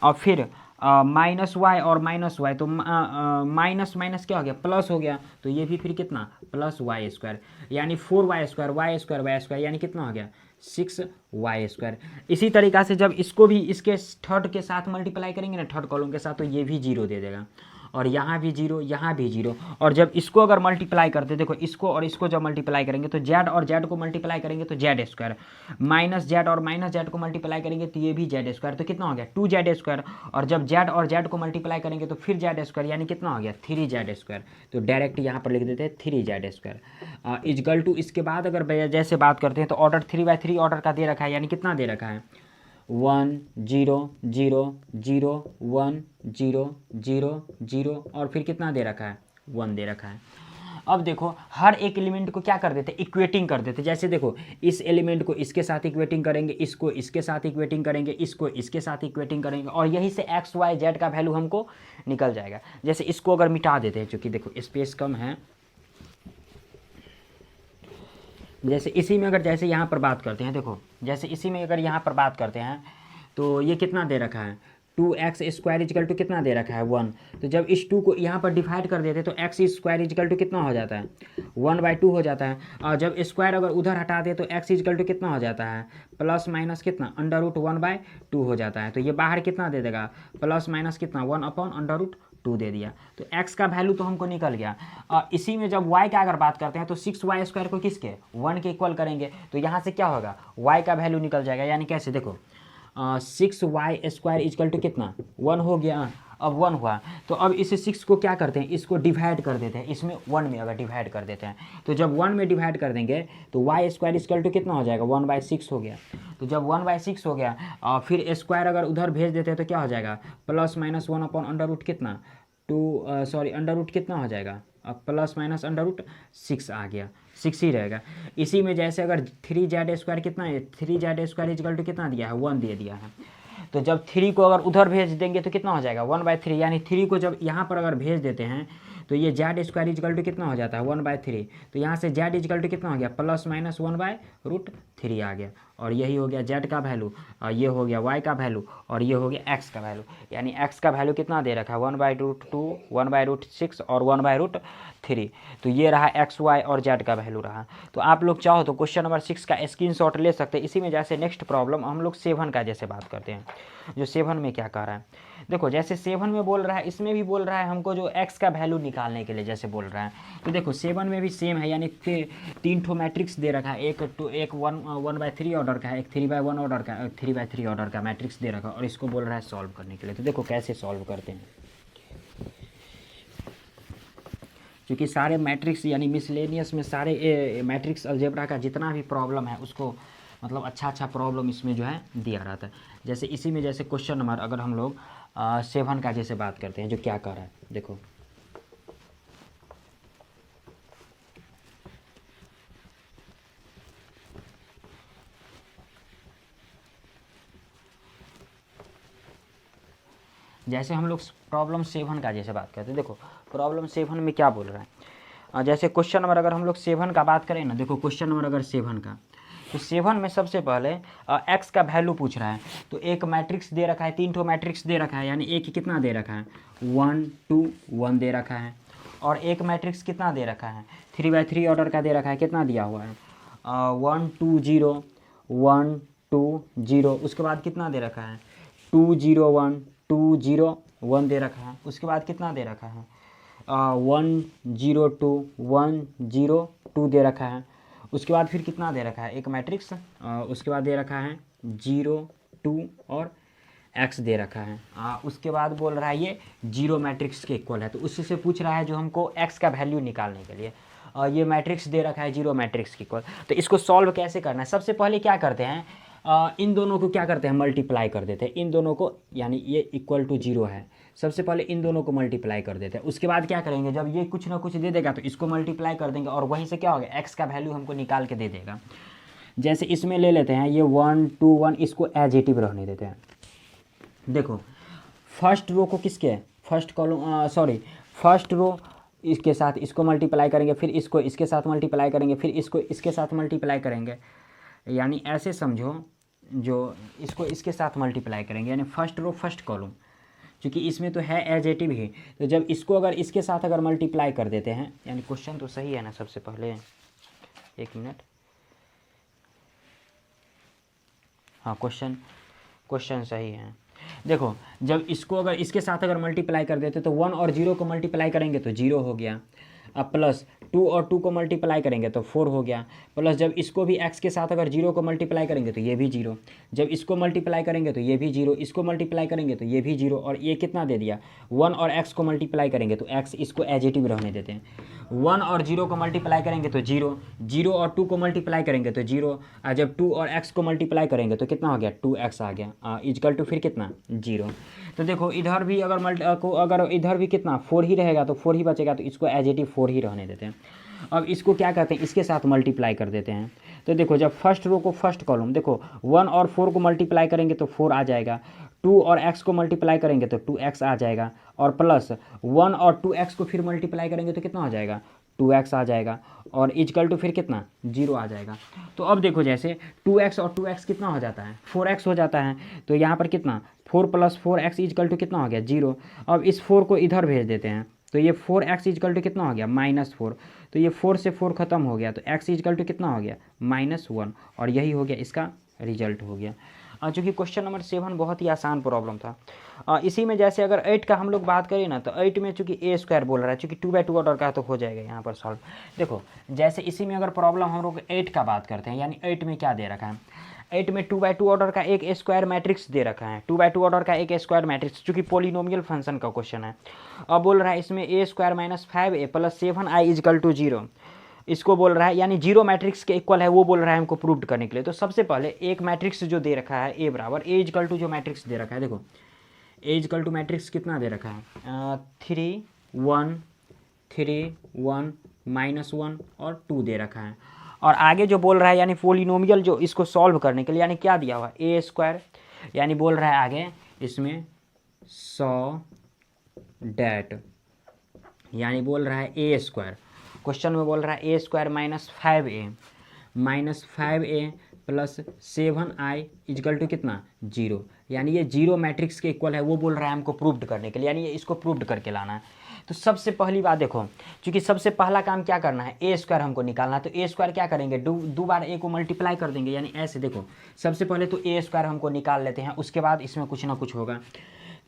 और फिर माइनस y और माइनस y, तो माइनस माइनस क्या हो गया प्लस हो गया, तो ये भी फिर कितना प्लस y स्क्वायर, यानी 4y स्क्वायर y स्क्वायर यानी कितना हो गया 6y स्क्वायर। इसी तरीक़ा से जब इसको भी इसके थर्ड के साथ मल्टीप्लाई करेंगे ना, थर्ड कॉलम के साथ, तो ये भी 0 दे देगा, और यहाँ भी 0 यहाँ भी 0। और जब इसको अगर मल्टीप्लाई करते, देखो इसको और इसको जब मल्टीप्लाई करेंगे तो z और z को मल्टीप्लाई करेंगे तो z स्क्वायर, माइनस z और माइनस z को मल्टीप्लाई करेंगे तो ये भी z स्क्वायर, तो कितना हो गया 2z स्क्वायर। और जब z और z को मल्टीप्लाई करेंगे तो फिर z स्क्वायर, यानी कितना हो गया 3z स्क्वायर। तो डायरेक्ट यहाँ पर लिख देते हैं 3z स्क्वायर इजकल टू। इसके बाद अगर जैसे बात करते हैं तो ऑर्डर 3/3 ऑर्डर का दे रखा है, यानी कितना दे रखा है 1 0 0 0 1 0 0 0 और फिर कितना दे रखा है 1 दे रखा है। अब देखो हर एक एलिमेंट को क्या कर देते, इक्वेटिंग कर देते। जैसे देखो इस एलिमेंट को इसके साथ इक्वेटिंग करेंगे, इसको इसके साथ इक्वेटिंग करेंगे, इसको इसके साथ इक्वेटिंग करेंगे, और यही से एक्स वाई जेड का वैल्यू हमको निकल जाएगा। जैसे इसको अगर मिटा देते हैं, चूँकि देखो स्पेस कम है, जैसे इसी में अगर जैसे यहाँ पर बात करते हैं, देखो जैसे इसी में अगर यहाँ पर बात करते हैं तो ये कितना दे रखा है, 2x स्क्वायर इजकल टू कितना दे रखा है 1। तो जब इस 2 को यहाँ पर डिवाइड कर देते तो x स्क्वायर इजकल टू कितना हो जाता है 1/2 हो जाता है। और जब स्क्वायर अगर उधर हटा दे तो x इजकल टू कितना हो जाता है प्लस माइनस कितना √1/2 हो जाता है। तो ये बाहर कितना दे देगा प्लस माइनस कितना 1/√2 दे दिया। तो x का वैल्यू तो हमको निकल गया। और इसी में जब y का अगर बात करते हैं तो 6y स्क्वायर को किसके 1 के इक्वल करेंगे, तो यहाँ से क्या होगा y का वैल्यू निकल जाएगा। यानी कैसे देखो 6y स्क्वायर इजकल टू कितना 1 हो गया। अब 1 हुआ तो अब इसे 6 को क्या करते हैं, इसको डिवाइड कर देते हैं, इसमें 1 में अगर डिवाइड कर देते हैं तो जब 1 में डिवाइड कर देंगे तो y स्क्वायर इजकल टू कितना हो जाएगा 1/6 हो गया। तो जब 1/6 हो गया और फिर स्क्वायर अगर उधर भेज देते हैं तो क्या हो जाएगा प्लस माइनस 1/√2 कितना अंडर रूट कितना हो जाएगा, अब प्लस माइनस √6 आ गया, 6 ही रहेगा। इसी में जैसे अगर 3z स्क्वायर कितना है, 3z स्क्वायर इजकल टू कितना दिया है 1 दे दिया है। तो जब 3 को अगर उधर भेज देंगे तो कितना हो जाएगा 1/3, यानी 3 को जब यहाँ पर अगर भेज देते हैं तो ये z स्क्वायर इजकल टू कितना हो जाता है 1/3। तो यहाँ से z इजकल टू कितना हो गया प्लस माइनस 1/√3 आ गया। और यही हो गया z का वैल्यू, और ये हो गया y का वैल्यू, और ये हो गया x का वैल्यू। यानी x का वैल्यू कितना दे रखा है 1/√2, 1/√6 और 1/√3। तो ये रहा x, y और z का वैल्यू रहा। तो आप लोग चाहो तो क्वेश्चन नंबर 6 का स्क्रीनशॉट ले सकते हैं। इसी में जैसे नेक्स्ट प्रॉब्लम हम लोग 7 का जैसे बात करते हैं, जो 7 में क्या कह रहा है देखो, जैसे 7 में बोल रहा है, इसमें भी बोल रहा है हमको जो x का वैल्यू निकालने के लिए जैसे बोल रहा है। तो देखो 7 में भी सेम है, यानी 3 ठो मैट्रिक्स दे रखा है, एक 1/3 ऑर्डर का है, एक 3/1 ऑर्डर का, 3/3 ऑर्डर का मैट्रिक्स दे रखा है, और इसको बोल रहा है सॉल्व करने के लिए। तो देखो कैसे सॉल्व करते हैं, क्योंकि सारे मैट्रिक्स यानी मिसलेनियस में सारे मैट्रिक्स अलजेब्रा का जितना भी प्रॉब्लम है उसको मतलब अच्छा प्रॉब्लम इसमें जो है दिया रहता है। जैसे इसी में जैसे क्वेश्चन नंबर अगर हम लोग 7 का जैसे बात करते हैं, जो क्या कर रहा है देखो, जैसे हम लोग प्रॉब्लम 7 का जैसे बात करते हैं, देखो प्रॉब्लम 7 में क्या बोल रहा है। जैसे क्वेश्चन नंबर अगर हम लोग 7 का बात करें ना, देखो क्वेश्चन नंबर अगर 7 का, तो 7 में सबसे पहले x का वैल्यू पूछ रहा है। तो एक मैट्रिक्स दे रखा है, 3 ठो मैट्रिक्स दे रखा है, यानी एक कितना दे रखा है 1 2 1 दे रखा है, और एक मैट्रिक्स कितना दे रखा है 3/3 ऑर्डर का दे रखा है, कितना दिया हुआ है 1 2 0 1 2 0। उसके बाद कितना दे रखा है 2 0 1 2 0 1 दे रखा है। उसके बाद कितना दे रखा है 1 0 2 1 0 2 दे रखा है। उसके बाद फिर कितना दे रखा है एक मैट्रिक्स, उसके बाद दे रखा है 0 2 और x दे रखा है। उसके बाद बोल रहा है ये 0 मैट्रिक्स के इक्वल है। तो उससे से पूछ रहा है जो हमको x का वैल्यू निकालने के लिए। ये मैट्रिक्स दे रखा है 0 मैट्रिक्स के इक्वल। तो इसको सॉल्व कैसे करना है, सबसे पहले क्या करते हैं इन दोनों को क्या करते हैं मल्टीप्लाई कर देते हैं, इन दोनों को, यानी ये इक्वल टू 0 है, सबसे पहले इन दोनों को मल्टीप्लाई कर देते हैं। उसके बाद क्या करेंगे, जब ये कुछ ना कुछ दे देगा तो इसको मल्टीप्लाई कर देंगे, और वहीं से क्या होगा x का वैल्यू हमको निकाल के दे देगा। जैसे इसमें ले लेते हैं ये 1 2 1, इसको एजिटिव रहने देते हैं। देखो फर्स्ट रो को किसके फर्स्ट कॉलम फर्स्ट रो इसके साथ इसको मल्टीप्लाई करेंगे, फिर इसको इसके साथ मल्टीप्लाई करेंगे, फिर इसको इसके साथ मल्टीप्लाई करेंगे, यानी ऐसे समझो जो इसको इसके साथ मल्टीप्लाई करेंगे, यानी फर्स्ट रो फर्स्ट कॉलम, क्योंकि इसमें तो है एजेटिव ही। तो जब इसको अगर इसके साथ अगर मल्टीप्लाई कर देते हैं, यानी क्वेश्चन तो सही है ना, सबसे पहले एक मिनट, हाँ क्वेश्चन सही है। देखो जब इसको अगर इसके साथ अगर मल्टीप्लाई कर देते तो 1 और 0 को मल्टीप्लाई करेंगे तो 0 हो गया, अब प्लस 2 और 2 को मल्टीप्लाई करेंगे तो 4 हो गया, प्लस जब इसको भी x के साथ अगर 0 को मल्टीप्लाई करेंगे तो ये भी 0, जब इसको मल्टीप्लाई करेंगे तो ये भी 0, इसको मल्टीप्लाई करेंगे तो ये भी 0, और ये कितना दे दिया 1 और x को मल्टीप्लाई करेंगे तो x, इसको एजिटिव रहने देते हैं। 1 और 0 को मल्टीप्लाई करेंगे तो 0, 0 और 2 को मल्टीप्लाई करेंगे तो 0, और जब 2 और x को मल्टीप्लाई करेंगे तो कितना हो गया 2x आ गया, इजकल टू फिर कितना 0। तो देखो इधर भी अगर इधर भी कितना 4 ही रहेगा तो 4 ही बचेगा, तो इसको एजिटिव 4 ही रहने देते हैं। अब इसको क्या कहते हैं, इसके साथ मल्टीप्लाई कर देते हैं। तो देखो जब फर्स्ट रो को फर्स्ट कॉलम, देखो 1 और 4 को मल्टीप्लाई करेंगे तो 4 आ जाएगा, 2 और x को मल्टीप्लाई करेंगे तो 2x आ जाएगा, और प्लस 1 और 2x को फिर मल्टीप्लाई करेंगे तो कितना हो जाएगा 2x आ जाएगा, और इजकल टू फिर कितना 0 आ जाएगा। तो अब देखो जैसे 2x और 2x कितना हो जाता है 4x हो जाता है, तो यहाँ पर कितना 4 + 4x इजकल टू कितना हो गया 0। अब इस 4 को इधर भेज देते हैं, तो ये 4x इजकल टू कितना हो गया -4, तो ये 4 से 4 खत्म हो गया, तो x इजकल टू कितना हो गया -1, और यही हो गया इसका रिजल्ट हो गया। चूँकि क्वेश्चन नंबर 7 बहुत ही आसान प्रॉब्लम था। इसी में जैसे अगर 8 का हम लोग बात करें ना, तो 8 में चूँकि a² बोल रहा है, चूँकि 2/2 ऑर्डर का तो हो जाएगा यहाँ पर सॉल्व। देखो जैसे इसी में अगर प्रॉब्लम हम लोग 8 का बात करते हैं, यानी 8 में क्या दे रखा है, 8 में 2/2 ऑर्डर का एक स्क्वायर मैट्रिक्स दे रखा है, 2/2 ऑर्डर का एक स्क्वायर मैट्रिक्स, चूँकि पोलिनोमियल फंक्शन का क्वेश्चन है। अब बोल रहा है इसमें a² - 5a + 7i is equal to 0, इसको बोल रहा है, यानी 0 मैट्रिक्स के इक्वल है, वो बोल रहा है हमको प्रूव करने के लिए। तो सबसे पहले एक मैट्रिक्स जो दे रखा है a बराबर a इजकल टू, जो मैट्रिक्स दे रखा है, देखो a इजकल टू मैट्रिक्स कितना दे रखा है 3 1 3 1 -1 और 2 दे रखा है। और आगे जो बोल रहा है यानी पोलिनोमियल जो इसको सॉल्व करने के लिए, यानी क्या दिया हुआ a², यानी बोल रहा है आगे इसमें 100 डैट, यानी बोल रहा है a², क्वेश्चन में बोल रहा है a² - 5a + 7i is equal to कितना 0, यानी ये 0 मैट्रिक्स के इक्वल है, वो बोल रहा है हमको प्रूव्ड करने के लिए, यानी ये इसको प्रूव्ड करके लाना है। तो सबसे पहली बात देखो, क्योंकि सबसे पहला काम क्या करना है a² हमको निकालना है, तो a² क्या करेंगे 2 बार a को मल्टीप्लाई कर देंगे, यानी ऐसे। देखो सबसे पहले तो a² हमको निकाल लेते हैं, उसके बाद इसमें कुछ ना कुछ होगा।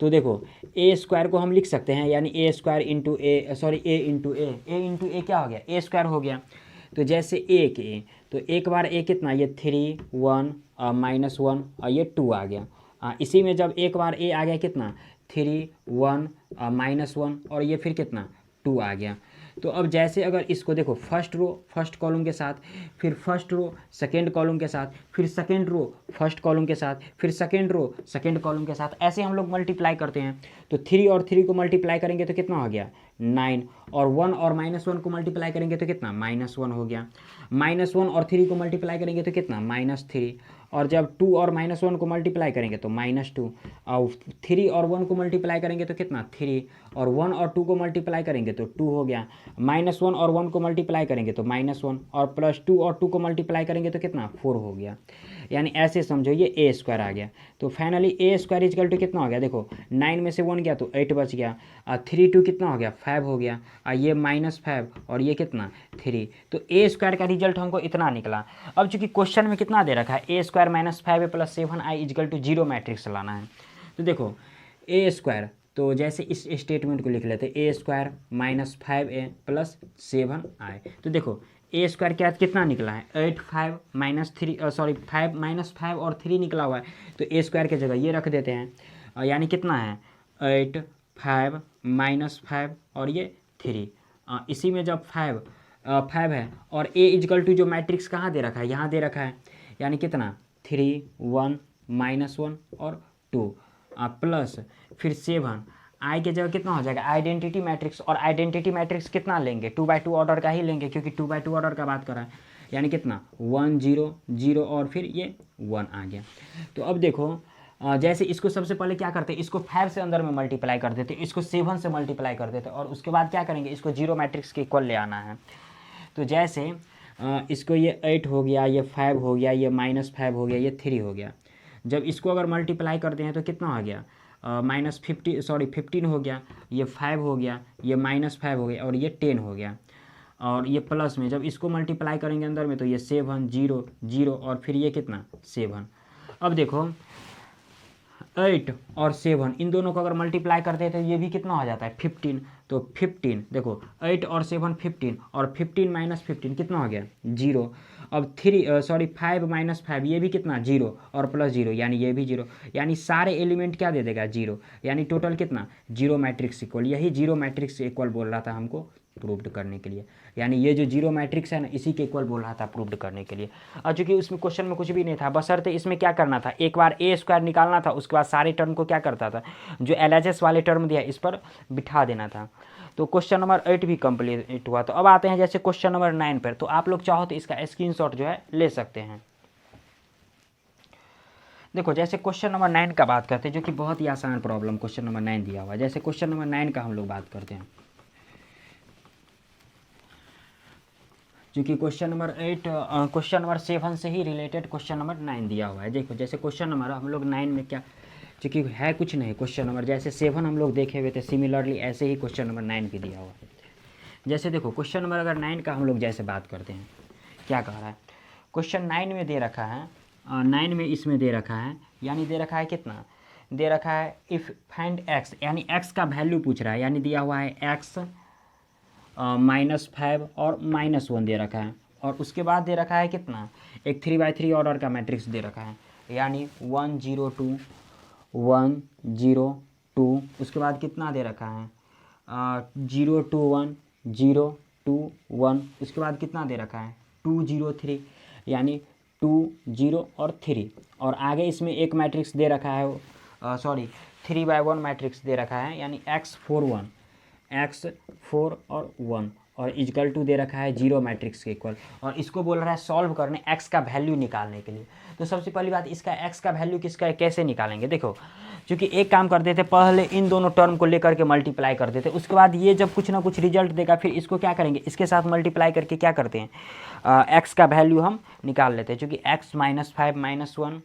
तो देखो a² को हम लिख सकते हैं, यानी a² × a, sorry a × a क्या हो गया a² हो गया। तो जैसे एक a, तो एक बार a कितना, ये 3 1 -1 और ये 2 आ गया। इसी में जब एक बार a आ गया कितना 3 1 -1 और ये फिर कितना 2 आ गया। तो अब जैसे अगर इसको देखो फर्स्ट रो फर्स्ट कॉलम के साथ, फिर फर्स्ट रो सेकेंड कॉलम के साथ, फिर सेकेंड रो फर्स्ट कॉलम के साथ, फिर सेकेंड रो सेकेंड कॉलम के साथ, ऐसे हम लोग मल्टीप्लाई करते हैं। तो 3 और 3 को मल्टीप्लाई करेंगे तो कितना हो गया 9, और 1 और -1 को मल्टीप्लाई करेंगे तो कितना -1 हो गया, -1 और 3 को मल्टीप्लाई करेंगे तो कितना -3, और जब 2 और -1 को मल्टीप्लाई करेंगे तो -2, और 3 और 1 को मल्टीप्लाई करेंगे तो कितना 3, और 1 और 2 को मल्टीप्लाई करेंगे तो 2 हो गया, -1 और 1 को मल्टीप्लाई करेंगे तो -1, और +2 और 2 को मल्टीप्लाई करेंगे तो कितना 4 हो गया। यानी ऐसे समझो ये a² आ गया। तो फाइनली a² इजकल टू कितना हो गया, देखो 9 में से 1 गया तो 8 बच गया, 3 2 कितना हो गया 5 हो गया, ये -5 और ये कितना 3। तो a² का रिजल्ट हमको इतना निकला। अब चूंकि क्वेश्चन में कितना दे रखा है a² - 5a + 7i is equal to 0 matrix लाना है। तो देखो a², तो जैसे इस स्टेटमेंट को लिख लेते a² - 5a + 7i। तो देखो a² क्या कितना निकला है 8 5 -3 सॉरी 5 -5 और 3 निकला हुआ है, तो a² की जगह ये रख देते हैं, यानी कितना है 8 5 -5 और ये 3। इसी में जब 5 है और a इजकल टू जो मैट्रिक्स कहाँ दे रखा है, यहाँ दे रखा है, यानी कितना 3 1 -1 और 2 प्लस फिर 7 आई के जगह कितना हो जाएगा आइडेंटिटी मैट्रिक्स, और आइडेंटिटी मैट्रिक्स कितना लेंगे 2/2 ऑर्डर का ही लेंगे, क्योंकि 2/2 ऑर्डर का बात कर रहा है, यानी कितना 1 0 0 और फिर ये 1 आ गया। तो अब देखो जैसे इसको सबसे पहले क्या करते हैं, इसको 5 से अंदर में मल्टीप्लाई कर देते, इसको 7 से मल्टीप्लाई कर देते, और उसके बाद क्या करेंगे इसको 0 मैट्रिक्स के इक्वल ले आना है। तो जैसे इसको ये 8 हो गया, ये 5 हो गया, ये -5 हो गया, ये 3 हो गया। जब इसको अगर मल्टीप्लाई करते हैं तो कितना हो गया -15 हो गया, ये 5 हो गया, ये -5 हो गया और ये 10 हो गया, और ये प्लस में जब इसको मल्टीप्लाई करेंगे अंदर में तो ये 7 0 0 और फिर ये कितना 7। अब देखो 8 और 7 इन दोनों को अगर मल्टीप्लाई करते हैं तो ये भी कितना हो जाता है 15। तो 15 देखो 8 और 7 15 और 15 माइनस 15 कितना हो गया 0। अब 5 माइनस 5 ये भी कितना 0 और प्लस 0 यानी ये भी 0, यानी सारे एलिमेंट क्या दे देगा 0, यानी टोटल कितना 0 मैट्रिक्स इक्वल, यही 0 मैट्रिक्स इक्वल बोल रहा था हमको प्रूव्ड करने के लिए, यानी ये जो 0 मैट्रिक्स है ना इसी के इक्वल बोल रहा था प्रूव्ड करने के लिए। और चूंकि उसमें क्वेश्चन में कुछ भी नहीं था, बशर्ते इसमें क्या करना था, एक बार ए स्क्वायर निकालना था, उसके बाद सारे टर्म को क्या करता था, जो LHS वाले टर्म दिया इस पर बिठा देना था। तो क्वेश्चन नंबर 8 भी कंप्लीट हुआ। तो अब आते हैं जैसे क्वेश्चन नंबर 9 पर, तो आप लोग चाहो तो इसका स्क्रीनशॉट जो है ले सकते हैं। देखो जैसे क्वेश्चन नंबर 9 का बात करते हैं, जो कि बहुत ही आसान प्रॉब्लम क्वेश्चन नंबर 9 दिया हुआ है। जैसे क्वेश्चन नंबर 9 का हम लोग बात करते हैं, क्योंकि क्वेश्चन नंबर 7 से ही रिलेटेड क्वेश्चन नंबर 9 दिया हुआ है। देखो जैसे क्वेश्चन नंबर हम लोग 9 में क्या, क्योंकि है कुछ नहीं, क्वेश्चन नंबर जैसे 7 हम लोग देखे हुए थे, सिमिलरली ऐसे ही क्वेश्चन नंबर 9 भी दिया हुआ है। जैसे देखो क्वेश्चन नंबर अगर 9 का हम लोग जैसे बात करते हैं, क्या कह रहा है क्वेश्चन 9 में दे रखा है, 9 में इसमें दे रखा है, यानी दे रखा है कितना, दे रखा है इफ़ फाइंड x, यानी x का वैल्यू पूछ रहा है, यानी दिया हुआ है x -5 और -1 दे रखा है, और उसके बाद दे रखा है कितना, एक 3×3 ऑर्डर का मैट्रिक्स दे रखा है, यानी 1 0 2 1 0 2, उसके बाद कितना दे रखा है 0 2 1 0 2 1, उसके बाद कितना दे रखा है 2 0 3, यानी 2 0 और 3, और आगे इसमें एक मैट्रिक्स दे रखा है, 3×1 मैट्रिक्स दे रखा है, यानी x 4 1 x 4 और 1, और इजकल टू दे रखा है 0 मैट्रिक्स के इक्वल, और इसको बोल रहा है सॉल्व करने x का वैल्यू निकालने के लिए। तो सबसे पहली बात, इसका x का वैल्यू किसका है, कैसे निकालेंगे। देखो क्योंकि एक काम करते थे, पहले इन दोनों टर्म को लेकर के मल्टीप्लाई कर देते, उसके बाद ये जब कुछ ना कुछ रिजल्ट देगा फिर इसको क्या करेंगे, इसके साथ मल्टीप्लाई करके क्या करते हैं x का वैल्यू हम निकाल लेते हैं, क्योंकि x -5 -1,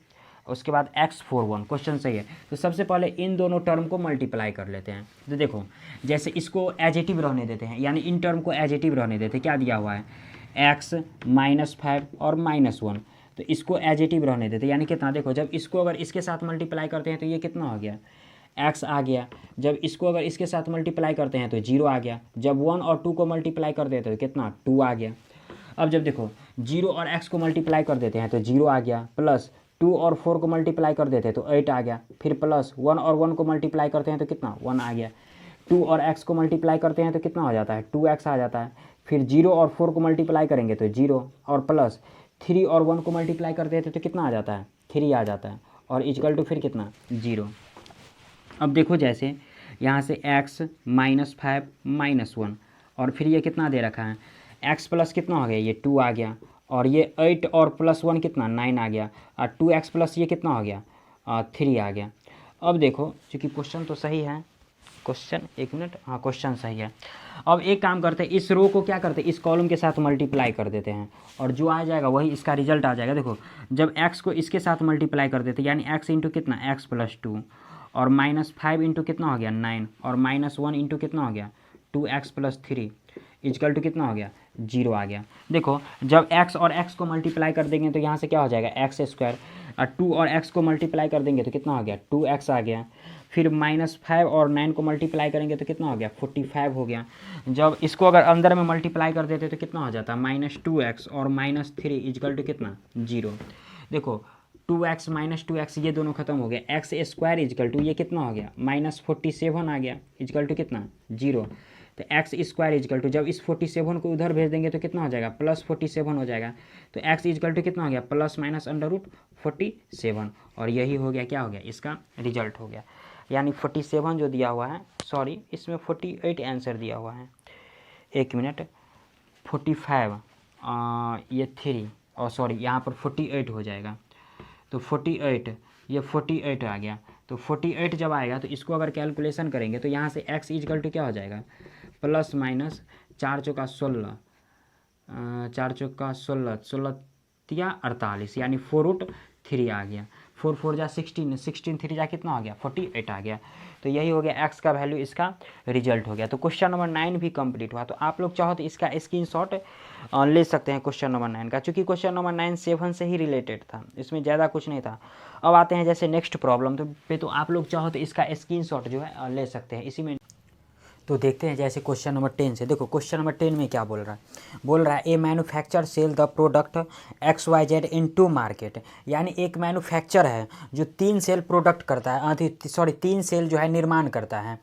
उसके बाद x 4 1, क्वेश्चन सही है। तो सबसे पहले इन दोनों टर्म को मल्टीप्लाई कर लेते हैं। तो देखो जैसे इसको एजेटिव रहने देते हैं, यानी इन टर्म को एजेटिव रहने देते हैं, क्या दिया हुआ है x -5 और -1, तो इसको एजेटिव रहने देते हैं, यानी कितना, देखो जब इसको अगर इसके साथ मल्टीप्लाई करते हैं तो ये कितना हो गया x आ गया, जब इसको अगर इसके साथ मल्टीप्लाई करते हैं तो 0 आ गया, जब 1 और 2 को मल्टीप्लाई कर देते हैं तो कितना 2 आ गया। अब जब देखो 0 और x को मल्टीप्लाई कर देते हैं तो 0 आ गया, प्लस 2 और 4 को मल्टीप्लाई कर देते हैं तो 8 आ गया, फिर प्लस 1 और 1 को मल्टीप्लाई करते हैं तो कितना 1 आ गया, 2 और x को मल्टीप्लाई करते हैं तो कितना हो जाता है 2x आ जाता है, फिर 0 और 4 को मल्टीप्लाई करेंगे तो 0, और प्लस 3 और 1 को मल्टीप्लाई कर देते तो कितना आ जाता है 3 आ जाता है, और इजकल टू फिर कितना 0। अब देखो जैसे यहाँ से x -5 -1, और फिर ये कितना दे रखा है x प्लस कितना हो गया, ये 2 आ गया, और ये 8 और प्लस 1 कितना 9 आ गया, और 2x प्लस ये कितना हो गया 3 आ गया। अब देखो चूँकि क्वेश्चन तो सही है, क्वेश्चन एक मिनट, हाँ क्वेश्चन सही है। अब एक काम करते हैं, इस रो को क्या करते हैं, इस कॉलम के साथ मल्टीप्लाई कर देते हैं, और जो आ जाएगा वही इसका रिजल्ट आ जाएगा। देखो जब x को इसके साथ मल्टीप्लाई कर देते हैं, यानी x इंटू कितना x + 2, और -5 इंटू कितना हो गया 9, और -1 इंटू कितना हो गया 2x + 3, इजकल टू कितना हो गया 0 आ गया। देखो जब x और x को मल्टीप्लाई कर देंगे तो यहाँ से क्या हो जाएगा x², और 2 और x को मल्टीप्लाई कर देंगे तो कितना हो गया 2x आ गया, फिर -5 और 9 को मल्टीप्लाई करेंगे तो कितना हो गया 45 हो गया। जब इसको अगर अंदर में मल्टीप्लाई कर देते तो कितना हो जाता -2x और -3 इजकल टू कितना 0। देखो 2x -2x ये दोनों खत्म हो गए, x² इजकल टू ये कितना हो गया -47 आ गया, इजकल टू कितना 0। तो x² इजकल टू जब इस 47 को उधर भेज देंगे तो कितना हो जाएगा +47 हो जाएगा, तो x इजकल टू कितना हो गया ±√47, और यही हो गया, क्या हो गया इसका रिजल्ट हो गया। यानी 47 जो दिया हुआ है, सॉरी इसमें 48 आंसर दिया हुआ है, एक मिनट 45 ये 3 और सॉरी यहाँ पर 48 हो जाएगा, तो 48 ये 48 आ गया। तो 48 जब आएगा तो इसको अगर कैलकुलेशन करेंगे तो यहाँ से x इजकल टू क्या हो जाएगा ±4 चौका 16, 4 चौका 16, 16 या 48, यानी 4√3 आ गया। 4 4 जा 16, 16 3 जा कितना हो गया 48 आ गया। तो यही हो गया x का वैल्यू, इसका रिजल्ट हो गया। तो क्वेश्चन नंबर 9 भी कंप्लीट हुआ। तो आप लोग चाहो तो इसका स्क्रीनशॉट ले सकते हैं क्वेश्चन नंबर 9 का, चूँकि क्वेश्चन नंबर 9 7 से ही रिलेटेड था, इसमें ज़्यादा कुछ नहीं था। अब आते हैं जैसे नेक्स्ट प्रॉब्लम तो आप लोग चाहो तो इसका स्क्रीनशॉट जो है ले सकते हैं इसी में। तो देखते हैं जैसे क्वेश्चन नंबर 10 से। देखो क्वेश्चन नंबर 10 में क्या बोल रहा है a manufacture sell the product XYZ into market. यानी एक मैन्युफैक्चर है जो 3 सेल प्रोडक्ट करता है, 3 सेल जो है निर्माण करता है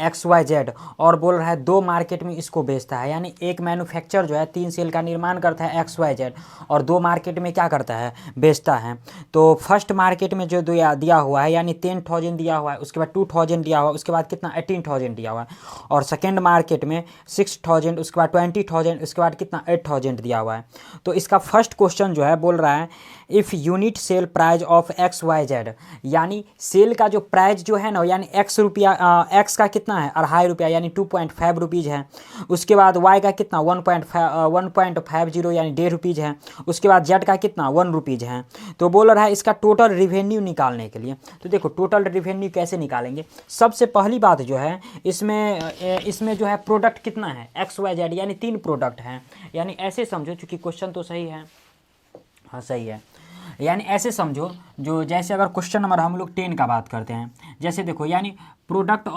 XYZ, और बोल रहा है 2 मार्केट में इसको बेचता है। यानी एक मैन्युफैक्चर जो है 3 सेल का निर्माण करता है XYZ और 2 मार्केट में क्या करता है, बेचता है। तो फर्स्ट मार्केट में जो दिया हुआ है यानी 10,000 दिया हुआ है, उसके बाद 2,000 दिया हुआ है, उसके बाद कितना 18,000 दिया हुआ है, और सेकेंड मार्केट में 6,000, उसके बाद 20,000, उसके बाद कितना 8,000 दिया हुआ है। तो इसका फर्स्ट क्वेश्चन जो है बोल रहा है if unit sale price of XYZ, यानी सेल का जो प्राइस जो है ना यानी एक्स का कितना है 2.5 रुपया यानी 2.5 रुपीज़ है। उसके बाद वाई का कितना 1.50 यानी 1.5 रुपीज़ है। उसके बाद जेड का कितना 1 रुपीज़ है। तो बोल रहा है इसका टोटल रिवेन्यू निकालने के लिए। तो देखो टोटल रिवेन्यू कैसे निकालेंगे। सबसे पहली बात जो है इसमें जो है प्रोडक्ट कितना है XYZ यानी 3 प्रोडक्ट हैं। यानी ऐसे समझो, चूँकि क्वेश्चन तो सही है, हाँ सही है, यानी ऐसे समझो जो जैसे अगर क्वेश्चन नंबर हम लोग 10 का बात करते हैं, जैसे देखो यानी प्रोडक्ट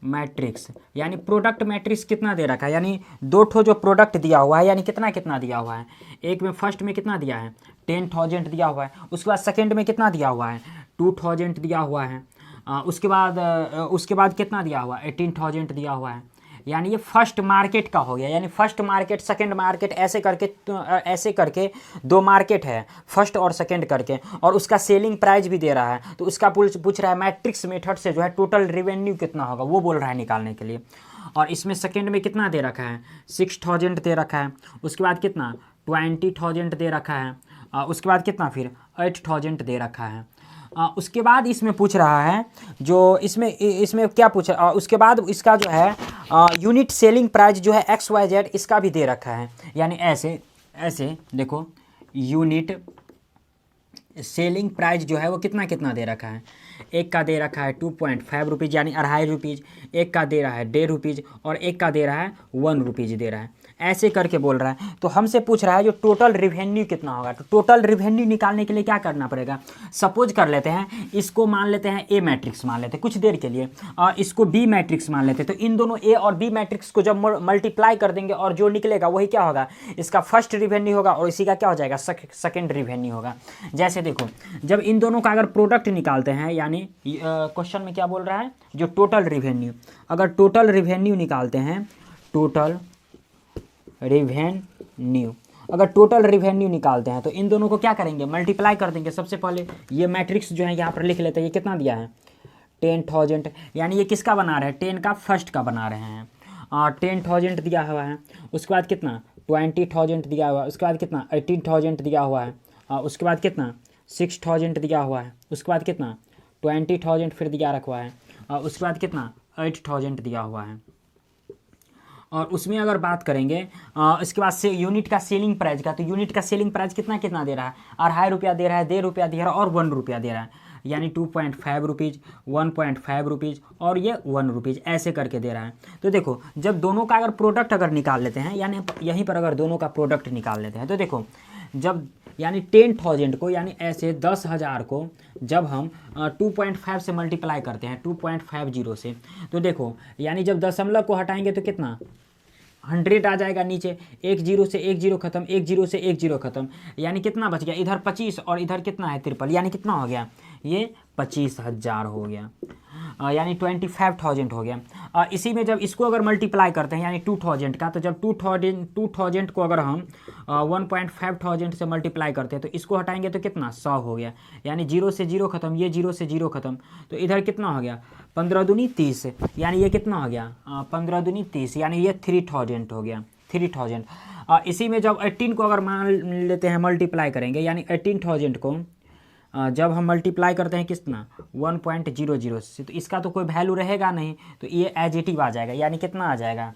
मैट्रिक्स, यानी प्रोडक्ट मैट्रिक्स कितना दे रखा है, यानी 2 ठो जो प्रोडक्ट दिया हुआ है यानी कितना दिया हुआ है। एक में फर्स्ट में कितना दिया है 10,000 दिया हुआ है, उसके बाद सेकेंड में कितना दिया हुआ है 2,000 दिया हुआ है, उसके बाद कितना दिया हुआ है 18,000 दिया हुआ है। यानी ये फर्स्ट मार्केट का हो गया, यानी फर्स्ट मार्केट सेकंड मार्केट ऐसे करके 2 मार्केट है फर्स्ट और सेकंड करके, और उसका सेलिंग प्राइस भी दे रहा है। तो उसका पूछ रहा है मैट्रिक्स मेथड से जो है टोटल रिवेन्यू कितना होगा वो बोल रहा है निकालने के लिए। और इसमें सेकंड में कितना दे रखा है 6,000 दे रखा है, उसके बाद कितना 20,000 दे रखा है, उसके बाद कितना फिर 8,000 दे रखा है। उसके बाद इसमें पूछ रहा है जो इसमें क्या पूछ रहा है, उसके बाद इसका जो है यूनिट सेलिंग प्राइस जो है XYZ इसका भी दे रखा है। यानी ऐसे देखो यूनिट सेलिंग प्राइस जो है वो कितना दे रखा है। एक का दे रखा है 2.5 रुपीज़ यानी 2.5 रुपीज़, एक का दे रहा है 1.5 रुपीज़, और एक का दे रहा है 1 रुपीज़ दे रहा है। ऐसे करके बोल रहा है। तो हमसे पूछ रहा है जो टोटल रिवेन्यू कितना होगा। तो टोटल रिवेन्यू निकालने के लिए क्या करना पड़ेगा, सपोज कर लेते हैं इसको मान लेते हैं ए मैट्रिक्स मान लेते हैं कुछ देर के लिए, और इसको बी मैट्रिक्स मान लेते हैं। तो इन दोनों ए और बी मैट्रिक्स को जब मल्टीप्लाई कर देंगे और जो निकलेगा वही क्या होगा, इसका फर्स्ट रिवेन्यू होगा, और इसी का क्या हो जाएगा सेकेंड रिवेन्यू होगा। जैसे देखो जब इन दोनों का अगर प्रोडक्ट निकालते हैं, यानी क्वेश्चन में क्या बोल रहा है जो टोटल रिवेन्यू, अगर टोटल रिवेन्यू निकालते हैं, अगर टोटल रिवेन्यू निकालते हैं तो इन दोनों को क्या करेंगे मल्टीप्लाई कर देंगे। सबसे पहले ये मैट्रिक्स जो है यहाँ पर लिख लेते हैं, ये कितना दिया है 10,000, यानी ये किसका बना रहे हैं 10 का फर्स्ट का बना रहे हैं, 10,000 दिया हुआ है। उसके बाद कितना 20,000 दिया हुआ है, उसके बाद कितना 18,000 दिया हुआ है, उसके बाद कितना 6,000 दिया हुआ है, उसके बाद कितना 20,000 फिर दिया रखा है, उसके बाद कितना 8,000 दिया हुआ है। और उसमें अगर बात करेंगे इसके बाद से यूनिट का सेलिंग प्राइस का, तो यूनिट का सेलिंग प्राइस कितना दे रहा है 2.5 रुपया दे रहा है, 1.5 रुपया दे रहा है और 1 रुपया दे रहा है। यानी 2.5 रुपीज़, 1.5 रुपीज़ और ये 1 रुपीज़ ऐसे करके दे रहा है। तो देखो जब दोनों का अगर प्रोडक्ट अगर निकाल लेते हैं, यानी यहीं पर अगर दोनों का प्रोडक्ट निकाल लेते हैं, तो देखो जब यानी 10,000 को यानी ऐसे 10,000 को जब हम 2.5 से मल्टीप्लाई करते हैं 2.50 से, तो देखो यानी जब दशमलव को हटाएंगे तो कितना 100 आ जाएगा नीचे, 1 0 से 1 0 खत्म, 1 0 से 1 0 खत्म, यानी कितना बच गया इधर 25 और इधर कितना है 53, यानी कितना हो गया ये 25,000 हो गया, यानी 25,000 हो गया। इसी में जब इसको अगर मल्टीप्लाई करते हैं यानी 2,000 का, तो जब 2,000 को अगर हम 1.5 से मल्टीप्लाई करते हैं तो इसको हटाएंगे तो कितना 100 हो गया, यानी 0 से 0 खत्म, ये 0 से 0 खत्म, तो इधर कितना हो गया 15 दूनी 30, यानी ये कितना हो गया 15 दूनी 30, यानी ये 3,000 हो गया 3,000। इसी में जब 18 को अगर मान लेते हैं मल्टीप्लाई करेंगे, यानी 18,000 को जब हम मल्टीप्लाई करते हैं कितना 1.00 से, तो इसका तो कोई वैल्यू रहेगा नहीं, तो ये एज इट इज आ जाएगा, यानी कितना आ जाएगा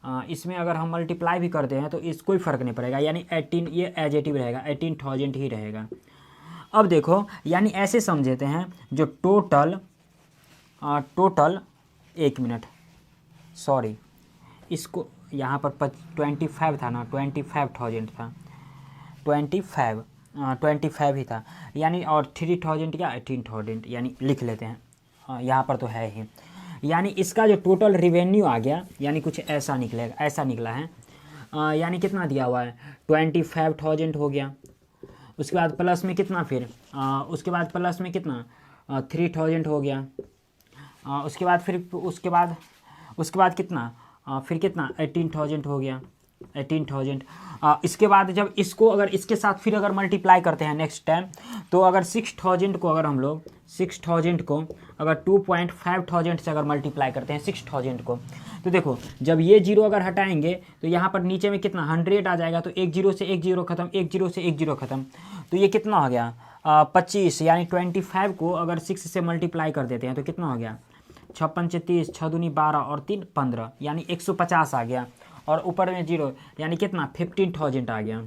इसमें अगर हम मल्टीप्लाई भी करते हैं तो इस कोई फ़र्क नहीं पड़ेगा, यानी 18 ये एजेटिव रहेगा, 18,000 ही रहेगा। अब देखो यानी ऐसे समझते हैं जो टोटल एक मिनट सॉरी, इसको यहाँ पर 25 था ना, 25,000 था, 25 ही था, यानी और 3,000 या 18,000 यानी लिख लेते हैं, यहाँ पर तो है ही। यानी इसका जो टोटल रिवेन्यू आ गया यानी कुछ ऐसा निकलेगा, ऐसा निकला है। यानी कितना दिया हुआ है 25,000 हो गया। उसके बाद प्लस में कितना फिर उसके बाद प्लस में कितना 3,000 हो गया। उसके बाद फिर उसके बाद कितना फिर कितना 18,000 हो गया, 18,000। इसके बाद जब इसको अगर इसके साथ फिर अगर मल्टीप्लाई करते हैं नेक्स्ट टाइम, तो अगर 6,000 को अगर हम लोग 6,000 को अगर 2,500 से अगर मल्टीप्लाई करते हैं 6,000 को, तो देखो जब ये जीरो अगर हटाएंगे तो यहाँ पर नीचे में कितना 100 आ जाएगा, तो एक जीरो से एक जीरो खत्म, एक जीरो से एक जीरो खत्म, तो ये कितना हो गया 25, यानी 25 को अगर 6 से मल्टीप्लाई कर देते हैं तो कितना हो गया 56 30, 6 दूनी 12 और 3 15, यानी 150 आ गया। और ऊपर में जीरो यानी कितना 15,000 आ गया,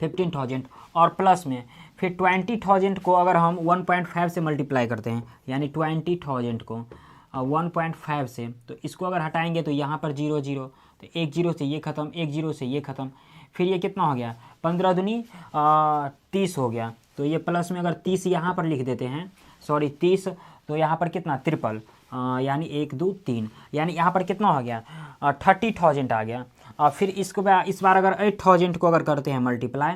15,000। और प्लस में फिर 20,000 को अगर हम 1.5 से मल्टीप्लाई करते हैं, यानी 20,000 को 1.5 से, तो इसको अगर हटाएंगे तो यहाँ पर जीरो जीरो, तो एक जीरो से ये ख़त्म, एक जीरो से ये ख़त्म, फिर ये कितना हो गया 15 दूनी 30 हो गया। तो ये प्लस में अगर 30 यहाँ पर लिख देते हैं, सॉरी 30, तो यहाँ पर कितना 3 यानी 1 2 3, यानी यहाँ पर कितना हो गया 30,000 आ गया। फिर इसको इस बार अगर 8,000 को अगर करते हैं मल्टीप्लाई,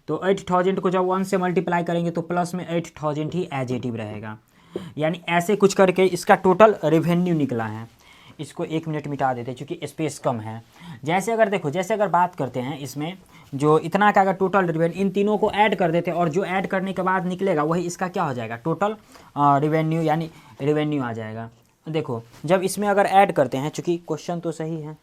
तो 8,000 को जब 1 से मल्टीप्लाई करेंगे तो प्लस में 8,000 ही एजेटिव रहेगा। यानी ऐसे कुछ करके इसका टोटल रेवेन्यू निकला है। इसको 1 मिनट मिटा देते क्योंकि स्पेस कम है। जैसे अगर देखो, जैसे अगर बात करते हैं इसमें जो इतना का अगर टोटल रेवेन्यू, इन तीनों को ऐड कर देते हैं और जो ऐड करने के बाद निकलेगा वही इसका क्या हो जाएगा टोटल रेवेन्यू, यानी रेवेन्यू आ जाएगा। देखो जब इसमें अगर ऐड करते हैं, चूँकि क्वेश्चन तो सही है,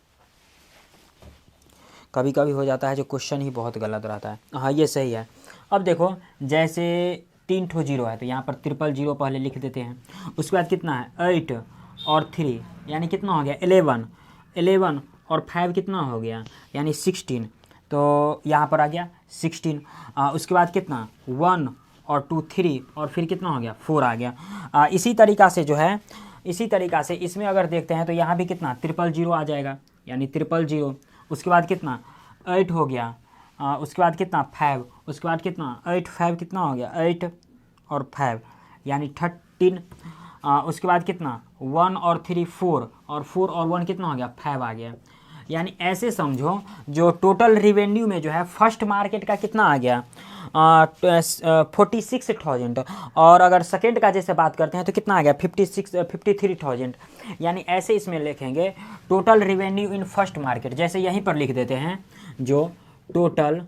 कभी कभी हो जाता है जो क्वेश्चन ही बहुत गलत रहता है। हाँ ये सही है। अब देखो जैसे 3 ठो जीरो है तो यहाँ पर 000 पहले लिख देते हैं। उसके बाद कितना है 8 और 3 यानी कितना हो गया 11 और 5 कितना हो गया यानी 16, तो यहाँ पर आ गया 16। उसके बाद कितना 1 और 2 3 और फिर कितना हो गया 4 आ गया। इसी तरीक़ा से जो है, इसी तरीक़ा से इसमें अगर देखते हैं तो यहाँ भी कितना 000 आ जाएगा, यानी 000। उसके बाद कितना 8 हो गया, उसके बाद कितना 5, उसके बाद कितना 8 5 कितना हो गया 8 और 5 यानी 13। उसके बाद कितना 1 और 3 4 और 4 और 1 कितना हो गया 5 आ गया। यानी ऐसे समझो जो टोटल रिवेन्यू में जो है फर्स्ट मार्केट का कितना आ गया 46,000, और अगर सेकेंड का जैसे बात करते हैं तो कितना आ गया 53,000। यानी ऐसे इसमें लिखेंगे total revenue in first market, जैसे यहीं पर लिख देते हैं जो total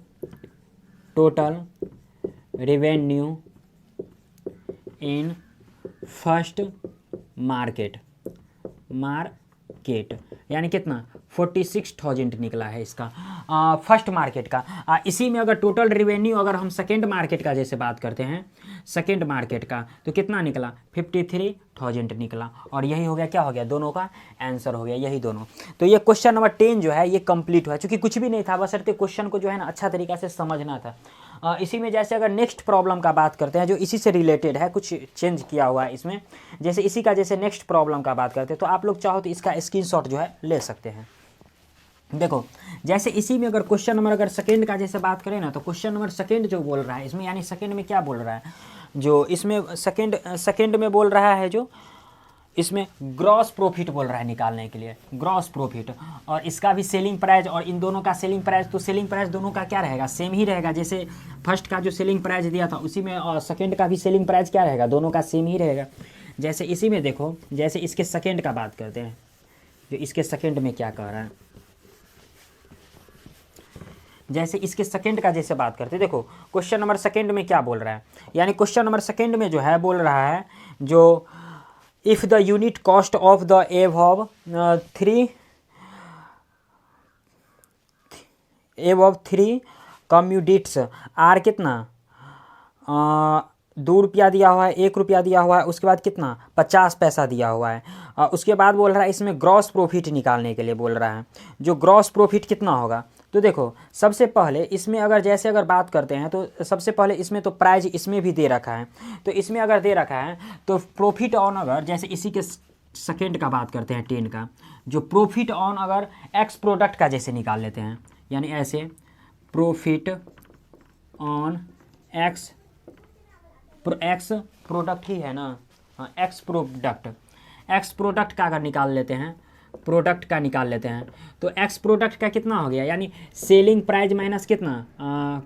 revenue in first market यानी कितना 46,000 निकला है इसका फर्स्ट मार्केट का। इसी में अगर टोटल रिवेन्यू अगर हम सेकेंड मार्केट का जैसे बात करते हैं, सेकेंड मार्केट का, तो कितना निकला 53,000 निकला। और यही हो गया, क्या हो गया दोनों का आंसर हो गया यही दोनों। तो ये क्वेश्चन नंबर 10 जो है ये कंप्लीट हुआ, चूँकि कुछ भी नहीं था, बशर्ते क्वेश्चन को जो है ना अच्छा तरीक़ा से समझना था। इसी में जैसे अगर नेक्स्ट प्रॉब्लम का बात करते हैं जो इसी से रिलेटेड है, कुछ चेंज किया हुआ है इसमें, जैसे इसी का जैसे नेक्स्ट प्रॉब्लम का बात करते हैं तो आप लोग चाहो तो इसका स्क्रीनशॉट जो है ले सकते हैं। देखो जैसे इसी में अगर क्वेश्चन नंबर अगर सेकंड का जैसे बात करें ना, तो क्वेश्चन नंबर सेकंड जो बोल रहा है इसमें, यानी सेकंड में क्या बोल रहा है, जो इसमें सेकंड में बोल रहा है, जो इसमें ग्रॉस प्रॉफिट बोल रहा है निकालने के लिए, ग्रॉस प्रॉफिट। और इसका भी सेलिंग प्राइस और इन दोनों का सेलिंग प्राइस, तो सेलिंग प्राइस दोनों का क्या रहेगा सेम ही रहेगा। जैसे फर्स्ट का जो सेलिंग प्राइस दिया था उसी में और सेकंड का भी सेलिंग प्राइस क्या रहेगा, दोनों का सेम ही रहेगा। जैसे इसी में देखो, जैसे इसके सेकंड का बात करते हैं, जो इसके सेकंड में क्या कह रहा है, जैसे इसके सेकंड का जैसे बात करते हैं, देखो क्वेश्चन नंबर सेकंड में क्या बोल रहा है, यानी क्वेश्चन नंबर सेकंड में जो है बोल रहा है जो if the unit cost of the above 3 commodities are कितना 2 रुपया दिया हुआ है, 1 रुपया दिया हुआ है, उसके बाद कितना 50 पैसा दिया हुआ है। उसके बाद बोल रहा है इसमें ग्रॉस प्रॉफिट निकालने के लिए बोल रहा है, जो ग्रॉस प्रॉफिट कितना होगा। तो देखो सबसे पहले इसमें अगर जैसे अगर बात करते हैं तो सबसे पहले इसमें तो प्राइज इसमें भी दे रखा है, तो इसमें अगर दे रखा है तो प्रॉफिट ऑन अगर जैसे इसी के सेकेंड का बात करते हैं 10 का, जो प्रॉफिट ऑन अगर एक्स प्रोडक्ट का जैसे निकाल लेते हैं, यानी ऐसे प्रॉफिट ऑन एक्स प्रोडक्ट ही है ना, हाँ एक्स प्रोडक्ट का अगर निकाल लेते हैं, प्रोडक्ट का निकाल लेते हैं तो एक्स प्रोडक्ट का कितना हो गया, यानी सेलिंग प्राइस माइनस कितना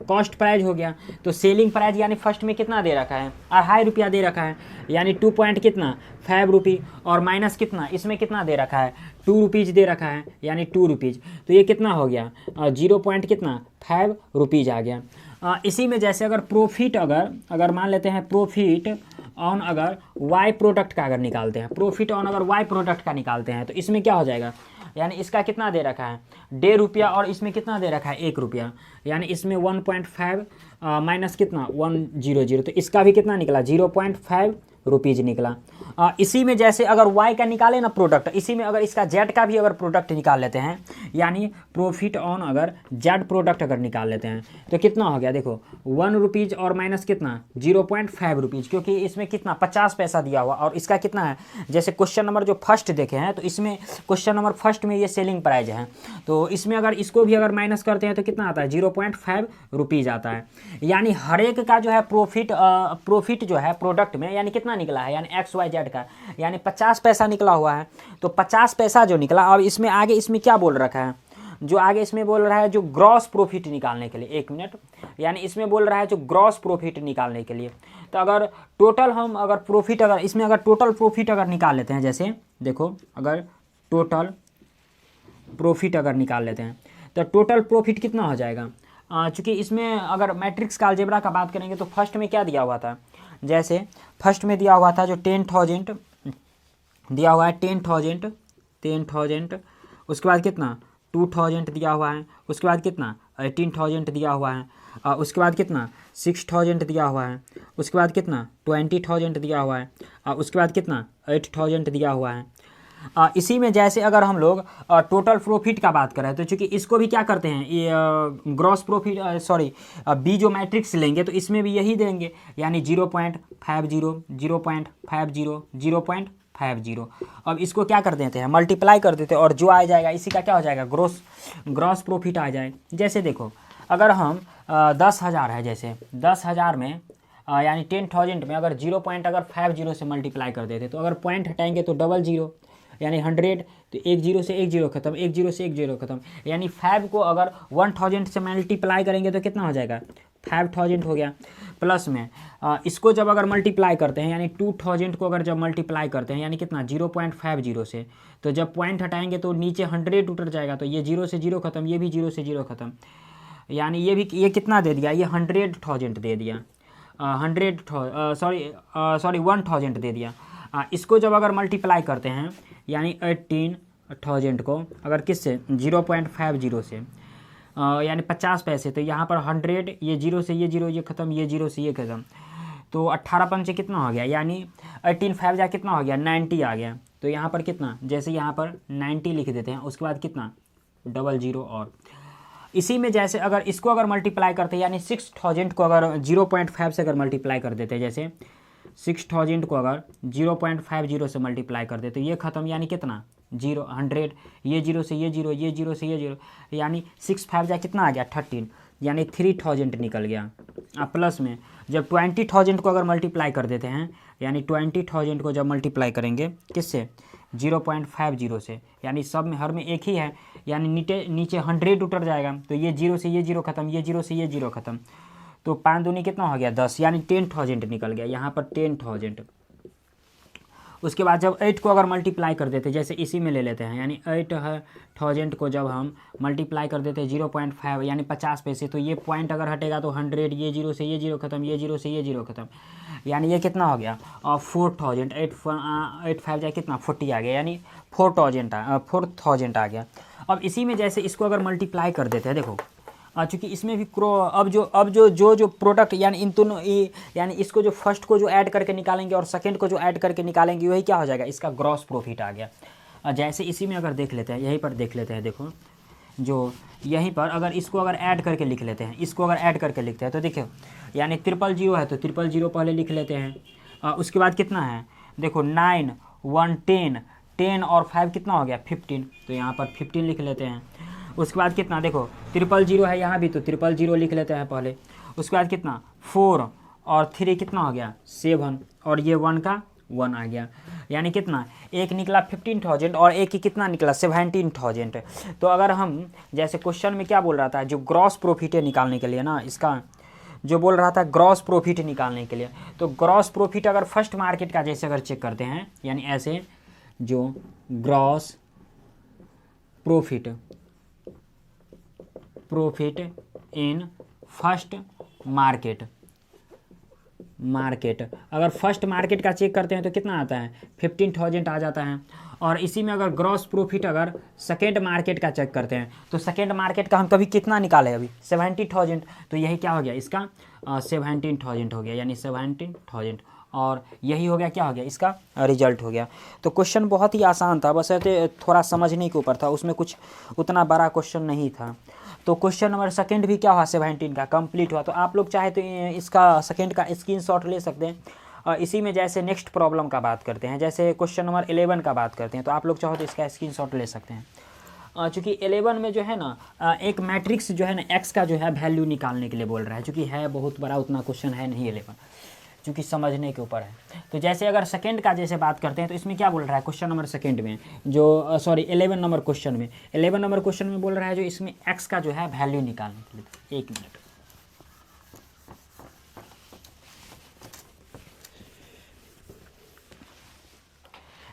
कॉस्ट प्राइस हो गया। तो सेलिंग प्राइस यानी फर्स्ट में कितना दे रखा है, 2.5 रुपया दे रखा है, यानी 2 पॉइंट कितना 5 रुपी, और माइनस कितना इसमें कितना दे रखा है 2 रुपीज़ दे रखा है, यानी 2 रुपीज़। तो ये कितना हो गया 0 पॉइंट कितना 5 रुपीज़ आ गया। इसी में जैसे अगर प्रॉफिट अगर मान लेते हैं प्रॉफिट ऑन अगर वाई प्रोडक्ट का अगर निकालते हैं, प्रॉफिट ऑन अगर वाई प्रोडक्ट का निकालते हैं तो इसमें क्या हो जाएगा, यानी इसका कितना दे रखा है 1.5 रुपया और इसमें कितना दे रखा है 1 रुपया, यानी इसमें 1.5 माइनस कितना 100, तो इसका भी कितना निकला 0.5 रुपीज़ निकला। इसी में जैसे अगर वाई का निकाले ना प्रोडक्ट, इसी में अगर इसका जेड का भी अगर प्रोडक्ट निकाल लेते हैं, यानी प्रॉफिट ऑन अगर जेड प्रोडक्ट अगर निकाल लेते हैं तो कितना हो गया देखो 1 रुपीज़ और माइनस कितना 0.5 रुपीज़, क्योंकि इसमें कितना 50 पैसा दिया हुआ और इसका कितना है, जैसे क्वेश्चन नंबर जो फर्स्ट देखे हैं तो इसमें क्वेश्चन नंबर फर्स्ट में ये सेलिंग प्राइस है, तो इसमें अगर इसको भी अगर माइनस करते हैं तो कितना आता है 0.5 रुपीज़ आता है। यानी हर एक का जो है प्रॉफिट जो है प्रोडक्ट में यानी कितना निकला है, यानी XYZ का यानी 50 पैसा निकला हुआ है। तो 50 पैसा जो निकला, अब इसमें आगे इसमें क्या बोल रखा है, जो आगे इसमें बोल रहा है जो ग्रॉस प्रॉफिट निकालने के लिए, 1 मिनट, यानी इसमें बोल रहा है जो ग्रॉस प्रॉफिट निकालने के लिए। तो अगर टोटल हम अगर प्रॉफिट अगर इसमें अगर टोटल प्रॉफिट अगर निकाल लेते हैं, जैसे देखो अगर टोटल प्रॉफिट अगर निकाल लेते हैं तो टोटल प्रॉफिट कितना हो जाएगा, चूँकि इसमें अगर मैट्रिक्स का अलजेब्रा का बात करेंगे तो फर्स्ट में क्या दिया हुआ था, जैसे फर्स्ट में दिया हुआ था जो 10,000 दिया हुआ है, 10,000, उसके बाद कितना 2,000 दिया हुआ है, उसके बाद कितना 18,000 दिया हुआ है, उसके बाद कितना 6,000 दिया हुआ है, उसके बाद कितना 20,000 दिया हुआ है, उसके बाद कितना 8,000 दिया हुआ है। इसी में जैसे अगर हम लोग टोटल प्रॉफिट का बात करें तो चूँकि इसको भी क्या करते हैं, ये ग्रॉस प्रॉफिट बी जो मैट्रिक्स लेंगे तो इसमें भी यही देंगे, यानी 0.50, 0.50, 0.50। अब इसको क्या कर देते हैं मल्टीप्लाई कर देते हैं और जो आ जाएगा इसी का क्या हो जाएगा ग्रॉस प्रॉफिट आ जाए। जैसे देखो अगर हम 10,000 है, जैसे 10,000 में यानी 10,000 में अगर 0.50 से मल्टीप्लाई कर देते तो अगर पॉइंट हटाएंगे तो 00, यानी 100, तो 1 0 से 1 0 खत्म, 1 0 से 1 0 खत्म, यानी 5 को अगर 1000 से मल्टीप्लाई करेंगे तो कितना हो जाएगा 5000 हो गया। प्लस में इसको जब अगर मल्टीप्लाई करते हैं यानी 2000 को अगर जब मल्टीप्लाई करते हैं यानी कितना 0.50 से, तो जब पॉइंट हटाएंगे तो नीचे 100 उतर जाएगा, तो ये 0 से 0 खत्म, ये भी 0 से 0 खत्म, यानी ये कितना दे दिया, ये 100,000 दे दिया, 1000 दे दिया। इसको जब अगर मल्टीप्लाई करते हैं यानी 18,000 को अगर किससे 0.50 से यानी 50 पैसे, तो यहाँ पर 100, ये 0 से ये 0 ये ख़त्म, ये 0 से ये ख़त्म, तो 18 पंचे कितना हो गया, यानी 18 5 कितना हो गया 90 आ गया। तो यहाँ पर कितना, जैसे यहाँ पर 90 लिख देते हैं, उसके बाद कितना 00 और इसी में जैसे अगर इसको अगर मल्टीप्लाई करते हैं यानी 6,000 को अगर 0.5 से अगर मल्टीप्लाई कर देते हैं, जैसे 6,000 को अगर 0.50 से मल्टीप्लाई कर देते तो ये ख़त्म, यानी कितना 100, ये 0 से ये 0, ये 0 से ये 0, यानी 6 5 कितना आ गया 13, यानी 3,000 निकल गया। प्लस में जब 20,000 को अगर मल्टीप्लाई कर देते हैं यानी 20,000 को जब मल्टीप्लाई करेंगे किससे 0.50 से, यानी सब में हर में एक ही है, यानी नीचे 100 उतर जाएगा, तो ये 0 से ये 0 खत्म, ये 0 से ये 0 खत्म, तो 5 दूनी कितना हो गया 10, यानी 10,000 निकल गया यहाँ पर 10,000। उसके बाद जब 8 को अगर मल्टीप्लाई कर देते, जैसे इसी में ले लेते हैं, यानी 8,000 को जब हम मल्टीप्लाई कर देते 0.5 यानी 50 पैसे, तो ये पॉइंट अगर हटेगा तो 100, ये 0 से ये 0 खत्म, ये 0 से ये 0 खत्म, यानी ये कितना हो गया 4,000, 8 5 कितना 40 आ गया, यानी 4,000 आ गया। अब इसी में जैसे इसको अगर मल्टीप्लाई कर देते हैं, देखो चूँकि इसमें भी अब जो प्रोडक्ट यानी इन दोनों यानी इसको जो फर्स्ट को जो ऐड करके निकालेंगे और सेकंड को जो ऐड करके निकालेंगे वही क्या हो जाएगा, इसका ग्रॉस प्रॉफिट आ गया। जैसे इसी में अगर देख लेते हैं, यहीं पर देख लेते हैं, देखो जो यहीं पर अगर इसको अगर ऐड करके लिख लेते हैं, इसको अगर ऐड करके लिखते हैं तो देखो यानी 000 है तो 000 पहले लिख लेते हैं। उसके बाद कितना है, देखो 9 1 10 10 और 5 कितना हो गया 15, तो यहाँ पर 15 लिख लेते हैं। उसके बाद कितना, देखो 000 है यहाँ भी तो 000 लिख लेते हैं पहले। उसके बाद कितना 4 और 3 कितना हो गया 7 और ये 1 का 1 आ गया, यानी कितना एक निकला 15,000 और एक ही कितना निकला 17,000। तो अगर हम जैसे क्वेश्चन में क्या बोल रहा था, जो ग्रॉस प्रॉफिट है निकालने के लिए ना, इसका जो बोल रहा था ग्रॉस प्रॉफिट निकालने के लिए, तो ग्रॉस प्रॉफिट अगर फर्स्ट मार्केट का जैसे अगर चेक करते हैं, यानी ऐसे जो gross profit in first market अगर फर्स्ट मार्केट का चेक करते हैं तो कितना आता है 15,000 आ जाता है। और इसी में अगर ग्रॉस प्रॉफिट अगर सेकेंड मार्केट का चेक करते हैं तो सेकेंड मार्केट का हम कभी कितना निकाले अभी 70,000, तो यही क्या हो गया इसका 17,000 हो गया, यानी 17,000 और यही हो गया क्या हो गया इसका रिजल्ट हो गया। तो क्वेश्चन बहुत ही आसान था, बस ऐसे थोड़ा समझने के ऊपर था, उसमें कुछ उतना बड़ा क्वेश्चन नहीं था। तो क्वेश्चन नंबर सेकंड भी क्या हुआ 17 का कंप्लीट हुआ। तो आप लोग चाहे तो इसका सेकंड का स्क्रीनशॉट ले सकते हैं। और इसी में जैसे नेक्स्ट प्रॉब्लम का बात करते हैं, जैसे क्वेश्चन नंबर 11 का बात करते हैं, तो आप लोग चाहो तो इसका स्क्रीनशॉट ले सकते हैं। चूँकि 11 में जो है ना एक मैट्रिक्स जो है ना एक्स का जो है वैल्यू निकालने के लिए बोल रहा है, चूँकि है बहुत बड़ा उतना क्वेश्चन है नहीं 11, चूँकि समझने के ऊपर है। तो जैसे अगर सेकंड का जैसे बात करते हैं तो इसमें क्या बोल रहा है क्वेश्चन नंबर सेकंड में जो 11 नंबर क्वेश्चन में 11 नंबर क्वेश्चन में बोल रहा है जो इसमें एक्स का जो है वैल्यू निकालने के लिए। एक मिनट,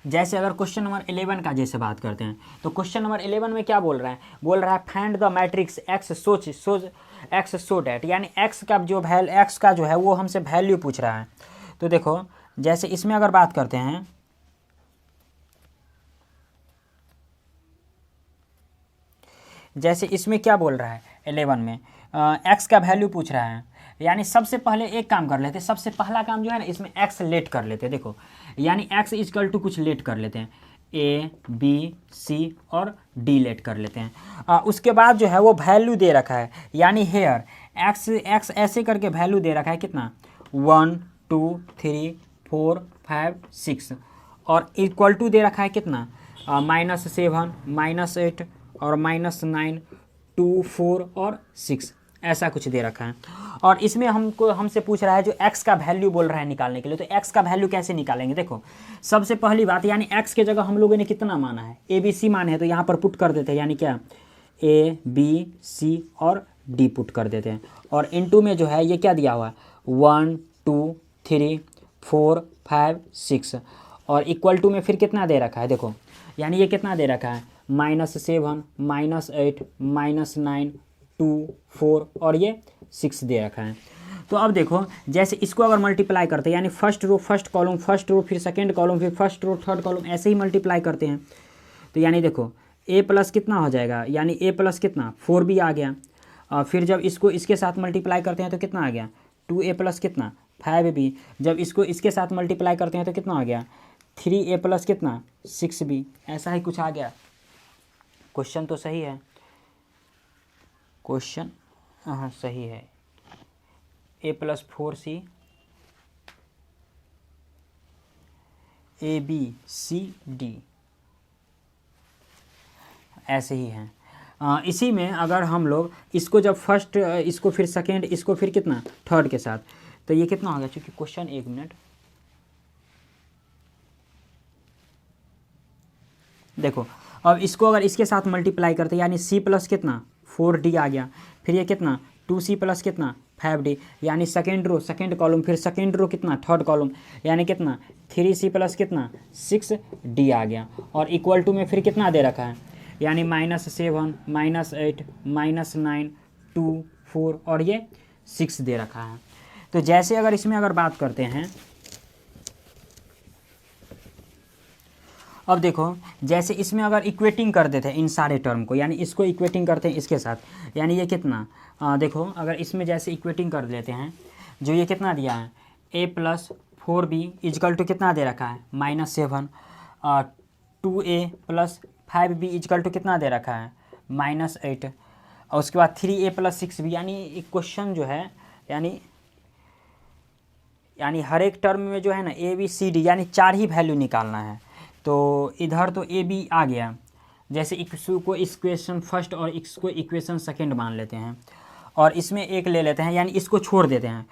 जैसे अगर क्वेश्चन नंबर 11 का जैसे बात करते हैं तो क्वेश्चन नंबर 11 में क्या बोल रहा है find the matrix x x so that, यानी एक्स का जो है वो हमसे वैल्यू पूछ रहा है। तो देखो जैसे इसमें अगर बात करते हैं, जैसे इसमें क्या बोल रहा है 11 में एक्स का वैल्यू पूछ रहा है, यानी सबसे पहले एक काम कर लेते हैं, सबसे पहला काम जो है ना इसमें एक्स लेट कर लेते हैं। देखो यानी एक्स इक्वल टू कुछ लेट कर लेते हैं, ए बी सी और डी लेट कर लेते हैं। उसके बाद जो है वो वैल्यू दे रखा है, यानी हेयर एक्स ऐसे करके वैल्यू दे रखा है कितना 1 2 3 4 5 6 और इक्वल टू दे रखा है कितना -7 -8 और -9 2 4 और 6 ऐसा कुछ दे रखा है। और इसमें हमसे पूछ रहा है जो x का वैल्यू बोल रहा है निकालने के लिए। तो x का वैल्यू कैसे निकालेंगे, देखो सबसे पहली बात यानी x के जगह हम लोगों ने कितना माना है ए बी सी माने हैं, तो यहाँ पर पुट कर देते हैं, यानी क्या ए बी सी और डी पुट कर देते हैं। और इनटू में जो है ये क्या दिया हुआ है 1 2 3 4 5 6 और इक्वल टू में फिर कितना दे रखा है, देखो यानी ये कितना दे रखा है -7 -8 -9 2 4 और ये 6 दे रखा है। तो अब देखो जैसे इसको अगर मल्टीप्लाई करते हैं, यानी first row first column first row फिर सेकंड कॉलम फिर फर्स्ट रो थर्ड कॉलम ऐसे ही मल्टीप्लाई करते हैं, तो यानी देखो a प्लस कितना हो जाएगा, यानी a प्लस कितना 4b आ गया। फिर जब इसको इसके साथ मल्टीप्लाई करते हैं तो कितना आ गया 2a प्लस कितना 5b। जब इसको इसके साथ मल्टीप्लाई करते हैं तो कितना आ गया 3a प्लस कितना 6b। ऐसा ही कुछ आ गया। क्वेश्चन तो सही है, क्वेश्चन हाँ सही है, a plus 4c a b c d ऐसे ही हैं। इसी में अगर हम लोग इसको जब फर्स्ट इसको फिर सेकेंड इसको फिर कितना थर्ड के साथ, तो ये कितना हो गया, चूँकि क्वेश्चन एक मिनट देखो अब इसको अगर इसके साथ मल्टीप्लाई करते यानी c प्लस कितना 4d आ गया, फिर ये कितना 2c प्लस कितना 5d, यानी सेकेंड रो सेकेंड कॉलम फिर सेकेंड रो कितना थर्ड कॉलम, यानी कितना 3c प्लस कितना 6d आ गया। और इक्वल टू में फिर कितना दे रखा है, यानी -7 -8 -9 2 4 और ये 6 दे रखा है। तो जैसे अगर इसमें अगर बात करते हैं अब देखो जैसे इसमें अगर इक्वेटिंग कर देते हैं इन सारे टर्म को, यानी इसको इक्वेटिंग करते हैं इसके साथ, यानी ये कितना देखो अगर इसमें जैसे इक्वेटिंग कर लेते हैं, जो ये कितना दिया है a+4b इजकल टू कितना दे रखा है -7, 2a+5b इजकल टू कितना दे रखा है -8, और उसके बाद 3a+6b, यानी एक क्वेश्चन जो है यानी हर एक टर्म में जो है ना a b c d यानी 4 ही वैल्यू निकालना है। तो इधर तो a b आ गया, जैसे इसको इक्वेशन फर्स्ट और इसको इक्वेशन सेकंड मान लेते हैं, और इसमें एक ले लेते हैं, यानी इसको छोड़ देते हैं।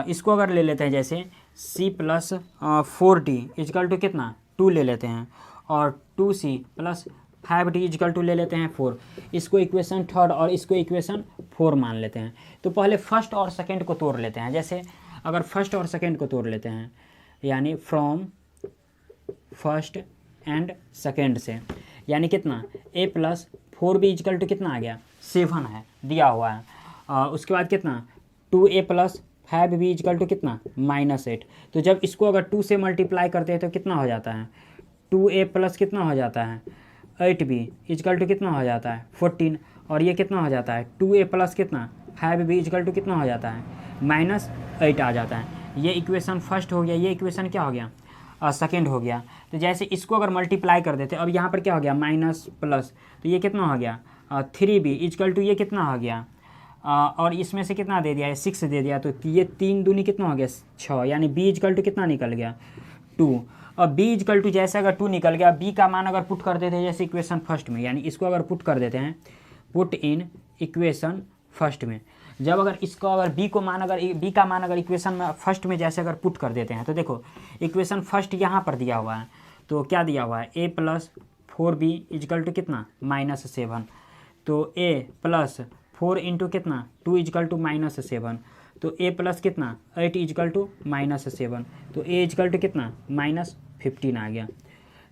इसको अगर ले लेते हैं जैसे c+4d इजकल टू कितना 2 ले लेते हैं, और 2c+5d इजकल टू ले लेते हैं 4। इसको इक्वेशन थर्ड और इसको इक्वेशन 4 मान लेते हैं। तो पहले फर्स्ट और सेकंड को तोड़ लेते हैं। जैसे अगर फर्स्ट और सेकंड को तोड़ लेते हैं, यानी फ्रॉम फर्स्ट एंड सेकंड से, यानी कितना a+4b इजकल टू कितना आ गया 7 है दिया हुआ है। उसके बाद कितना 2a+5b इजकल टू कितना -8। तो जब इसको अगर 2 से मल्टीप्लाई करते हैं तो कितना हो जाता है 2a+ कितना हो जाता है 8b इजकल टू कितना हो जाता है 14, और ये कितना हो जाता है 2a+ कितना 5b इजकल टू कितना हो जाता है -8 आ जाता है। ये इक्वेशन फर्स्ट हो गया, ये इक्वेशन क्या हो गया सेकेंड हो गया। तो जैसे इसको अगर मल्टीप्लाई कर देते, अब यहाँ पर क्या हो गया माइनस प्लस, तो ये कितना हो गया 3b इजकल टू ये कितना हो गया और इसमें से कितना दे दिया है 6 दे दिया, तो ये 3 दूनी कितना हो गया 6, यानी b इजकल टू कितना निकल गया 2। और b इजकल टू जैसे अगर 2 निकल गया, b का मान अगर पुट कर देते हैं जैसे इक्वेशन फर्स्ट में, यानी इसको अगर पुट कर देते हैं पुट इन इक्वेशन फर्स्ट में, जब अगर इसको अगर b का मान अगर इक्वेशन में फर्स्ट में जैसे अगर पुट कर देते हैं, तो देखो इक्वेशन फर्स्ट यहाँ पर दिया हुआ है, तो क्या दिया हुआ है a+4b इजकल टू कितना -7, तो a+4 इंटू कितना 2 इजकल टू -7, तो a प्लस कितना 8 इजकल टू -7, तो a इजकल टू कितना -15 आ गया।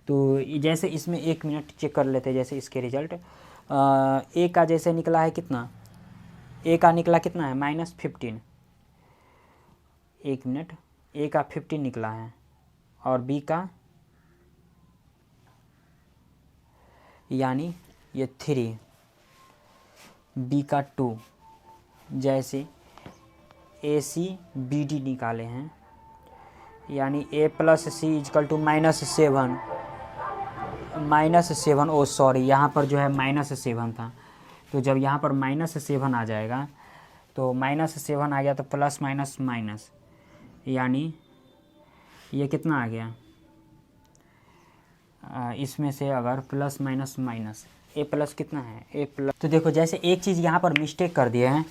तो जैसे इसमें 1 मिनट चेक कर लेते हैं, जैसे इसके रिजल्ट a का जैसे निकला है कितना, a का निकला कितना है -15, 1 मिनट, a का 15 निकला है और b का यानी ये 3, b का 2, जैसे ACBD निकाले हैं, यानी a+c is equal to -7, O sorry यहाँ पर जो है -7 था, तो जब यहाँ पर -7 आ जाएगा तो -7 आ गया तो प्लस माइनस माइनस, यानी ये कितना आ गया इसमें से अगर plus minus minus a plus कितना है a प्लस, तो देखो जैसे एक चीज़ यहाँ पर मिस्टेक कर दिए हैं,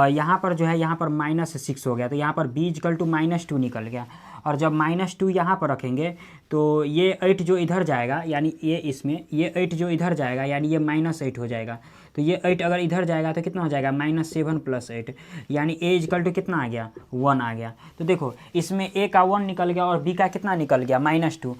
यहाँ पर जो है यहाँ पर -6 हो गया, तो यहाँ पर b इजकल टू -2 निकल गया, और जब -2 यहाँ पर रखेंगे तो ये 8 जो इधर जाएगा, यानी ये इसमें ये 8 जो इधर जाएगा, यानी ये -8 हो जाएगा, तो ये 8 अगर इधर जाएगा तो कितना हो जाएगा -7 + 8, यानी a इजकल टू कितना आ गया 1 आ गया। तो देखो इसमें a का 1 निकल गया और b का कितना निकल गया -2।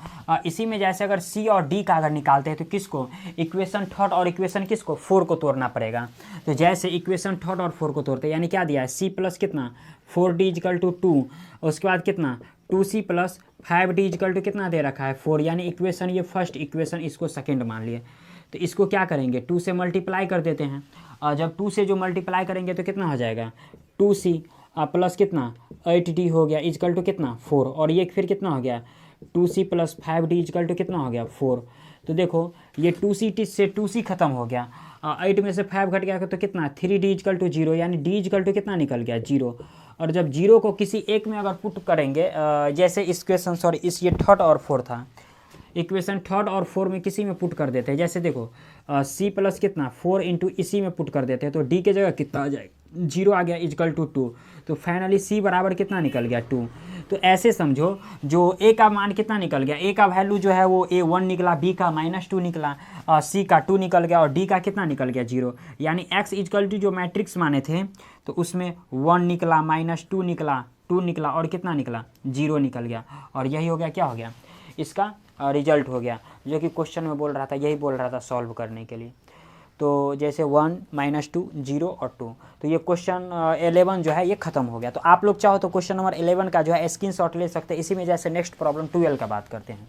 इसी में जैसे अगर c और d का अगर निकालते हैं तो किसको इक्वेशन थर्ड और इक्वेशन किसको 4 को तोड़ना पड़ेगा। तो जैसे इक्वेशन थर्ड और 4 को तोड़ते यानी क्या दिया है c प्लस कितना 4d इजकल टू 2, उसके बाद कितना 2c + 5d इजकल टू कितना दे रखा है 4, यानी इक्वेशन ये फर्स्ट, इक्वेशन इसको सेकंड मान लिए। तो इसको क्या करेंगे 2 से मल्टीप्लाई कर देते हैं, और जब 2 से जो मल्टीप्लाई करेंगे तो कितना हो जाएगा 2c प्लस कितना 8d हो गया इजकल टू कितना 4, और ये फिर कितना हो गया 2c + 5d इजकल टू कितना हो गया 4। तो देखो ये 2c से 2c खत्म हो गया, 8 में से 5 घट गया तो कितना 3d इजकल टू 0, यानी d इजकल टू कितना निकल गया 0। और जब 0 को किसी एक में अगर पुट करेंगे, जैसे इस क्वेश्चन सॉरी इस ये थर्ड और 4 था, इक्वेशन थर्ड और 4 में किसी में पुट कर देते हैं, जैसे देखो c प्लस कितना 4 इंटू इसी में पुट कर देते हैं, तो d के जगह कितना आ जाएगा 0 आ गया इजकल टू 2, तो फाइनली c बराबर कितना निकल गया 2। तो ऐसे समझो जो a का मान कितना निकल गया, a का वैल्यू जो है वो a 1 निकला, b का -2 निकला, c का 2 निकल गया और d का कितना निकल गया 0, यानी x इजकल टू जो मैट्रिक्स माने थे तो उसमें 1 निकला -2 निकला 2 निकला और कितना निकला 0 निकल गया, और यही हो गया क्या हो गया इसका रिजल्ट हो गया, जो कि क्वेश्चन में बोल रहा था, यही बोल रहा था सॉल्व करने के लिए। तो जैसे 1 -2 0 और 2, तो ये क्वेश्चन 11 जो है ये ख़त्म हो गया। तो आप लोग चाहो तो क्वेश्चन नंबर 11 का जो है स्क्रीनशॉट ले सकते हैं। इसी में जैसे नेक्स्ट प्रॉब्लम 12 का बात करते हैं।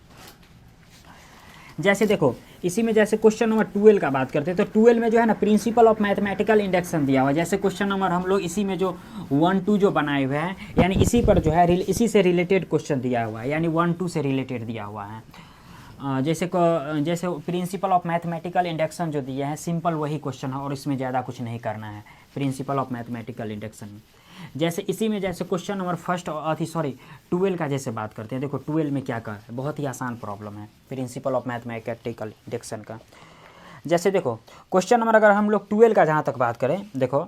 जैसे देखो इसी में जैसे क्वेश्चन नंबर 12 का बात करते हैं, तो 12 में जो है ना प्रिंसिपल ऑफ मैथमेटिकल इंडक्शन दिया हुआ है। जैसे क्वेश्चन नंबर हम लोग इसी में जो 1 2 जो बनाए हुए हैं, यानी इसी पर जो है इसी से रिलेटेड क्वेश्चन दिया हुआ है, यानी 1 2 से रिलेटेड दिया हुआ है। जैसे प्रिंसिपल ऑफ मैथमेटिकल इंडक्शन जो दिया है सिंपल वही क्वेश्चन है और इसमें ज़्यादा कुछ नहीं करना है प्रिंसिपल ऑफ मैथमेटिकल इंडक्शन में। जैसे इसी में जैसे क्वेश्चन नंबर 12 का जैसे बात करते हैं, देखो 12 में क्या कर है, बहुत ही आसान प्रॉब्लम है प्रिंसिपल ऑफ मैथमेटिकल इंडक्शन का। जैसे देखो क्वेश्चन नंबर अगर हम लोग 12 का जहाँ तक बात करें, देखो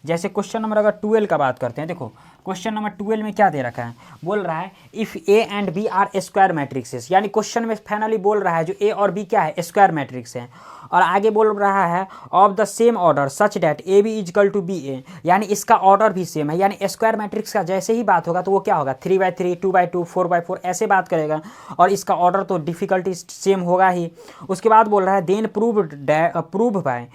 जैसे क्वेश्चन नंबर अगर 12 का बात करते हैं, देखो क्वेश्चन नंबर 12 में क्या दे रखा है, बोल रहा है if A and B are square matrices, यानी क्वेश्चन में फाइनली बोल रहा है जो ए और बी क्या है, स्क्वायर मैट्रिक्स है। और आगे बोल रहा है of the same order such that A B equal to B A, यानी इसका ऑर्डर भी सेम है, यानी स्क्वायर मैट्रिक्स का जैसे ही बात होगा तो वो क्या होगा 3/3, 2/2, 4/4 ऐसे बात करेगा, और इसका ऑर्डर तो डिफिकल्टी सेम होगा ही। उसके बाद बोल रहा है then prove by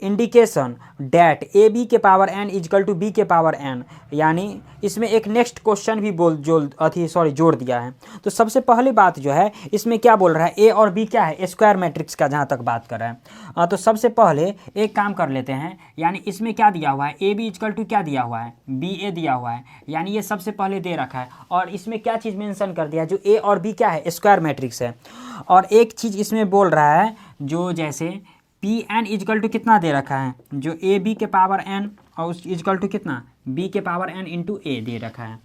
indication that A B के power N equal to B के पावर एन, यानी इसमें एक नेक्स्ट क्वेश्चन भी जोड़ दिया है। तो सबसे पहली बात जो है इसमें क्या बोल रहा है, ए और बी क्या है, स्क्वायर मैट्रिक्स का जहाँ तक बात कर रहा है। तो सबसे पहले एक काम कर लेते हैं, यानी इसमें क्या दिया हुआ है, ए बी इजकल टू क्या दिया हुआ है, बी ए दिया हुआ है, यानी ये सबसे पहले दे रखा है। और इसमें क्या चीज़ मेंशन कर दिया है, जो ए और बी क्या है, स्क्वायर मैट्रिक्स है। और एक चीज़ इसमें बोल रहा है जो जैसे पी एन इजकल टू कितना दे रखा है, जो ए बी के पावर एन और उस इजकल टू कितना बी के पावर एन इंटू ए दे रखा है।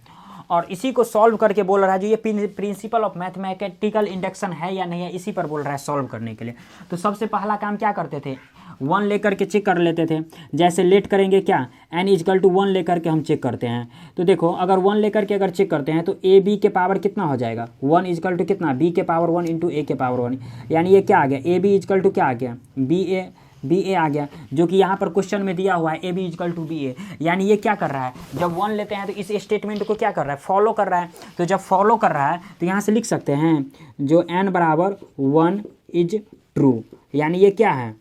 और इसी को सॉल्व करके बोल रहा है जो ये प्रिंसिपल ऑफ मैथमेटिकल इंडक्शन है या नहीं है, इसी पर बोल रहा है सॉल्व करने के लिए। तो सबसे पहला काम क्या करते थे, 1 लेकर के चेक कर लेते थे। जैसे लेट करेंगे क्या, एन इजकल टू 1 लेकर के हम चेक करते हैं। तो देखो अगर 1 लेकर के अगर चेक करते हैं तो ए बी के पावर कितना हो जाएगा, 1 इजकल टू कितना बी के पावर 1 इंटू ए के पावर 1, यानी ये क्या आ गया, ए बी इजकल टू क्या आ गया, बी ए आ गया, जो कि यहाँ पर क्वेश्चन में दिया हुआ है A B equal to B A. यानी ये क्या कर रहा है, जब 1 लेते हैं तो इस स्टेटमेंट को क्या कर रहा है, फॉलो कर रहा है। तो जब फॉलो कर रहा है तो यहाँ से लिख सकते हैं जो n बराबर 1 इज ट्रू, यानी ये क्या है,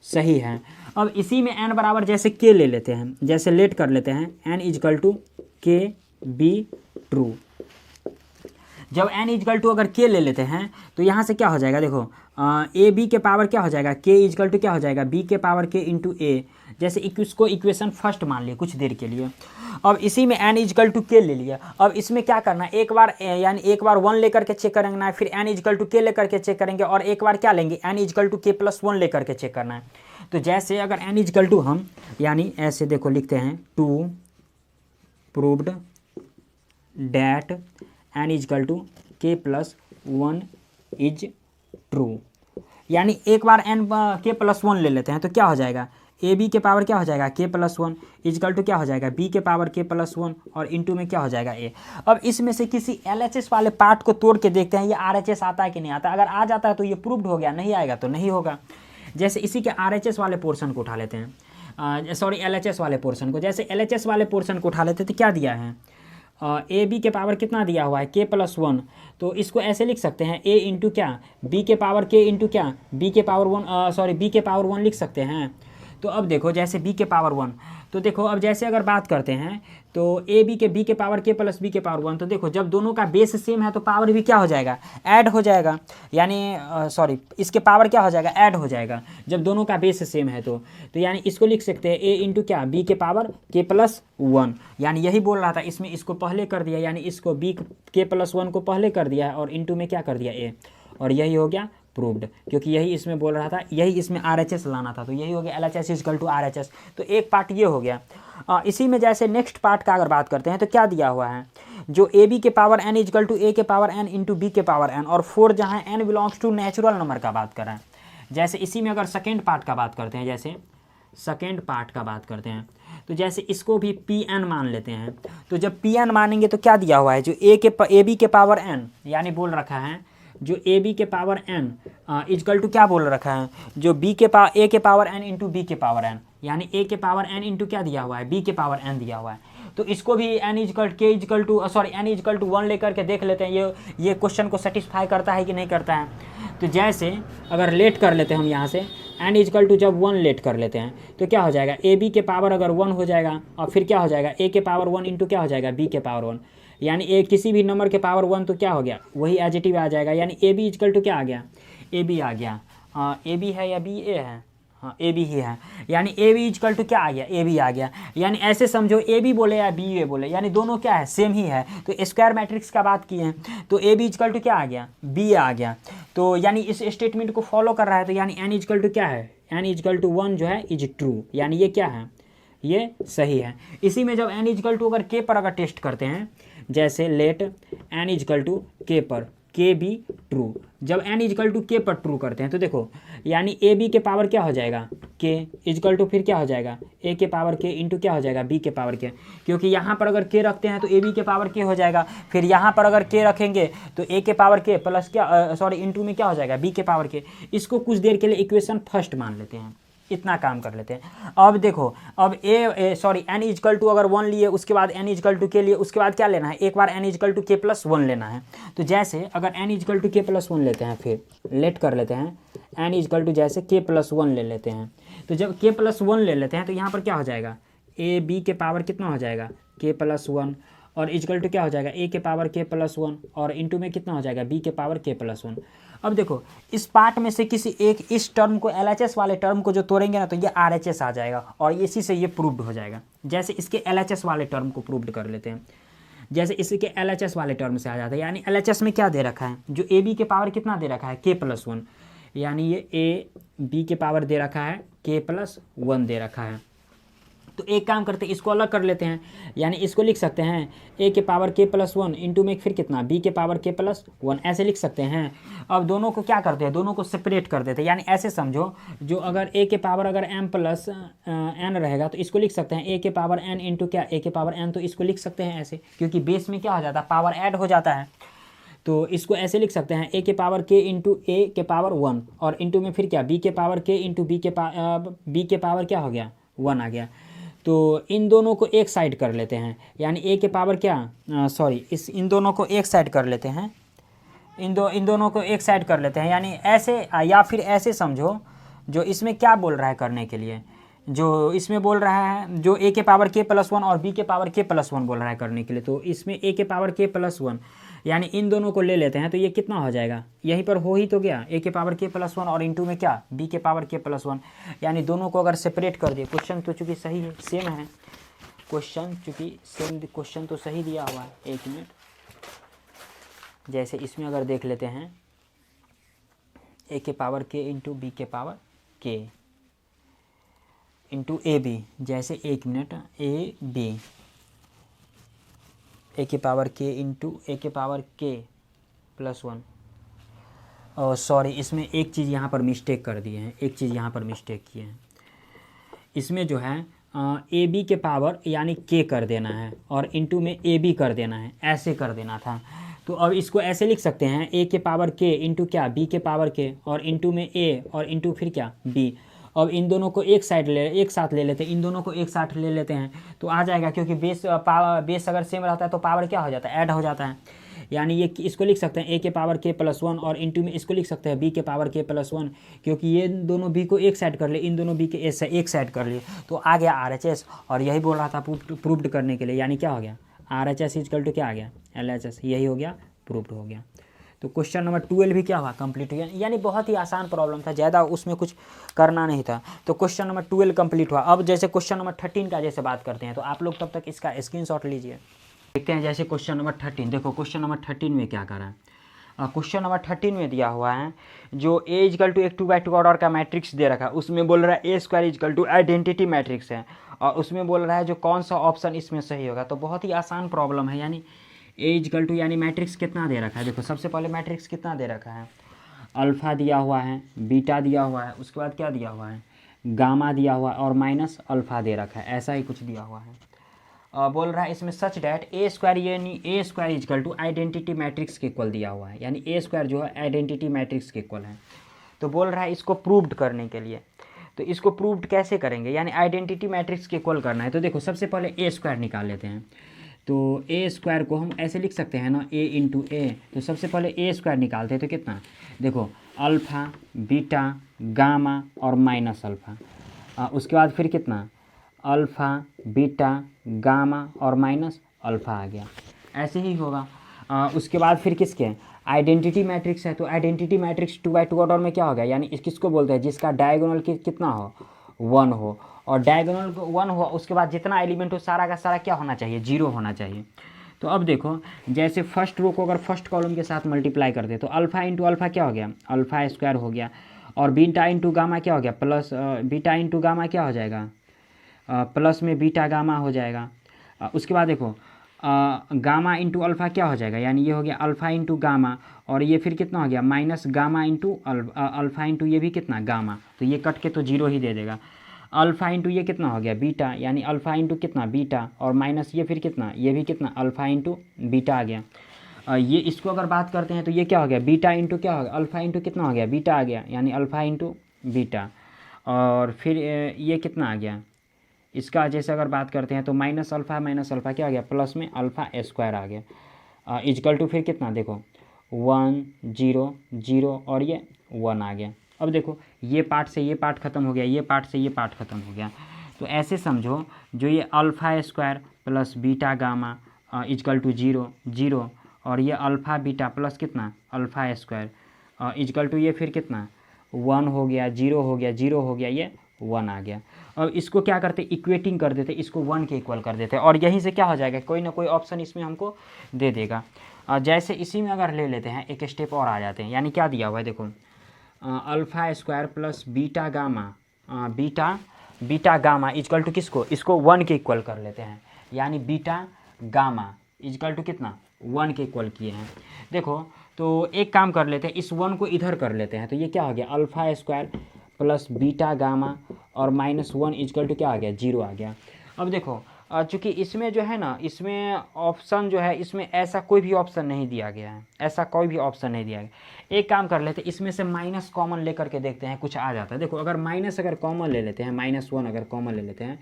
सही है। अब इसी में n बराबर जैसे k ले लेते हैं, जैसे लेट कर लेते हैं n इजकल टू के बी ट्रू। जब n इजकल टू अगर k ले लेते हैं तो यहाँ से क्या हो जाएगा, देखो ए बी के पावर क्या हो जाएगा, k इजकल टू क्या हो जाएगा, b के पावर k इंटू ए। जैसे इसको इक्वेशन फर्स्ट मान लिया कुछ देर के लिए। अब इसी में n इजकल टू k ले लिया। अब इसमें क्या करना है, एक बार यानी एक बार 1 लेकर के चेक करेंगे ना, फिर n इजकल टू k लेकर के चेक करेंगे, और एक बार क्या लेंगे, n is equal to k plus 1 लेकर के चेक करना है। तो जैसे अगर n इजकल टू हम यानी ऐसे देखो लिखते हैं, to proved that n is equal to k plus 1 is true, यानी एक बार n k प्लस 1 ले लेते हैं तो क्या हो जाएगा, ए बी के पावर क्या हो जाएगा k प्लस 1 इजकल टू क्या हो जाएगा, b के पावर k प्लस 1 और इंटू में क्या हो जाएगा a। अब इसमें से किसी LHS वाले पार्ट को तोड़ के देखते हैं ये RHS आता है कि नहीं आता। अगर आ जाता है तो ये प्रूव्ड हो गया, नहीं आएगा तो नहीं होगा। जैसे इसी के RHS वाले पोर्शन को उठा लेते हैं, सॉरी LHS वाले पोर्शन को। जैसे LHS वाले पोर्शन को उठा लेते तो क्या दिया है, ए बी के पावर कितना दिया हुआ है, k प्लस 1। तो इसको ऐसे लिख सकते हैं a इंटू क्या, b के पावर k इंटू क्या, b के पावर 1 सॉरी b के पावर 1 लिख सकते हैं। तो अब देखो जैसे b के पावर 1, तो देखो अब जैसे अगर बात करते हैं तो ए बी के b के पावर k प्लस b के पावर 1, तो देखो जब दोनों का बेस सेम है तो पावर भी क्या हो जाएगा, ऐड हो जाएगा, यानी सॉरी इसके पावर क्या हो जाएगा, ऐड हो जाएगा जब दोनों का बेस सेम है। तो यानी इसको लिख सकते हैं a इंटू क्या, b के पावर k प्लस 1, यानी यही बोल रहा था। इसमें इसको पहले कर दिया, यानी इसको b k प्लस 1 को पहले कर दिया है और इंटू में क्या कर दिया a, और यही हो गया प्रूव्ड, क्योंकि यही इसमें बोल रहा था, यही इसमें RHS लाना था। तो यही हो गया LHS इजकल टू RHS। तो एक पार्ट ये हो गया। इसी में जैसे नेक्स्ट पार्ट का अगर बात करते हैं तो क्या दिया हुआ है, जो ए बी के power n is equal to a के पावर n इंटू बी के पावर n, और 4 जहाँ n belongs to natural number का बात कर रहे हैं। जैसे इसी में अगर सेकेंड पार्ट का बात करते हैं, जैसे सेकेंड पार्ट का बात करते हैं तो जैसे इसको भी Pn मान लेते हैं। तो जब Pn मानेंगे तो क्या दिया हुआ है, जो ए बी के पावर n, यानी बोल रखा है जो ए बी के पावर n इजकल टू क्या बोल रखा है, जो ए के पावर n इंटू बी के पावर n, यानी a के पावर n इंटू क्या दिया हुआ है, b के पावर n दिया हुआ है। तो इसको भी n इजकल टू 1 लेकर के देख लेते हैं ये क्वेश्चन को सेटिस्फाई करता है कि नहीं करता है। तो जैसे अगर लेट कर लेते हैं हम यहाँ से एन इजकल टू जब 1 लेट कर लेते हैं तो क्या हो जाएगा, ए बी के पावर अगर 1 हो जाएगा और फिर क्या हो जाएगा, ए के पावर 1 इंटू क्या हो जाएगा, बी के पावर 1, यानी ए किसी भी नंबर के पावर 1 तो क्या हो गया, वही एडिटिव आ जाएगा, यानी ए बी इजकल टू क्या आ गया, ए बी आ गया। ए बी है या बी ए है, हाँ ए बी ही है, यानी ए बी इजकल टू क्या आ गया, ए बी आ गया। यानी ऐसे समझो ए बी बोले या बी ए बोले, यानी दोनों क्या है, सेम ही है। तो स्क्वायर मैट्रिक्स का बात किए हैं तो ए बी इजकल टू क्या आ गया, बी आ गया। तो यानी इस स्टेटमेंट को फॉलो कर रहा है, तो यानी एन इजकल टू क्या है, एन इजकल टू 1 जो है इज ट्रू, यानी ये क्या है, ये सही है। इसी में जब एन इजकल टू अगर के पर अगर टेस्ट करते हैं, जैसे लेट एन इजकल टू के पर के बी ट्रू, जब एन इजकल टू के पर ट्रू करते हैं तो देखो यानी ए बी के पावर क्या हो जाएगा, के इजकल टू फिर क्या हो जाएगा, ए के पावर के इंटू क्या हो जाएगा, बी के पावर के, क्योंकि यहाँ पर अगर के रखते हैं तो ए बी के पावर के हो जाएगा, फिर यहाँ पर अगर के रखेंगे तो ए के पावर के प्लस क्या सॉरी इंटू में क्या हो जाएगा, बी के पावर के। इसको कुछ देर के लिए इक्वेशन फर्स्ट मान लेते हैं, इतना काम कर लेते हैं। अब देखो अब एन इजकल टू अगर 1 लिए, उसके बाद एन इजकल टू के लिए, उसके बाद क्या लेना है, एक बार एन इजकल टू के प्लस 1 लेना है। तो जैसे अगर एन इजकल टू के प्लस 1 लेते हैं, फिर लेट कर लेते हैं एन इजकल टू जैसे के प्लस 1 ले लेते हैं, तो जब के प्लस 1 ले लेते हैं तो यहाँ पर क्या हो जाएगा, ए बी के पावर कितना हो जाएगा, के प्लस 1 और इजकल टू क्या हो जाएगा, ए के पावर के प्लस 1 और इंटू में कितना हो जाएगा, बी के पावर के प्लस 1। अब देखो इस पार्ट में से किसी एक इस टर्म को LHS वाले टर्म को जो तोड़ेंगे ना तो ये RHS आ जाएगा और इसी से ये प्रूव्ड हो जाएगा। जैसे इसके LHS वाले टर्म को प्रूव्ड कर लेते हैं, जैसे इसके LHS वाले टर्म से आ जाता है, यानी LHS में क्या दे रखा है, जो ए बी के पावर कितना दे रखा है, के प्लस 1, यानी ये ए बी के पावर दे रखा है के प्लस 1 दे रखा है। तो एक काम करते हैं, इसको अलग कर लेते हैं, यानी इसको लिख सकते हैं ए के पावर के प्लस 1 इंटू में फिर कितना, बी के पावर के प्लस 1, ऐसे लिख सकते हैं। अब दोनों को क्या करते हैं, दोनों को सेपरेट कर देते हैं, यानी ऐसे समझो जो अगर ए के पावर अगर m प्लस n रहेगा तो इसको लिख सकते हैं ए के पावर n इंटू क्या, ए के पावर n, तो इसको लिख सकते हैं ऐसे, क्योंकि बेस में क्या हो जाता है, पावर ऐड हो जाता है। तो इसको ऐसे लिख सकते हैं ए के पावर के इंटू ए के पावर 1 और इंटू में फिर क्या, बी के पावर के इंटू बी के पावर क्या हो गया, 1 आ गया। तो इन दोनों को एक साइड कर लेते हैं, यानी ए के पावर क्या इन दोनों को एक साइड कर लेते हैं, इन दोनों को एक साइड कर लेते हैं, यानी ऐसे या फिर ऐसे समझो, जो इसमें क्या बोल रहा है करने के लिए, जो इसमें बोल रहा है जो ए के पावर के प्लस 1 और बी के पावर के प्लस 1 बोल रहा है करने के लिए, तो इसमें ए के पावर के प्लस 1, यानी इन दोनों को ले लेते हैं तो ये कितना हो जाएगा, यहीं पर हो ही तो गया, ए के पावर के प्लस 1 और इंटू में क्या, बी के पावर के प्लस 1, यानी दोनों को अगर सेपरेट कर दिए, क्वेश्चन तो चूँकि सही है, सेम है क्वेश्चन, चूँकि सेम क्वेश्चन तो सही दिया हुआ है। एक मिनट, जैसे इसमें अगर देख लेते हैं ए के पावर के इंटू बी के पावर के इंटू ए बी, जैसे एक मिनट ए बी ए के पावर के इंटू ए के पावर के प्लस 1, और सॉरी इसमें एक चीज़ यहाँ पर मिस्टेक कर दिए हैं, एक चीज़ यहाँ पर मिस्टेक किए हैं, इसमें जो है ए बी के पावर यानी के कर देना है और इंटू में ए बी कर देना है, ऐसे कर देना था। तो अब इसको ऐसे लिख सकते हैं ए के पावर के इंटू क्या, बी के पावर के और इंटू में ए और इंटू फिर क्या, बी। अब इन दोनों को एक साथ ले लेते हैं, इन दोनों को एक साथ ले लेते हैं तो आ जाएगा, क्योंकि बेस अगर सेम रहता है तो पावर क्या हो जाता है, ऐड हो जाता है। यानी ये इसको लिख सकते हैं ए के पावर के प्लस 1 और इंटू में इसको लिख सकते हैं बी के पावर के प्लस 1, क्योंकि ये दोनों बी को एक साइड कर लिए, इन दोनों बी के एक साइड कर लिए, तो आ गया RHS। और यही बोल रहा था प्रूव्ड करने के लिए, यानी क्या हो गया, RHS इक्वल टू क्या आ गया, LHS, यही हो गया, प्रूव्ड हो गया। तो क्वेश्चन नंबर 12 भी क्या हुआ, कंप्लीट हो गया, यानी बहुत ही आसान प्रॉब्लम था, ज़्यादा उसमें कुछ करना नहीं था। तो क्वेश्चन नंबर 12 कंप्लीट हुआ। अब जैसे क्वेश्चन नंबर 13 का जैसे बात करते हैं, तो आप लोग तब तक इसका स्क्रीनशॉट लीजिए। देखते हैं जैसे क्वेश्चन नंबर 13, देखो क्वेश्चन नंबर 13 में क्या करा है। क्वेश्चन नंबर 13 में दिया हुआ है जो ए इजकल टू एक 2x2 ऑर्डर का मैट्रिक्स दे रखा है, उसमें बोल रहा है A square is equal to identity matrix है, और उसमें बोल रहा है जो कौन सा ऑप्शन इसमें सही होगा। तो बहुत ही आसान प्रॉब्लम है, यानी ए इजकल टू यानी मैट्रिक्स कितना दे रखा है, देखो सबसे पहले मैट्रिक्स कितना दे रखा है, अल्फ़ा दिया हुआ है, बीटा दिया हुआ है, उसके बाद क्या दिया हुआ है, गामा दिया हुआ है और माइनस अल्फ़ा दे रखा है, ऐसा ही कुछ दिया हुआ है। बोल रहा है इसमें सच डैट ए स्क्वायर यानी A square is equal to identity matrix के इक्वल दिया हुआ है, यानी ए स्क्वायर जो है आइडेंटिटी मैट्रिक्स के इक्वल है। तो बोल रहा है इसको प्रूव्ड करने के लिए, तो इसको प्रूव्ड कैसे करेंगे, यानी आइडेंटिटी मैट्रिक्स के इक्वल करना है। तो देखो सबसे पहले ए स्क्वायर निकाल लेते हैं, तो ए स्क्वायर को हम ऐसे लिख सकते हैं ना, ए इंटू ए, तो सबसे पहले ए स्क्वायर निकालते हैं तो कितना, देखो अल्फ़ा, बीटा, गामा और माइनस अल्फ़ा। उसके बाद फिर कितना, अल्फ़ा, बीटा, गामा और माइनस अल्फ़ा आ गया। ऐसे ही होगा। उसके बाद फिर किसके आइडेंटिटी मैट्रिक्स है, तो आइडेंटिटी मैट्रिक्स 2x2 ऑर्डर में क्या होगा, यानी किसको बोलते हैं, जिसका डायगोनल कितना हो, 1 हो, और डायगोनल 1 हो, उसके बाद जितना एलिमेंट हो सारा का सारा क्या होना चाहिए, 0 होना चाहिए। तो अब देखो, जैसे फर्स्ट रो को अगर फर्स्ट कॉलम के साथ मल्टीप्लाई करते तो अल्फ़ा इंटू अल्फ़ा क्या हो गया, अल्फ़ा स्क्वायर हो गया, और बीटा इंटू गामा क्या हो गया, प्लस बीटा इंटू गामा क्या हो जाएगा, प्लस में बीटा गामा हो जाएगा। उसके बाद देखो गामा इंटू अल्फ़ा क्या हो जाएगा, यानी ये हो गया अल्फ़ा इंटू गामा, और ये फिर कितना हो गया minus gamma into alpha into ये भी कितना गामा, तो ये कट के तो 0 ही दे देगा। अल्फ़ा इंटू ये कितना हो गया बीटा, यानी अल्फ़ा इंटू कितना बीटा, और माइनस ये फिर कितना, ये भी कितना अल्फ़ा इंटू बीटा आ गया। ये इसको अगर बात करते हैं तो ये क्या हो गया, बीटा इंटू क्या हो गया, अल्फ़ा इंटू कितना हो गया बीटा आ गया, यानी अल्फ़ा इंटू बीटा। और फिर ये कितना आ गया, इसका जैसे अगर बात करते हैं तो माइनस अल्फ़ा क्या आ गया, प्लस में अल्फ़ा स्क्वायर आ गया, इजकल टू फिर कितना देखो 1 0 0 और ये 1 आ गया। अब देखो ये पार्ट से ये पार्ट ख़त्म हो गया, ये पार्ट से ये पार्ट ख़त्म हो गया। तो ऐसे समझो जो ये alpha square plus beta gamma is equal to 0 0, और ये अल्फ़ा बीटा प्लस कितना अल्फ़ा स्क्वायर इजकल टू ये फिर कितना 1 हो गया, 0 हो गया, 0 हो गया, ये 1 आ गया। अब इसको क्या करते, इक्वेटिंग कर देते, इसको 1 के इक्वल कर देते, और यहीं से क्या हो जाएगा, कोई ना कोई ऑप्शन इसमें हमको दे देगा। जैसे इसी में अगर ले लेते हैं एक स्टेप और आ जाते हैं, यानी क्या दिया हुआ है देखो, alpha square plus beta gamma beta gamma is equal to किसको, इसको 1 के इक्वल कर लेते हैं, यानी बीटा गामा इजकल टू कितना 1 के इक्वल किए हैं। देखो तो एक काम कर लेते हैं, इस 1 को इधर कर लेते हैं, तो ये क्या हो गया alpha square plus beta gamma और माइनस 1 इजकल टू क्या आ गया 0 आ गया। अब देखो चूँकि इसमें जो है ना, इसमें ऑप्शन जो है, इसमें ऐसा कोई भी ऑप्शन नहीं दिया गया है, ऐसा कोई भी ऑप्शन नहीं दिया गया। एक काम कर लेते हैं, इसमें से माइनस कॉमन लेकर के देखते हैं कुछ आ जाता है। देखो अगर माइनस अगर कॉमन ले लेते हैं, -1 अगर कॉमन ले लेते हैं,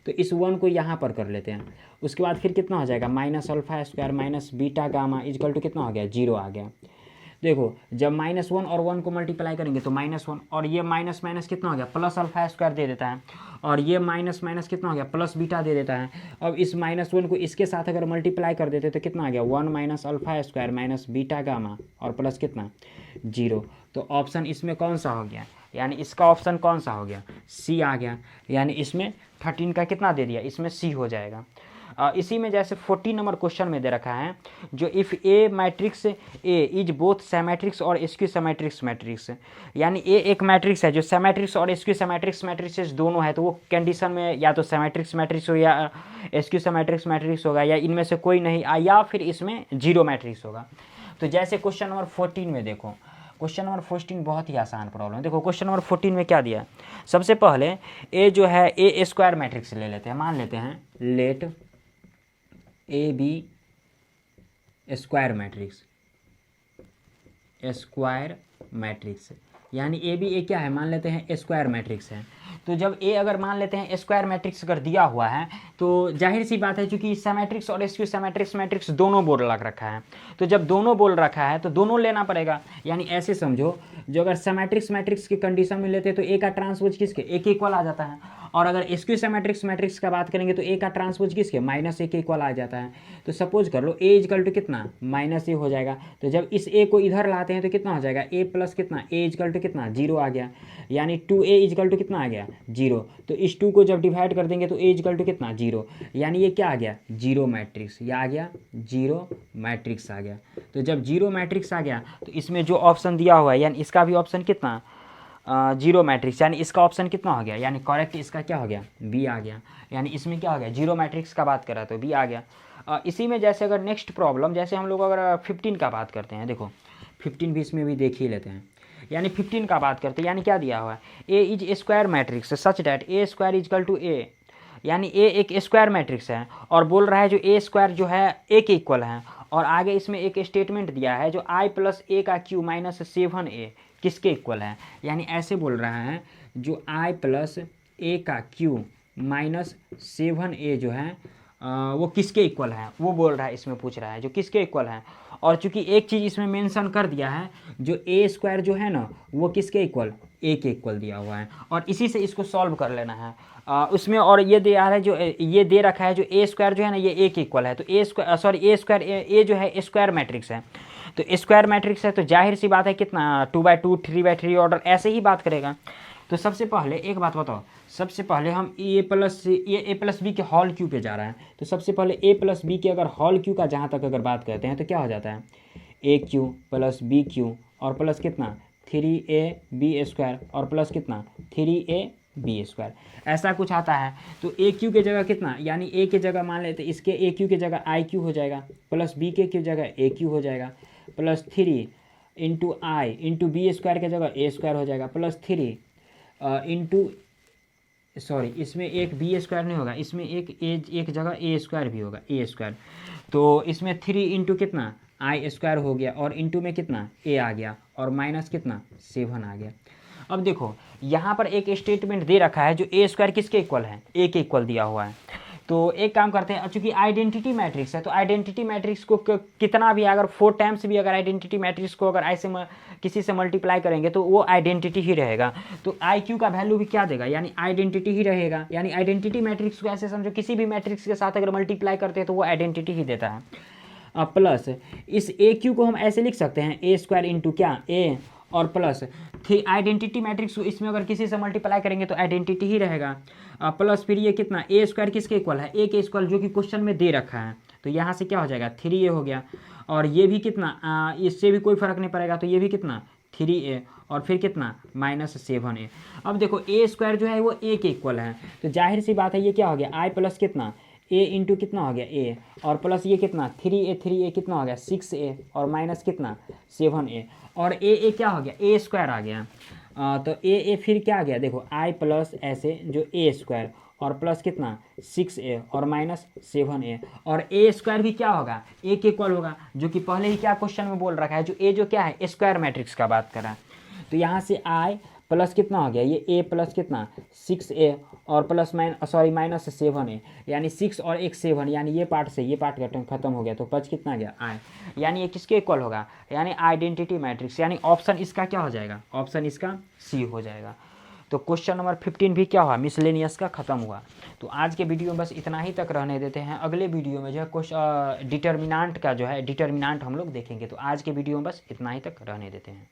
तो इस 1 को यहाँ पर कर लेते हैं। उसके बाद फिर कितना हो जाएगा minus alpha square minus beta gamma is equal to कितना हो गया 0 आ गया। देखो जब -1 और 1 को मल्टीप्लाई करेंगे तो -1, और ये माइनस माइनस कितना हो गया प्लस अल्फ़ा स्क्वायर दे देता है, और ये माइनस माइनस कितना हो गया प्लस बीटा दे देता है। अब इस -1 को इसके साथ अगर मल्टीप्लाई कर देते तो कितना आ गया 1 minus alpha square minus beta gamma और प्लस कितना 0। तो ऑप्शन इसमें कौन सा हो गया, यानी इसका ऑप्शन कौन सा हो गया, सी आ गया। यानी इसमें 13 का कितना दे दिया, इसमें सी हो जाएगा। इसी में जैसे 14 नंबर क्वेश्चन में दे रखा है, जो if A matrix A is both symmetrics और स्क्यू सेमेट्रिक्स मैट्रिक्स, यानी ए एक मैट्रिक्स है जो सेमेट्रिक्स और स्क्यू सेमेट्रिक्स मैट्रिक्स दोनों है, तो वो कंडीशन में या तो सेमेट्रिक्स मैट्रिक्स हो या स्क्यू सेमेट्रिक्स मैट्रिक्स होगा, या इनमें से कोई नहीं, या फिर इसमें 0 मैट्रिक्स होगा। तो जैसे क्वेश्चन नंबर 14 में देखो, क्वेश्चन नंबर 14 बहुत ही आसान प्रॉब्लम है। देखो क्वेश्चन नंबर 14 में क्या दिया है, सबसे पहले ए जो है ए स्क्वायर मैट्रिक्स ले लेते हैं, मान लेते हैं let A B square matrix, यानी ए बी ए क्या है मान लेते हैं स्क्वायर मैट्रिक्स है। तो जब ए अगर मान लेते हैं स्क्वायर मैट्रिक्स अगर दिया हुआ है, तो जाहिर सी बात है क्योंकि सेमेट्रिक्स और स्क्यू सेमेट्रिक्स मैट्रिक्स दोनों बोल रखा है, तो जब दोनों बोल रखा है तो दोनों लेना पड़ेगा। यानी ऐसे समझो, जो अगर सेमेट्रिक्स मैट्रिक्स की कंडीशन में लेते हैं तो ए का ट्रांसपोज किसके ए के इक्वल आ जाता है, और अगर स्क्यू सेमेट्रिक्स मैट्रिक्स का बात करेंगे तो ए का ट्रांसपोज किसके -a के इक्वल आ जाता है। तो सपोज कर लो ए इजकल टू कितना -a हो जाएगा, तो जब इस ए को इधर लाते हैं तो कितना हो जाएगा a प्लस कितना a इजकल टू कितना 0 आ गया, यानी 2a इजकल टू कितना आ गया 0। तो इस 2 को जब डिवाइड कर देंगे तो a इजकल टू कितना 0, यानी ये क्या आ गया 0 मैट्रिक्स, ये आ गया 0 मैट्रिक्स आ गया। तो जब 0 मैट्रिक्स आ गया तो इसमें जो ऑप्शन दिया हुआ है, यानी इसका भी ऑप्शन कितना 0 मैट्रिक्स, यानी इसका ऑप्शन कितना हो गया, यानी करेक्ट इसका क्या हो गया बी आ गया। यानी इसमें क्या हो गया 0 मैट्रिक्स का बात करा तो बी आ गया। इसी में जैसे अगर नेक्स्ट प्रॉब्लम, जैसे हम लोग अगर 15 का बात करते हैं, देखो 15 भी इसमें भी देख ही लेते हैं। यानी 15 का बात करते हैं, यानी क्या दिया हुआ है A is square matrix such that A square is equal to A, यानी ए एक स्क्वायर मैट्रिक्स है और बोल रहा है जो ए स्क्वायर जो है ए के इक्वल है, और आगे इसमें एक स्टेटमेंट दिया है जो i प्लस ए का क्यू माइनस 7a किसके इक्वल है। यानी ऐसे बोल रहा है जो i प्लस ए का क्यू माइनस 7a जो है वो किसके इक्वल है, वो बोल रहा है, इसमें पूछ रहा है जो किसके इक्वल है। और चूंकि एक चीज़ इसमें मेंशन कर दिया है, जो ए स्क्वायर जो है ना वो किसके इक्वल, ए के इक्वल दिया हुआ है, और इसी से इसको सॉल्व कर लेना है। उसमें और ये दे रहा है, जो ये दे रखा है, जो ए स्क्वायर जो है ना ये ए के इक्वल है, तो ए स्क्वायर सॉरी ए स्क्वायर ए जो है स्क्वायर मैट्रिक्स है, तो स्क्वायर मैट्रिक्स है तो जाहिर सी बात है कितना 2/2 3/3 ऑर्डर ऐसे ही बात करेगा। तो सबसे पहले एक बात बताओ, सबसे पहले हम ए प्लस बी के हॉल क्यू पे जा रहा है, तो सबसे पहले ए प्लस बी के अगर हॉल क्यू का जहाँ तक अगर बात करते हैं तो क्या हो जाता है, ए क्यू प्लस बी क्यू और प्लस कितना 3ab² और प्लस कितना 3ab², ऐसा कुछ आता है। तो ए क्यू के जगह कितना, यानी ए के जगह मान लेते इसके ए क्यू के जगह आई क्यू हो जाएगा, प्लस बी के जगह ए क्यू हो जाएगा, प्लस 3 इंटू आई इंटू b² के जगह a² हो जाएगा, प्लस 3 इंटू सॉरी इसमें एक b² नहीं होगा, इसमें एक जगह a² भी होगा, a²। तो इसमें 3 इंटू कितना i² हो गया और इंटू में कितना a आ गया और माइनस कितना 7 आ गया। अब देखो यहाँ पर एक स्टेटमेंट दे रखा है जो a² किसके इक्वल है, a के इक्वल दिया हुआ है। तो एक काम करते हैं, चूंकि आइडेंटिटी मैट्रिक्स है तो आइडेंटिटी मैट्रिक्स को कितना भी अगर 4 टाइम्स भी अगर आइडेंटिटी मैट्रिक्स को अगर ऐसे किसी से मल्टीप्लाई करेंगे तो वो आइडेंटिटी ही रहेगा। तो आई क्यू का वैल्यू भी क्या देगा, यानी आइडेंटिटी ही रहेगा। यानी आइडेंटिटी मैट्रिक्स को ऐसे समझो किसी भी मैट्रिक्स के साथ अगर मल्टीप्लाई करते हैं तो वो आइडेंटिटी ही देता है। प्लस इस ए क्यू को हम ऐसे लिख सकते हैं a² इंटू क्या a और प्लस आइडेंटिटी मैट्रिक्स को इसमें अगर किसी से मल्टीप्लाई करेंगे तो आइडेंटिटी ही रहेगा। प्लस फिर ये कितना a² किसके इक्वल है, a के इक्वल, जो कि क्वेश्चन में दे रखा है। तो यहाँ से क्या हो जाएगा 3a हो गया और ये भी कितना इससे भी कोई फर्क नहीं पड़ेगा, तो ये भी कितना 3a और फिर कितना -7a। अब देखो a² जो है वो a के इक्वल है, तो जाहिर सी बात है ये क्या हो गया i प्लस कितना a इंटू कितना हो गया a और प्लस ये कितना 3a कितना हो गया 6a और माइनस कितना 7a और a क्या हो गया a² आ गया। तो a फिर क्या आ गया, देखो i प्लस ऐसे जो a² और प्लस कितना 6a और माइनस 7a और a² भी क्या होगा a के इक्वल होगा, जो कि पहले ही क्या क्वेश्चन में बोल रखा है, जो a जो क्या है स्क्वायर मैट्रिक्स का बात कर रहा है। तो यहाँ से i प्लस कितना हो गया ये a प्लस कितना 6a और प्लस माइनस 7a, यानी 6 और 1 7, यानी ये पार्ट से ये पार्ट खत्म हो गया, तो बच कितना गया i, यानी ये किसके इक्वल होगा, यानी आइडेंटिटी मैट्रिक्स, यानी ऑप्शन इसका क्या हो जाएगा, ऑप्शन इसका सी हो जाएगा। तो क्वेश्चन नंबर 15 भी क्या हुआ, मिसलेनियस का खत्म हुआ। तो आज के वीडियो में बस इतना ही तक रहने देते हैं, अगले वीडियो में जो है क्वेश्चन डिटर्मिनांट का जो है डिटर्मिनांट हम लोग देखेंगे। तो आज के वीडियो में बस इतना ही तक रहने देते हैं।